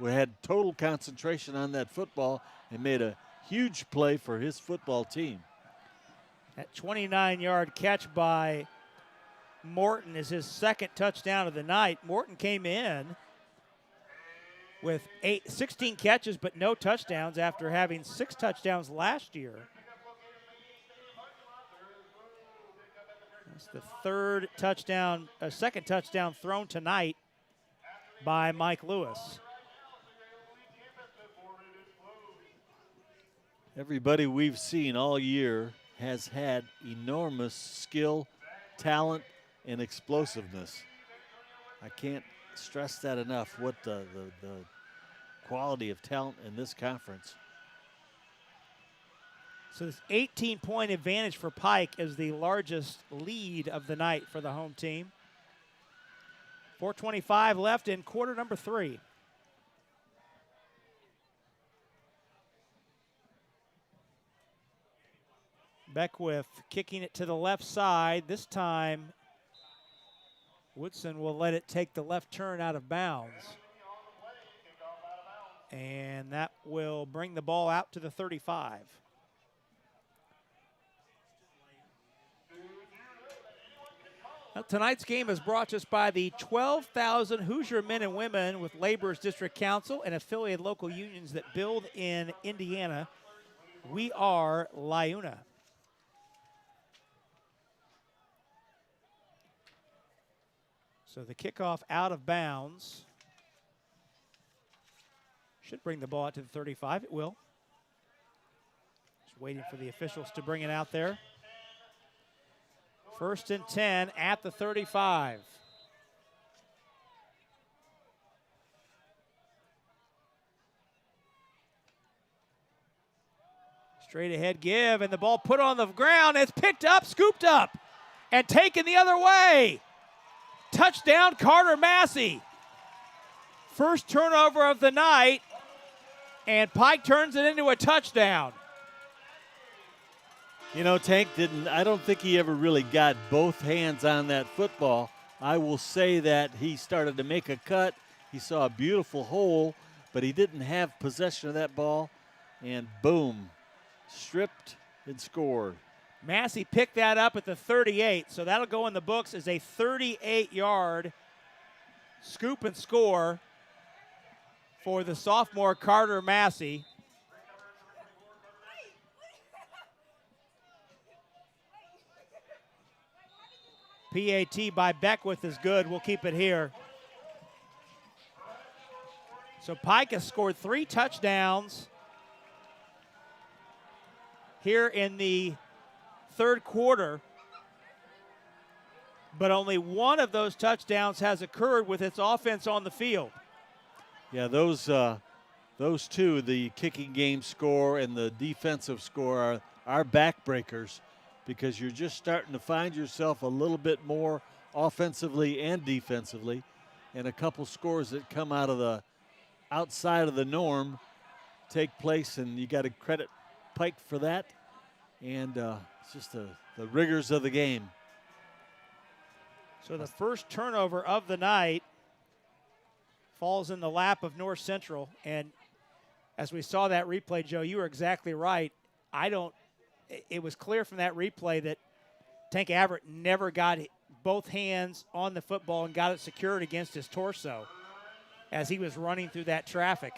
had total concentration on that football and made a huge play for his football team. That 29-yard catch by Morton is his 2nd touchdown of the night. Morton came in with 16 catches but no touchdowns after having 6 touchdowns last year. That's the 3rd touchdown, 2nd touchdown thrown tonight by Mike Lewis. Everybody we've seen all year has had enormous skill, talent, and explosiveness. I can't stress that enough, what the quality of talent in this conference. So this 18-point advantage for Pike is the largest lead of the night for the home team. 4:25 left in quarter number 3. Beckwith kicking it to the left side. This time, Woodson will let it take the left turn out of bounds. And that will bring the ball out to the 35. Well, tonight's game is brought to us by the 12,000 Hoosier men and women with Laborers District Council and affiliated local unions that build in Indiana. We are LIUNA. So the kickoff out of bounds. Should bring the ball out to the 35. It will. Just waiting for the officials to bring it out there. 1st and 10 at the 35. Straight ahead give, and the ball put on the ground. It's picked up, scooped up, and taken the other way. Touchdown, Carter Massey. First turnover of the night, and Pike turns it into a touchdown. You know, Tank I don't think he ever really got both hands on that football. I will say that he started to make a cut. He saw a beautiful hole, but he didn't have possession of that ball. And boom, stripped and scored. Massey picked that up at the 38, so that'll go in the books as a 38-yard scoop and score for the sophomore Carter Massey. PAT by Beckwith is good. We'll keep it here. So Pike has scored 3 touchdowns here in the third quarter, but only one of those touchdowns has occurred with its offense on the field. Yeah, those two, the kicking game score and the defensive score, are backbreakers, because you're just starting to find yourself a little bit more offensively and defensively, and a couple scores that come out of the outside of the norm take place, and you got to credit Pike for that. And it's just the rigors of the game. So the first turnover of the night falls in the lap of North Central. And as we saw that replay, Joe, you were exactly right. It was clear from that replay that Tank Averett never got both hands on the football and got it secured against his torso as he was running through that traffic.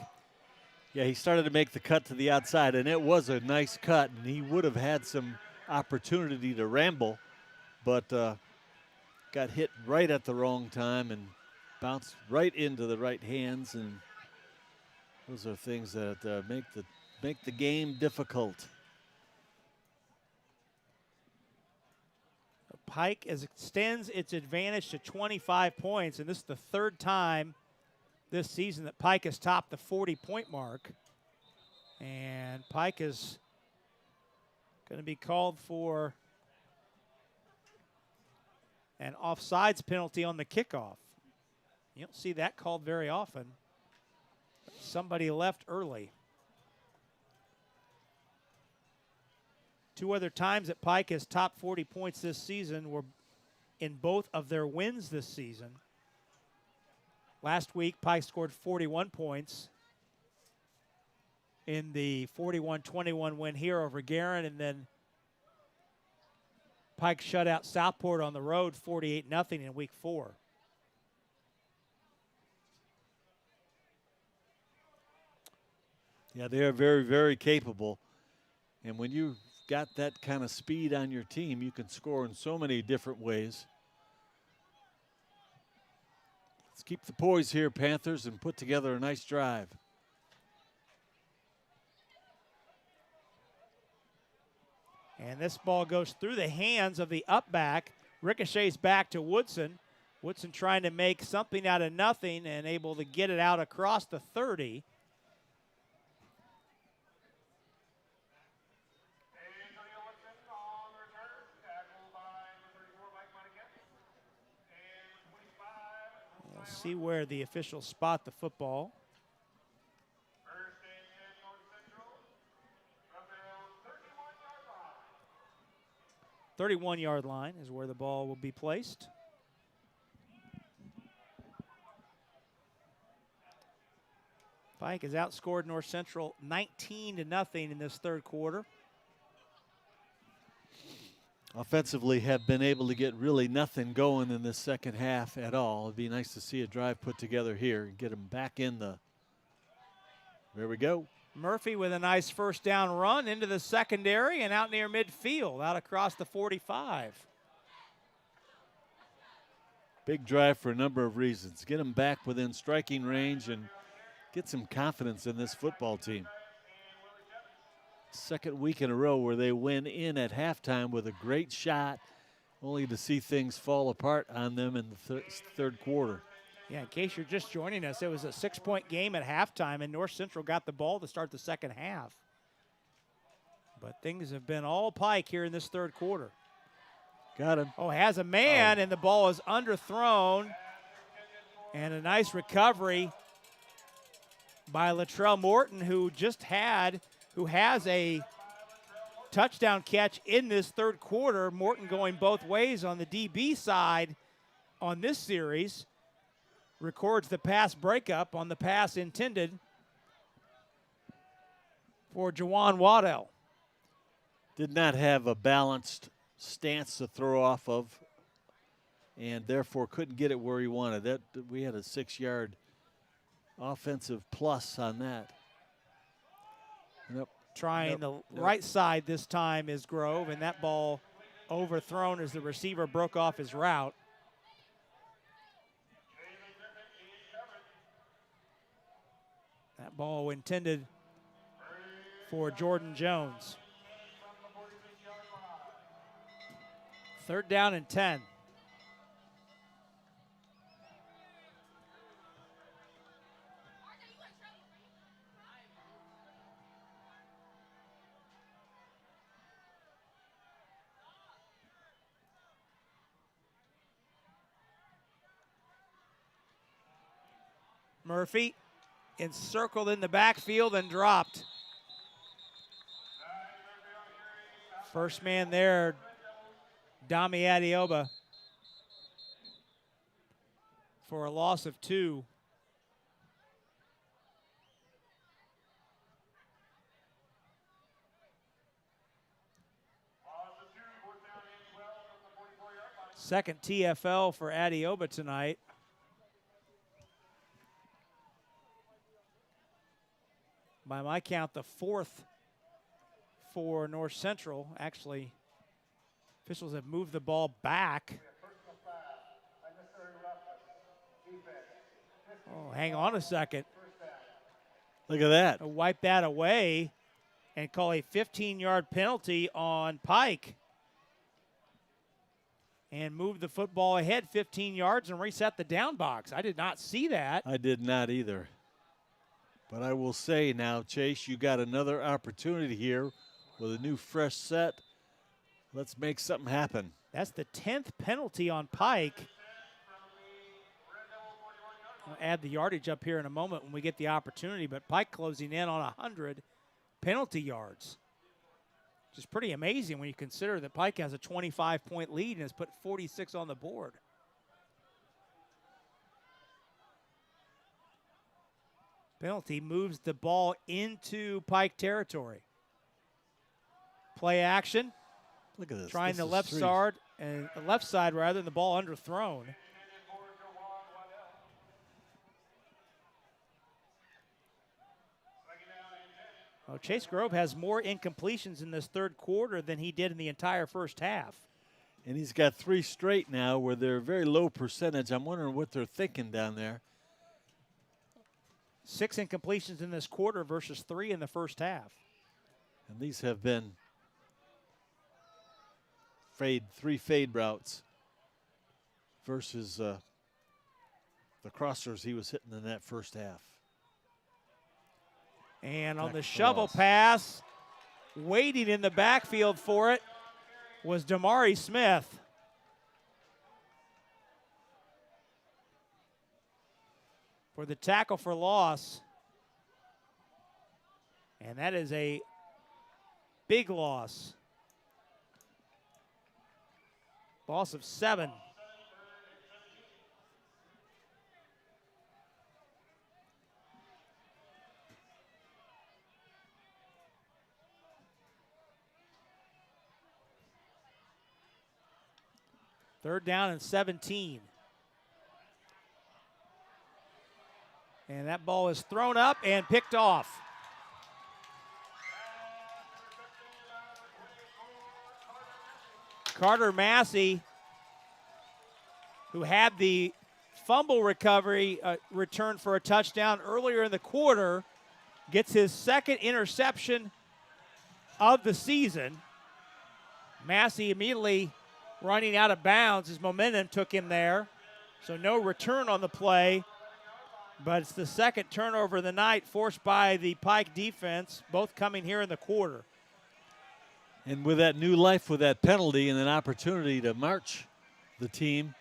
Yeah, he started to make the cut to the outside, and it was a nice cut, and he would have had some opportunity to ramble, but got hit right at the wrong time and bounced right into the right hands, and those are things that make the game difficult. Pike extends its advantage to 25 points, and this is the third time this season that Pike has topped the 40-point mark. And Pike is going to be called for an offsides penalty on the kickoff. You don't see that called very often. Somebody left early. 2 other times that Pike has topped 40 points this season were in both of their wins this season. Last week, Pike scored 41 points in the 41-21 win here over Guerin, and then Pike shut out Southport on the road 48-0 in week 4. Yeah, they are very, very capable. And when you got that kind of speed on your team, you can score in so many different ways. Let's keep the poise here, Panthers, and put together a nice drive. And this ball goes through the hands of the up back, ricochets back to Woodson. Woodson trying to make something out of nothing and able to get it out across the 30. We'll see where the officials spot the football. 31-yard line is where the ball will be placed. Pike has outscored North Central 19-0 in this third quarter. offensively have been able to get really nothing going in this second half at all. It'd be nice to see a drive put together here and get them back in the. There we go. Murphy with a nice first down run into the secondary and out near midfield, out across the 45. Big drive for a number of reasons. Get them back within striking range and get some confidence in this football team. Second week in a row where they win in at halftime with a great shot, only to see things fall apart on them in the third quarter. Yeah, in case you're just joining us, it was a 6-point game at halftime, and North Central got the ball to start the second half. But things have been all Pike here in this third quarter. Got him. Oh, has a man, and the ball is underthrown. And a nice recovery by Latrell Morton, who has a touchdown catch in this third quarter. Morton going both ways on the DB side on this series. Records the pass breakup on the pass intended for Jawan Waddell. Did not have a balanced stance to throw off of, and therefore couldn't get it where he wanted. That we had a 6-yard offensive plus on that. Yep. Trying the right side this time is Grove, and that ball overthrown as the receiver broke off his route. That ball intended for Jordan Jones. Third down and 10. Murphy encircled in the backfield and dropped. First man there, Dami Adioba, for a loss of 2. Second TFL for Adioba tonight. By my count, the 4th for North Central. Actually, officials have moved the ball back. Oh, hang on a second. Look at that. Wipe that away and call a 15-yard penalty on Pike. And move the football ahead 15 yards and reset the down box. I did not see that. I did not either. But I will say now, Chase, you got another opportunity here with a new fresh set. Let's make something happen. That's the 10th penalty on Pike. I'll add the yardage up here in a moment when we get the opportunity, but Pike closing in on 100 penalty yards, which is pretty amazing when you consider that Pike has a 25-point lead and has put 46 on the board. Penalty moves the ball into Pike territory. Play action. Look at this. Trying the left side and the ball underthrown. Well, Chase Grove has more incompletions in this third quarter than he did in the entire first half. And he's got 3 straight now where they're very low percentage. I'm wondering what they're thinking down there. 6 incompletions in this quarter versus 3 in the first half. And these have been 3 fade routes versus the crossers he was hitting in that first half. And on the shovel pass, waiting in the backfield for it was Damari Smith. For the tackle for loss. And that is a big loss. Loss of 7. 3rd down and 17. And that ball is thrown up and picked off. Carter Massey, who had the fumble recovery return for a touchdown earlier in the quarter, gets his 2nd interception of the season. Massey immediately running out of bounds. His momentum took him there. So no return on the play. But it's the 2nd turnover of the night forced by the Pike defense, both coming here in the quarter. And with that new life, with that penalty and an opportunity to march the team,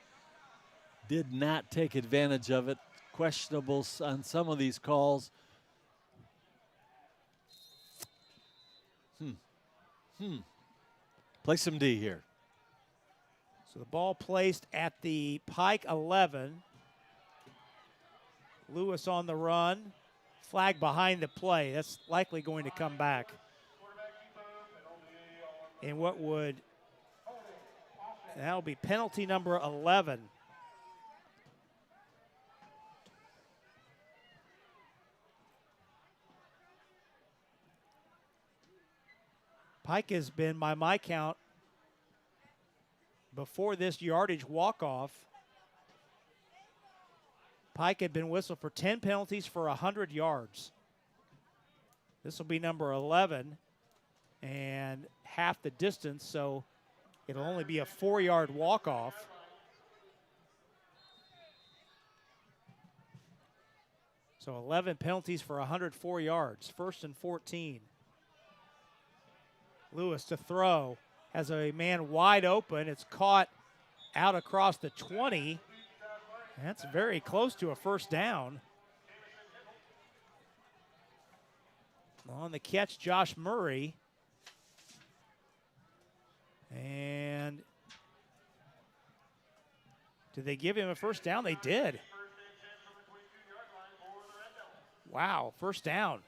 did not take advantage of it. Questionable on some of these calls. Play some D here. So the ball placed at the Pike 11. Lewis on the run. Flag behind the play. That's likely going to come back. And what would, that'll be penalty number 11. Pike has been, by my count, before this yardage walk-off, Pike had been whistled for 10 penalties for 100 yards. This will be number 11 and half the distance, so it'll only be a 4-yard walk-off. So 11 penalties for 104 yards, 1st and 14. Lewis to throw, has a man wide open. It's caught out across the 20. That's very close to a 1st down. On the catch, Josh Murray. And did they give him a 1st down? They did. Wow, 1st down.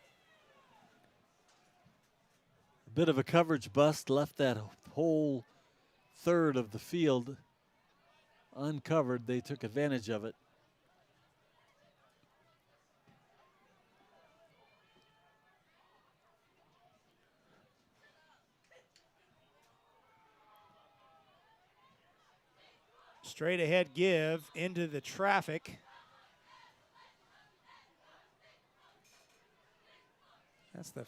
A bit of a coverage bust, left that whole 1/3 of the field uncovered. They took advantage of it. Straight ahead give into the traffic. That's the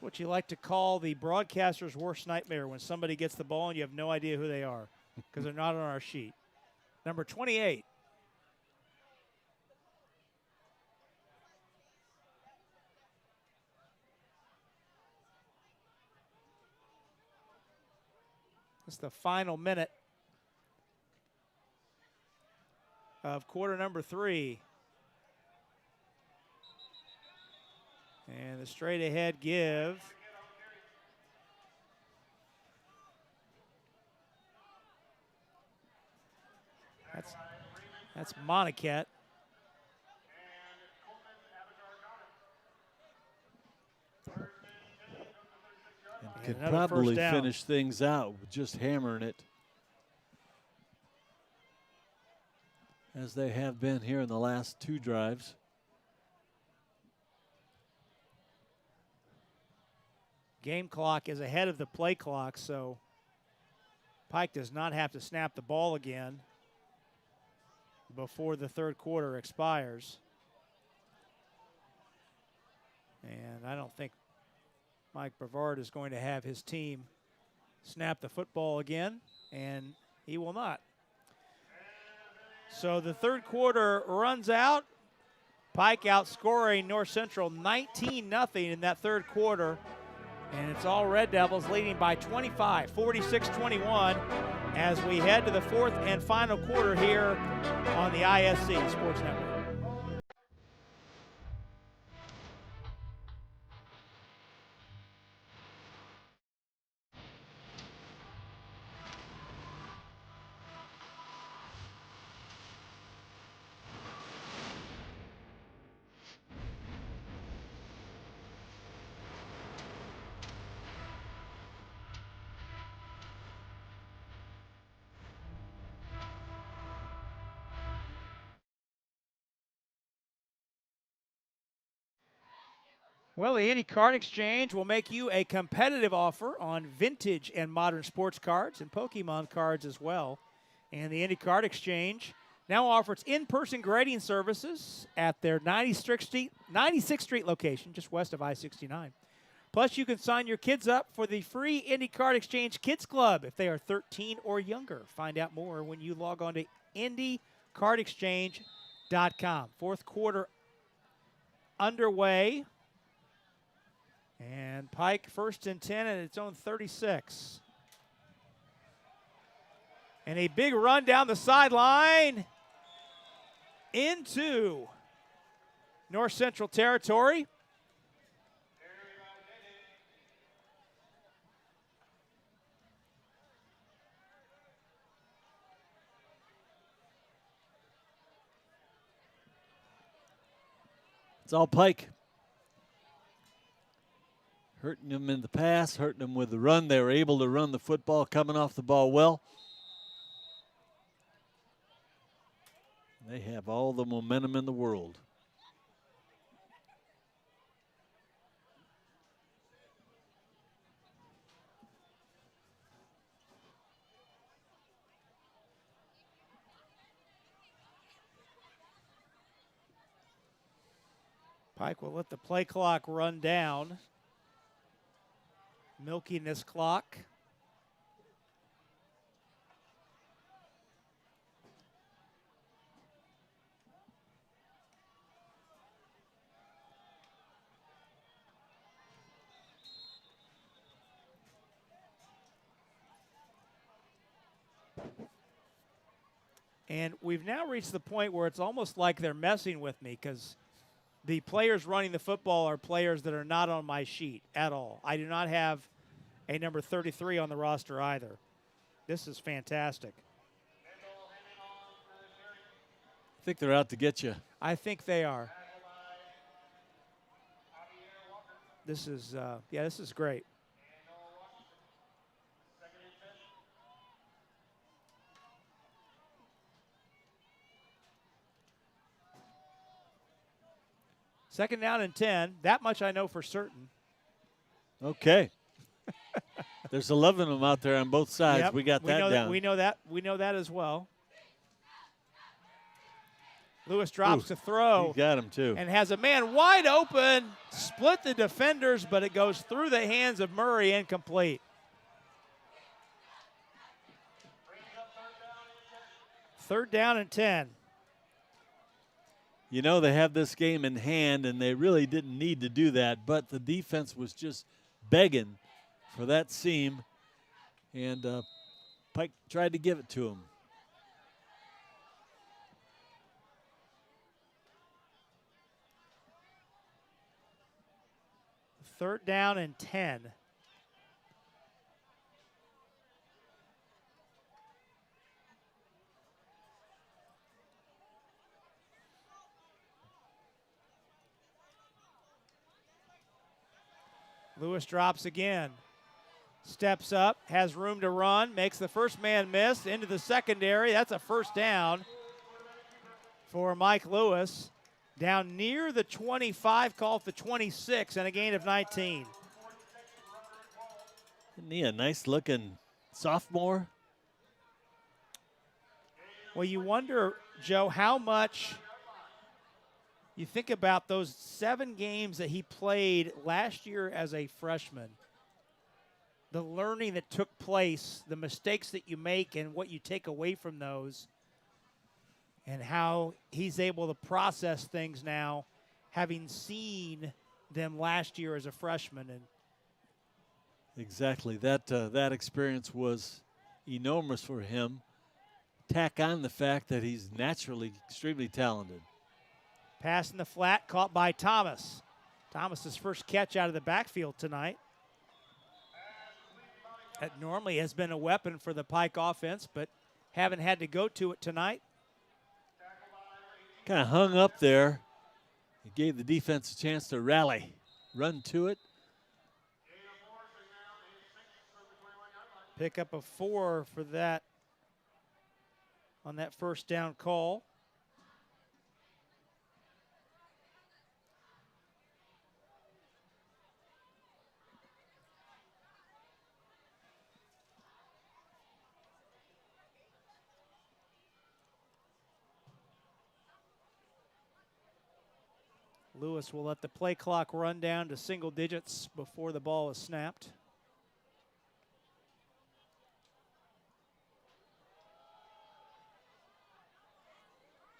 what you like to call the broadcaster's worst nightmare, when somebody gets the ball and you have no idea who they are because they're not on our sheet. Number 28. It's the final minute of quarter number 3. And the straight ahead give. That's Monticat. And could probably finish things out with just hammering it, as they have been here in the last 2 drives. Game clock is ahead of the play clock, so Pike does not have to snap the ball again before the 3rd quarter expires. And I don't think Mike Brevard is going to have his team snap the football again, and he will not. So the 3rd quarter runs out. Pike outscoring North Central 19-0 in that 3rd quarter. And it's all Red Devils leading by 25, 46-21, as we head to the 4th and final quarter here on the ISC Sports Network. Well, the Indy Card Exchange will make you a competitive offer on vintage and modern sports cards and Pokemon cards as well. And the Indy Card Exchange now offers in-person grading services at their 96th Street location, just west of I-69. Plus, you can sign your kids up for the free Indy Card Exchange Kids Club if they are 13 or younger. Find out more when you log on to IndyCardExchange.com. Fourth quarter underway. And Pike first and 10 at its own 36. And a big run down the sideline into North Central territory. It's all Pike. Hurting them in the pass, hurting them with the run. They were able to run the football, coming off the ball well. They have all the momentum in the world. Pike will let the play clock run down, milking this clock. And we've now reached the point where it's almost like they're messing with me because the players running the football are players that are not on my sheet at all. I do not have a number 33 on the roster either. This is fantastic. I think they're out to get you. I think they are. This is, this is great. Second down and 10. That much I know for certain. Okay. There's 11 of them out there on both sides. Yep, we got that down. We know that. We know that as well. Lewis drops to throw. He got him too. And has a man wide open. Split the defenders, but it goes through the hands of Murray, incomplete. Third down and 10. You know, they have this game in hand, and they really didn't need to do that, but the defense was just begging for that seam, and Pike tried to give it to him. Third down and 10. Lewis drops again. Steps up, has room to run, makes the first man miss into the secondary. That's a first down for Mike Lewis. Down near the 25, called the 26, and a gain of 19. Isn't he a nice-looking sophomore? Well, you wonder, Joe, how much you think about those 7 games that he played last year as a freshman, the learning that took place, the mistakes that you make and what you take away from those, and how he's able to process things now, having seen them last year as a freshman. And exactly. That experience was enormous for him. Tack on the fact that he's naturally extremely talented. Pass in the flat, caught by Thomas. Thomas's first catch out of the backfield tonight. That normally has been a weapon for the Pike offense, but haven't had to go to it tonight. Kind of hung up there. It gave the defense a chance to rally, run to it. Pick up a 4 for that on that first down call. Lewis will let the play clock run down to single digits before the ball is snapped.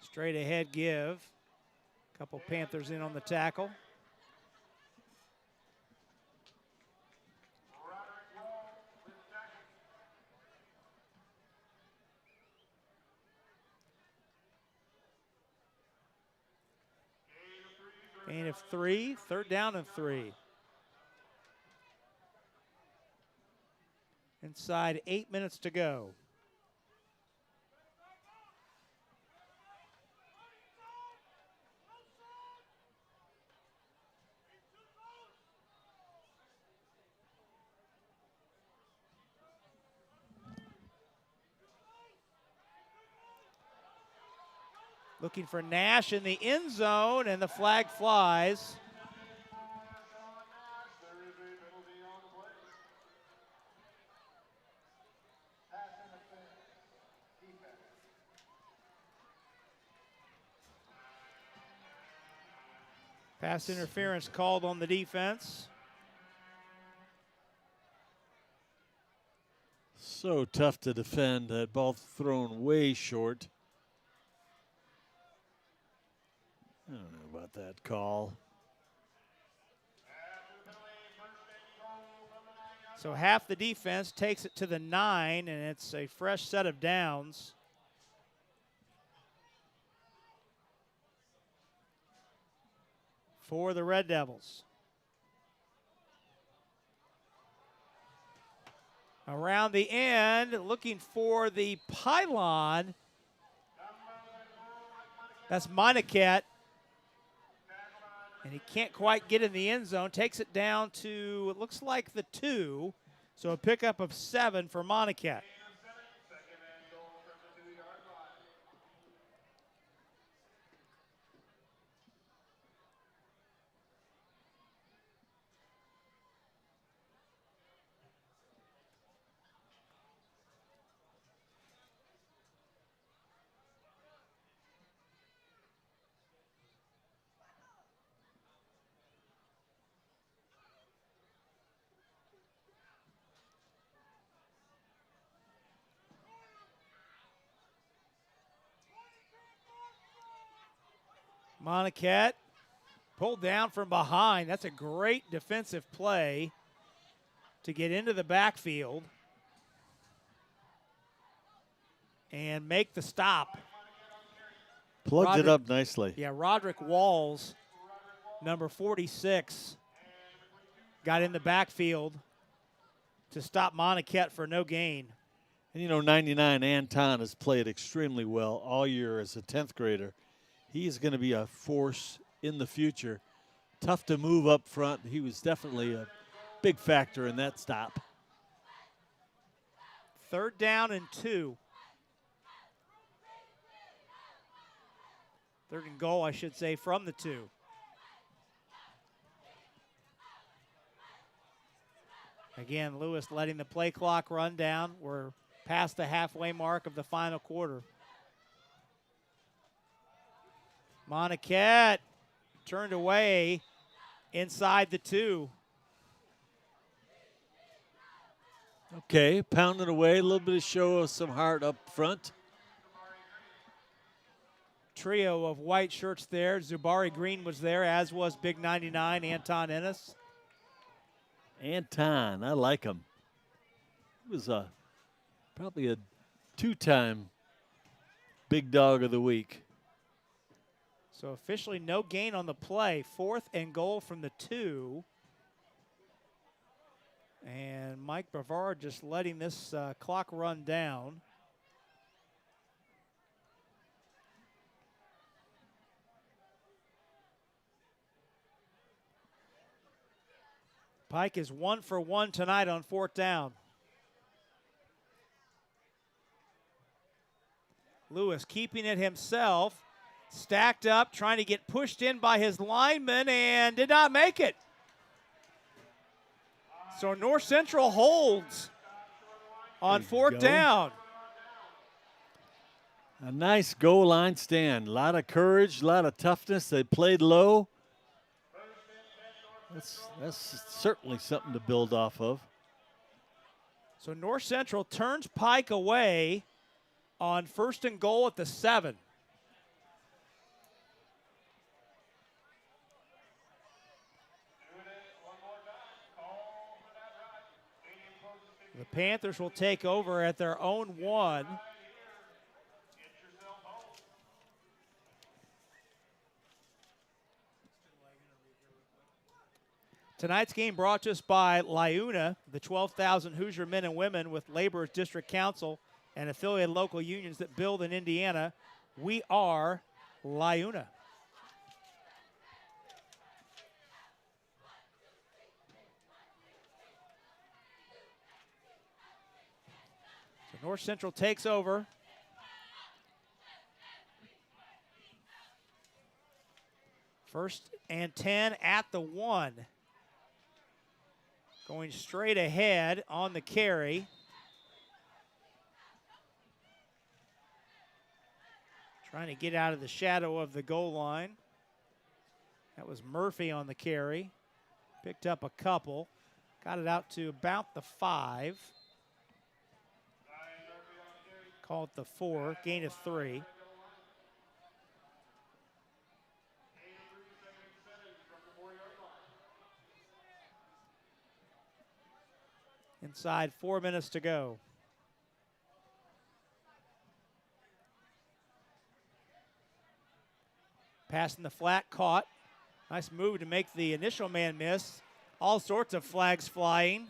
Straight ahead give. Couple Panthers in on the tackle. Gain of 3, 3rd down and 3. Inside 8 minutes to go. Looking for Nash in the end zone, and the flag flies. Pass interference called on the defense. So tough to defend. That ball thrown way short. I don't know about that call. So half the defense takes it to the 9, and it's a fresh set of downs. For the Red Devils. Around the end, looking for the pylon. That's Monniket. And he can't quite get in the end zone. Takes it down to, it looks like the 2. So a pickup of 7 for Monniket. Monniket pulled down from behind. That's a great defensive play to get into the backfield and make the stop. Plugged it up nicely. Yeah, Roderick Walls, number 46, got in the backfield to stop Monniket for no gain. And you know, 99 Anton has played extremely well all year as a 10th grader. He's going to be a force in the future. Tough to move up front. He was definitely a big factor in that stop. 3rd down and 2. 3rd and goal, I should say, from the 2. Again, Lewis letting the play clock run down. We're past the halfway mark of the final quarter. Monniket turned away inside the 2. Okay, pounding away, a little bit of show of some heart up front. Trio of white shirts there. Zubari Green was there, as was Big 99, Anton Ennis. Anton, I like him. He was probably a 2-time Big Dog of the Week. So officially no gain on the play. 4th and goal from the 2. And Mike Brevard just letting this clock run down. Pike is 1 for 1 tonight on 4th down. Lewis keeping it himself. Stacked up, trying to get pushed in by his lineman, and did not make it. So North Central holds on 4th down. A nice goal line stand. A lot of courage, a lot of toughness. They played low, That's certainly something to build off of. So North Central turns Pike away on 1st and goal at the 7. The Panthers will take over at their own 1. Tonight's game brought to us by LIUNA, the 12,000 Hoosier men and women with Laborers District Council and affiliated local unions that build in Indiana. We are LIUNA. So North Central takes over. First and 10 at the 1. Going straight ahead on the carry. Trying to get out of the shadow of the goal line. That was Murphy on the carry. Picked up a couple. Got it out to about the 5. Call it the 4. Gain of 3. Inside 4 minutes to go. Passing the flat, caught. Nice move to make the initial man miss. All sorts of flags flying.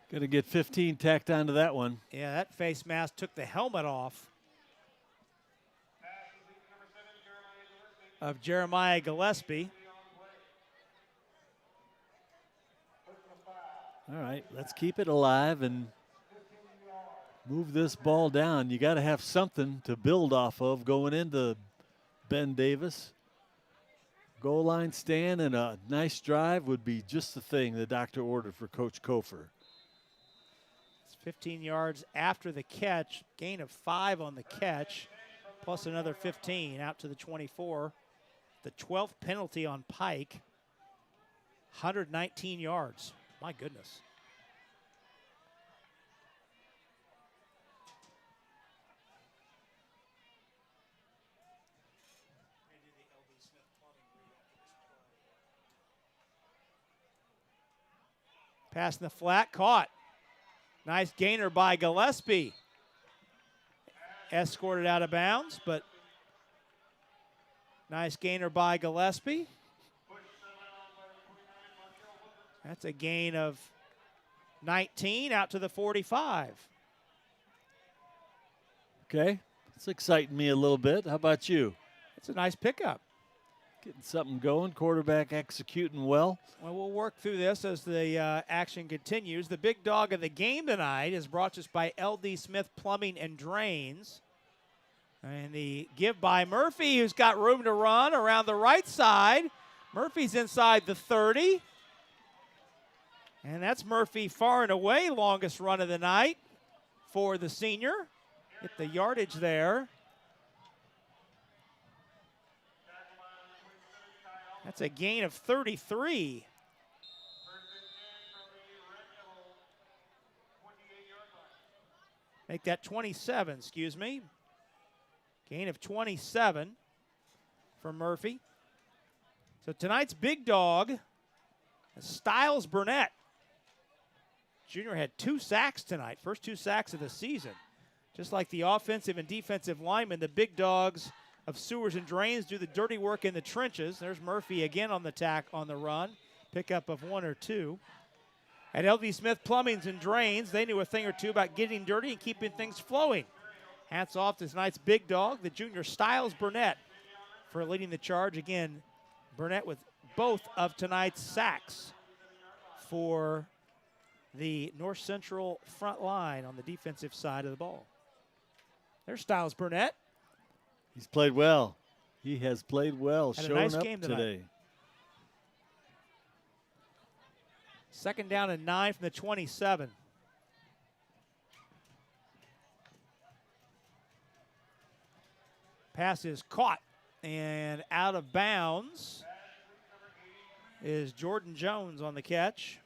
Going to get 15 tacked onto that one. Yeah, that face mask took the helmet off of Jeremiah Gillespie. All right, let's keep it alive and move this ball down. You got to have something to build off of going into Ben Davis. Goal line stand and a nice drive would be just the thing the doctor ordered for Coach Kofer. It's 15 yards after the catch, gain of 5 on the catch, plus another 15 out to the 24. The 12th penalty on Pike, 119 yards. My goodness. Passing the flat, caught. Nice gainer by Gillespie. Escorted out of bounds, but nice gainer by Gillespie. That's a gain of 19 out to the 45. Okay, it's exciting me a little bit. How about you? It's a nice pickup. Getting something going, quarterback executing well. Well, we'll work through this as the action continues. The big dog of the game tonight is brought to us by LD Smith Plumbing and Drains. And the give by Murphy, who's got room to run around the right side. Murphy's inside the 30. And that's Murphy far and away longest run of the night for the senior. Get the yardage there. That's a gain of 33. Make that 27, excuse me. Gain of 27 for Murphy. So tonight's big dog is Styles Burnett. Junior had 2 sacks tonight, first 2 sacks of the season. Just like the offensive and defensive linemen, the big dogs of Sewers and Drains do the dirty work in the trenches. There's Murphy again on the tack on the run. Pickup of 1 or 2. At LD Smith Plumbings and Drains, they knew a thing or two about getting dirty and keeping things flowing. Hats off to tonight's big dog, the junior Styles Burnett, for leading the charge. Again, Burnett with both of tonight's sacks for the North Central front line on the defensive side of the ball. There's Styles Burnett. He's played well. He has played well, Had a showing nice up game tonight. today. Second down and 9 from the 27. Pass is caught and out of bounds. is Jordan Jones on the catch.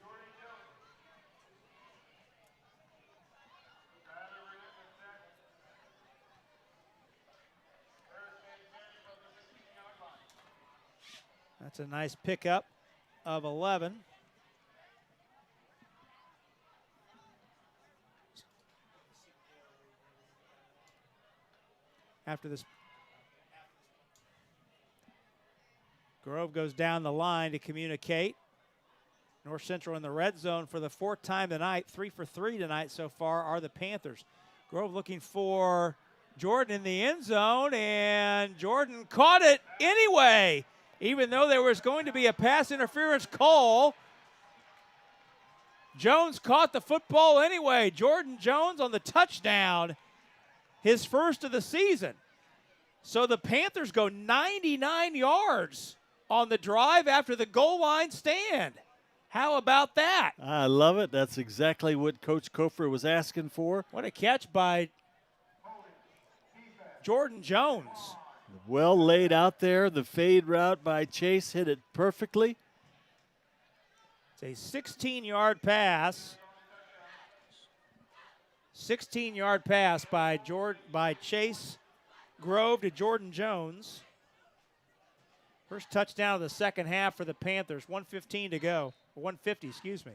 That's a nice pickup of 11. After this, Grove goes down the line to communicate. North Central in the red zone for the 4th time tonight. 3 for 3 tonight so far are the Panthers. Grove looking for Jordan in the end zone, and Jordan caught it anyway. Even though there was going to be a pass interference call, Jones caught the football anyway. Jordan Jones on the touchdown, his first of the season. So the Panthers go 99 yards on the drive after the goal line stand. How about that? I love it. That's exactly what Coach Kofer was asking for. What a catch by Jordan Jones. Well laid out there. The fade route by Chase hit it perfectly. It's a 16-yard pass. 16-yard pass by Chase Grove to Jordan Jones. First touchdown of the second half for the Panthers. 1:15 to go. 1:50, excuse me.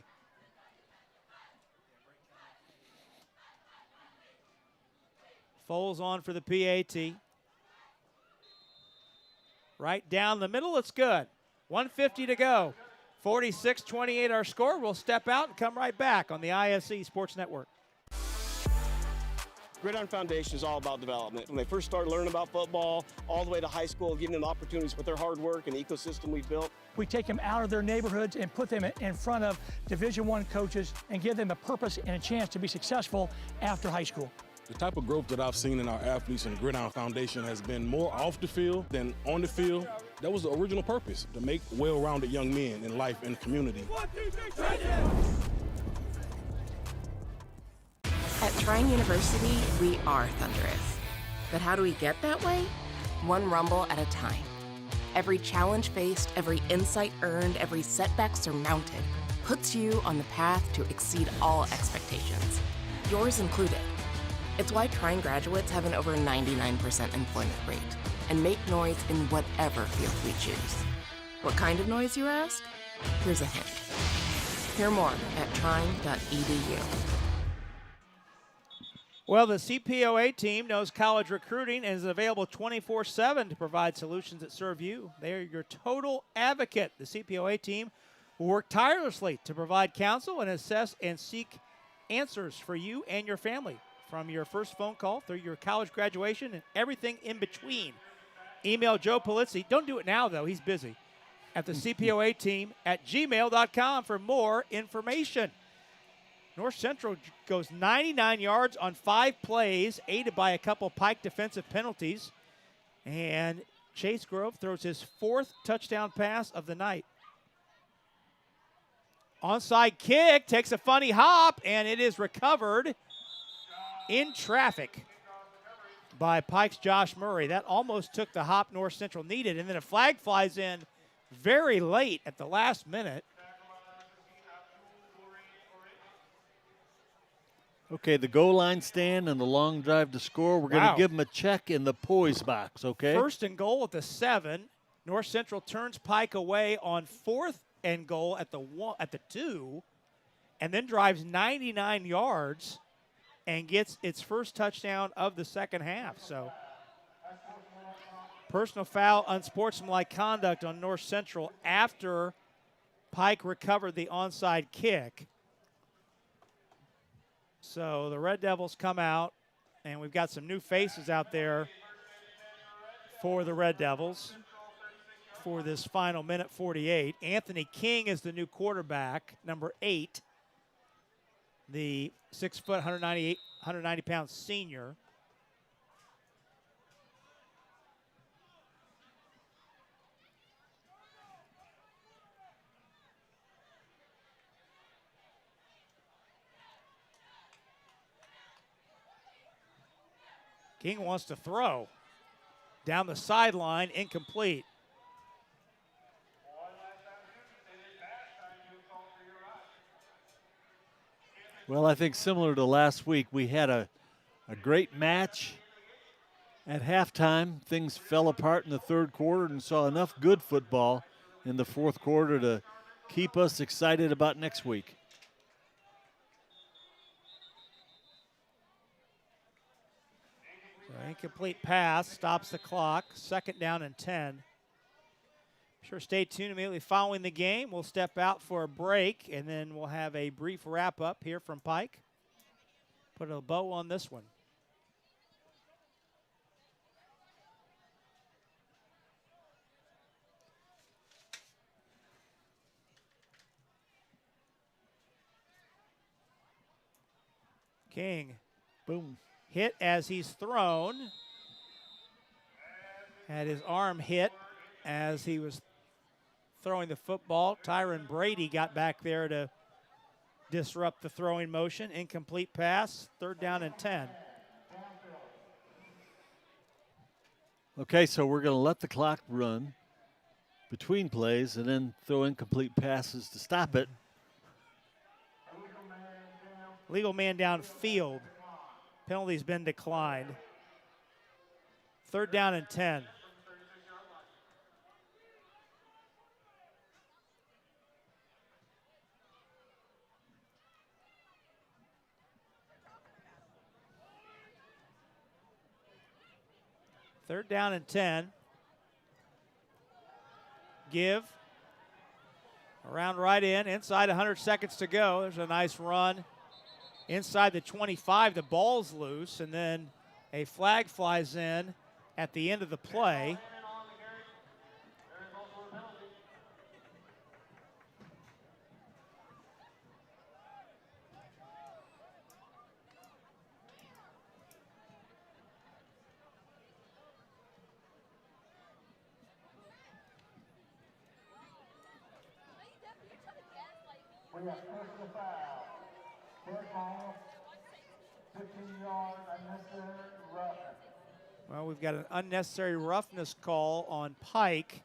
Foles on for the PAT. Right down the middle, it's good. 1:50 to go. 46-28 our score. We'll step out and come right back on the IHSAA Sports Network. Gridiron Foundation is all about development. When they first started learning about football, all the way to high school, giving them opportunities with their hard work and the ecosystem we've built. We take them out of their neighborhoods and put them in front of Division I coaches and give them a purpose and a chance to be successful after high school. The type of growth that I've seen in our athletes and Gridiron Foundation has been more off the field than on the field. That was the original purpose, to make well-rounded young men in life and community. At Trine University, we are thunderous. But how do we get that way? One rumble at a time. Every challenge faced, every insight earned, every setback surmounted puts you on the path to exceed all expectations, yours included. It's why Trine graduates have an over 99% employment rate and make noise in whatever field we choose. What kind of noise, you ask? Here's a hint. Hear more at trine.edu. Well, the CPOA team knows college recruiting and is available 24/7 to provide solutions that serve you. They are your total advocate. The CPOA team will work tirelessly to provide counsel and assess and seek answers for you and your family, from your first phone call through your college graduation and everything in between. Email Joe Polizzi. Don't do it now, though. He's busy. At the CPOA team at gmail.com for more information. North Central goes 99 yards on 5 plays, aided by a couple Pike defensive penalties. And Chase Grove throws his 4th touchdown pass of the night. Onside kick, takes a funny hop, and it is recovered in traffic by Pike's Josh Murray. That almost took the hop North Central needed, and then a flag flies in very late at the last minute. Okay, the goal line stand and the long drive to score. We're going to give them a check in the poise box, okay? 1st and goal at the 7. North Central turns Pike away on 4th and goal at the 2, and then drives 99 yards and gets its first touchdown of the second half. So, personal foul, unsportsmanlike conduct on North Central after Pike recovered the onside kick. So the Red Devils come out, and we've got some new faces out there for the Red Devils for this final minute 48. Anthony King is the new quarterback, number 8, the 6 foot, 190-pound senior. King wants to throw down the sideline, incomplete. Well, I think similar to last week, we had a great match. At halftime, things fell apart in the third quarter and saw enough good football in the fourth quarter to keep us excited about next week. So incomplete pass stops the clock. 2nd down and 10. Sure, stay tuned. Immediately following the game, we'll step out for a break, and then we'll have a brief wrap-up here from Pike. Put a bow on this one. King. Boom. Hit as he's thrown. Had his arm hit as he was throwing the football. Tyron Brady got back there to disrupt the throwing motion. Incomplete pass. 3rd down and 10. Okay, so we're going to let the clock run between plays and then throw incomplete passes to stop it. Legal man downfield. Penalty's been declined. 3rd down and 10. Third down and 10. Give. Around right in. Inside 100 seconds to go. There's a nice run. Inside the 25, the ball's loose, and then a flag flies in at the end of the play. Well, we've got an unnecessary roughness call on Pike.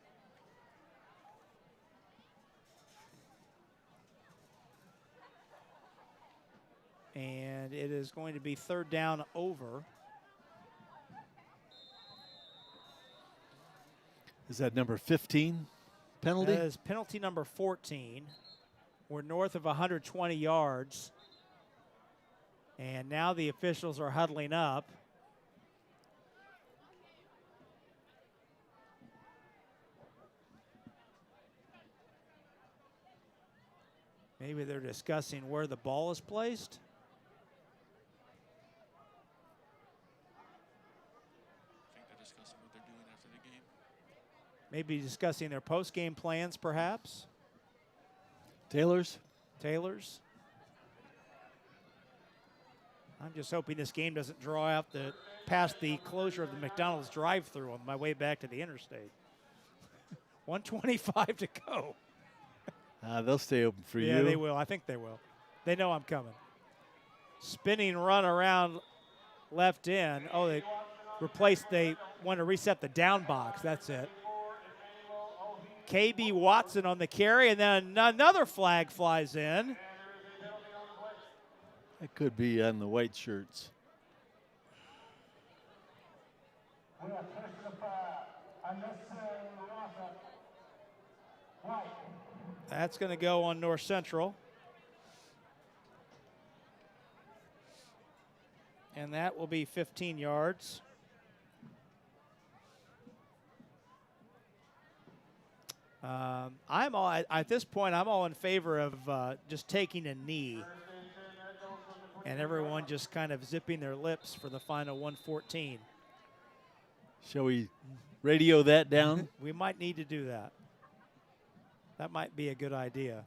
And it is going to be 3rd down over. Is that number 15 penalty? That is penalty number 14. We're north of 120 yards. And now the officials are huddling up. Maybe they're discussing where the ball is placed. I think they're discussing what they're doing after the game. Maybe discussing their post-game plans, perhaps. Taylor's? I'm just hoping this game doesn't draw out past the closure of the McDonald's drive-thru on my way back to the interstate. 1:25 to go. They'll stay open for you. Yeah, they will. I think they will. They know I'm coming. Spinning run around left in. Oh, they want to reset the down box. That's it. KB Watson on the carry, and then another flag flies in. It could be on the white shirts. That's going to go on North Central. And that will be 15 yards. At this point, I'm all in favor of just taking a knee and everyone just kind of zipping their lips for the final 114. Shall we radio that down? We might need to do that. That might be a good idea.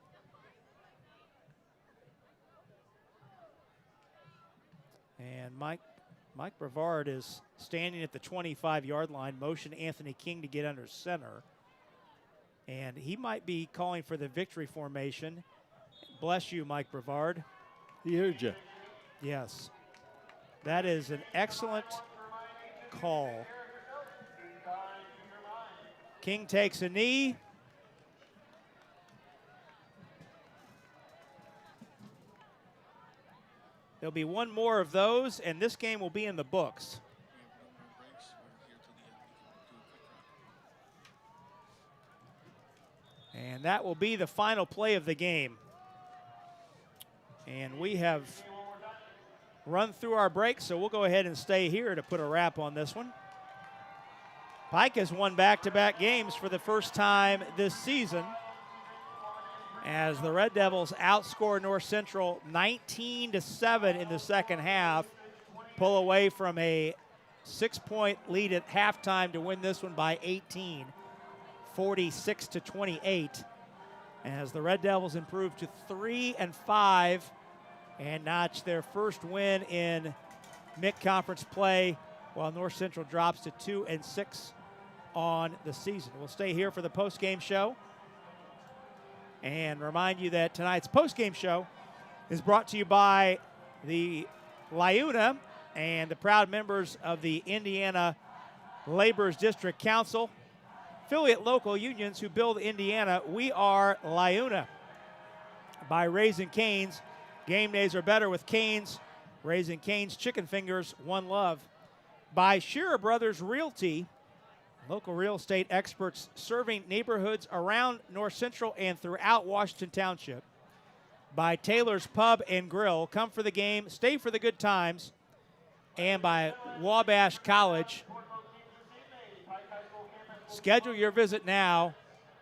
And Mike Brevard is standing at the 25-yard line, motion Anthony King to get under center. And he might be calling for the victory formation. Bless you, Mike Brevard. He heard you. Yes. That is an excellent call. King takes a knee. There'll be one more of those, and this game will be in the books. And that will be the final play of the game. And we have run through our break, so we'll go ahead and stay here to put a wrap on this one. Pike has won back-to-back games for the first time this season, as the Red Devils outscore North Central 19-7 in the second half, pull away from a 6-point lead at halftime to win this one by 18, 46-28, as the Red Devils improve to 3-5 and notch their first win in MIC conference play, while North Central drops to 2-6 on the season. We'll stay here for the post-game show and remind you that tonight's post-game show is brought to you by the LIUNA and the proud members of the Indiana Laborers District Council, affiliate local unions who build Indiana. We are LIUNA. By Raising Cane's, game days are better with Cane's. Raising Cane's chicken fingers, one love. By Shearer Brothers Realty, local real estate experts serving neighborhoods around North Central and throughout Washington Township. By Taylor's Pub and Grill, come for the game, stay for the good times. And by Wabash College, schedule your visit now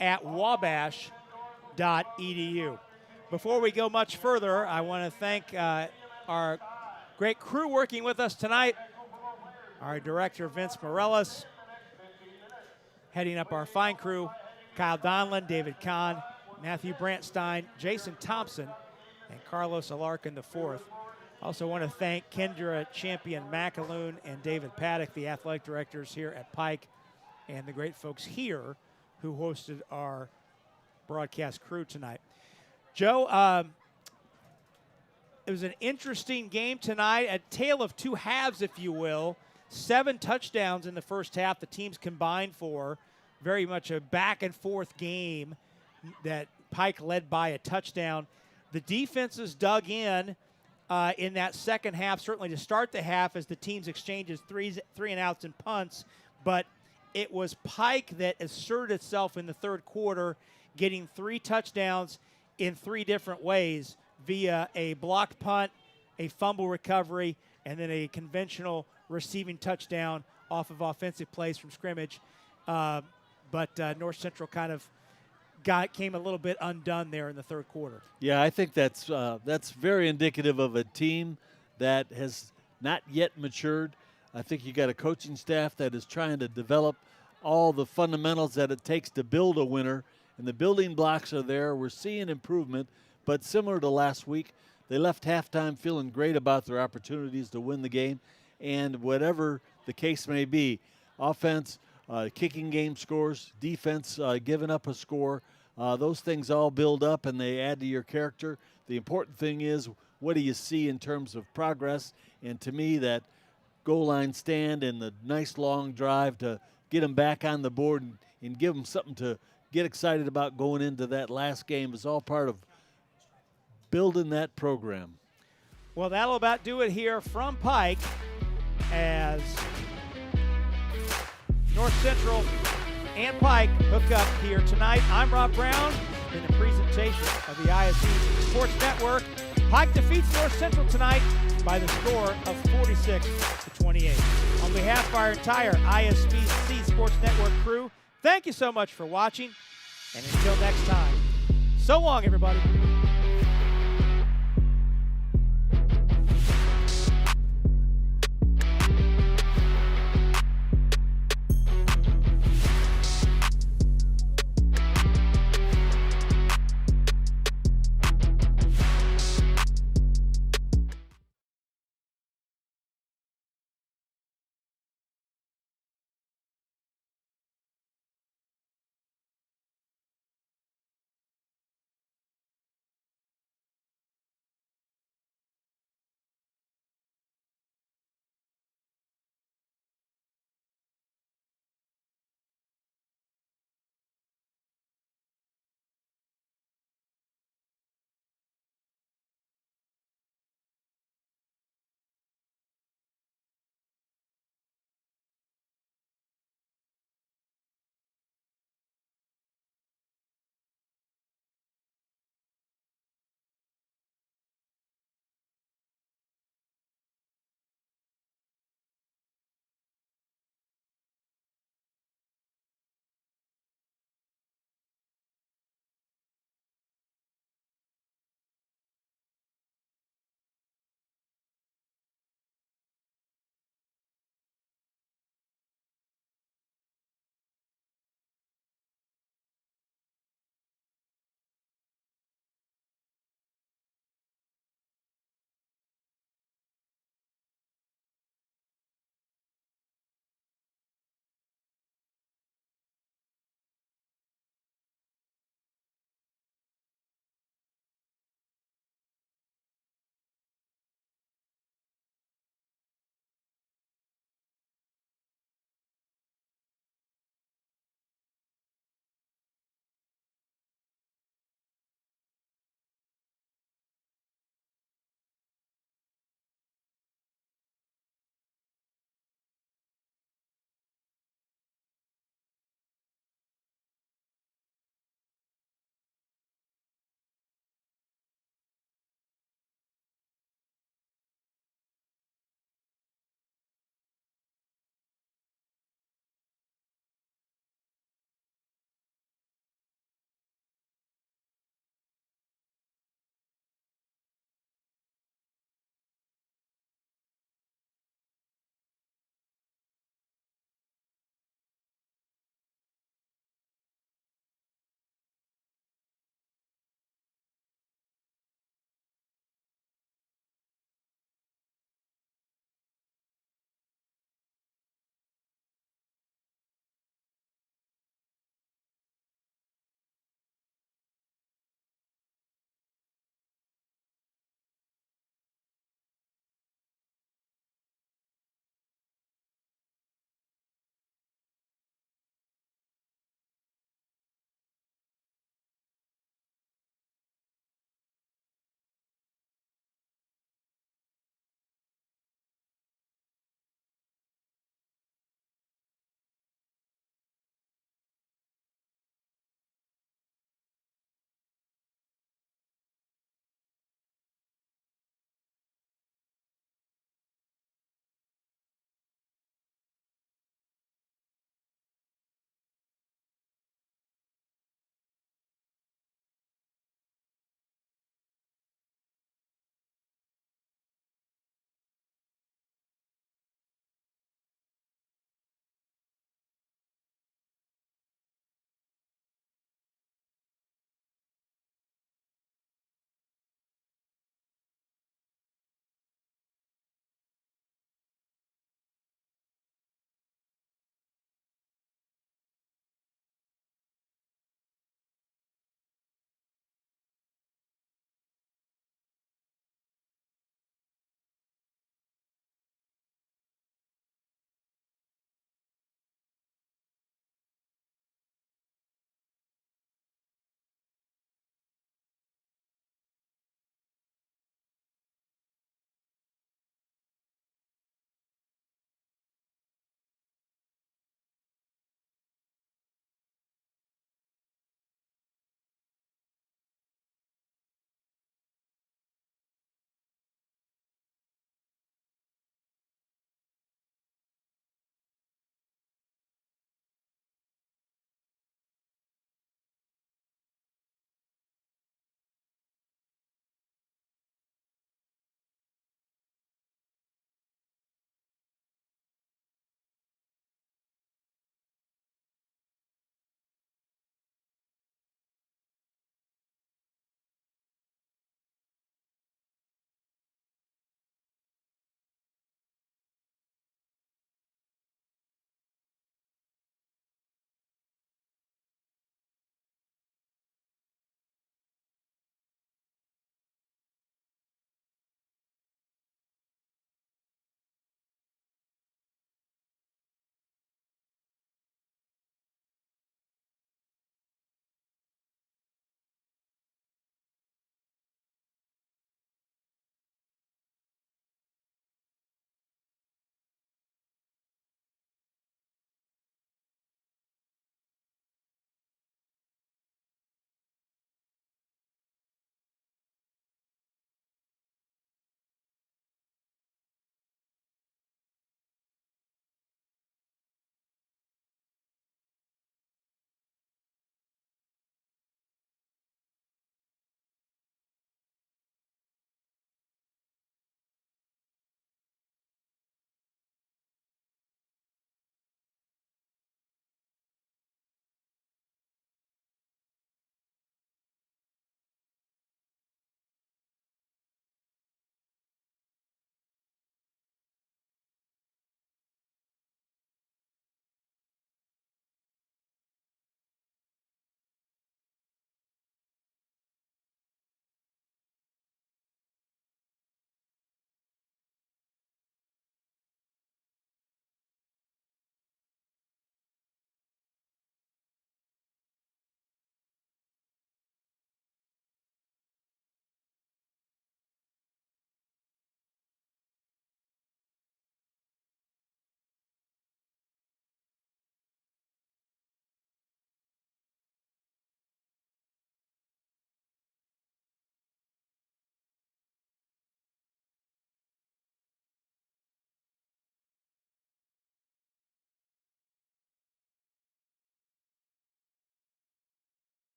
at wabash.edu. Before we go much further, I want to thank our great crew working with us tonight. Our director, Vince Morellis, heading up our fine crew, Kyle Donlin, David Kahn, Matthew Brantstein, Jason Thompson, and Carlos Alarcon IV. Also want to thank Kendra Champion McAloon and David Paddock, the athletic directors here at Pike, and the great folks here who hosted our broadcast crew tonight. Joe, it was an interesting game tonight, a tale of two halves, if you will. 7 touchdowns in the first half the teams combined for. Very much a back-and-forth game that Pike led by a touchdown. The defenses dug in that second half, certainly to start the half, as the teams exchanged three and outs and punts. But it was Pike that asserted itself in the third quarter, getting 3 touchdowns in 3 different ways via a blocked punt, a fumble recovery, and then a conventional receiving touchdown off of offensive plays from scrimmage. But North Central kind of came a little bit undone there in the third quarter. Yeah, I think that's very indicative of a team that has not yet matured. I think you got a coaching staff that is trying to develop all the fundamentals that it takes to build a winner, and the building blocks are there. We're seeing improvement, but similar to last week, they left halftime feeling great about their opportunities to win the game, and whatever the case may be, offense, kicking game scores, defense giving up a score, those things all build up and they add to your character. The important thing is, what do you see in terms of progress? And to me, that goal line stand and the nice long drive to get them back on the board and give them something to get excited about going into that last game is all part of building that program. Well, that'll about do it here from Pike, as North Central and Pike hook up here tonight. I'm Rob Brown in the presentation of the IHSAA Sports Network. Pike defeats North Central tonight by the score of 46-28. On behalf of our entire ISBC Sports Network crew, thank you so much for watching, and until next time, so long, everybody.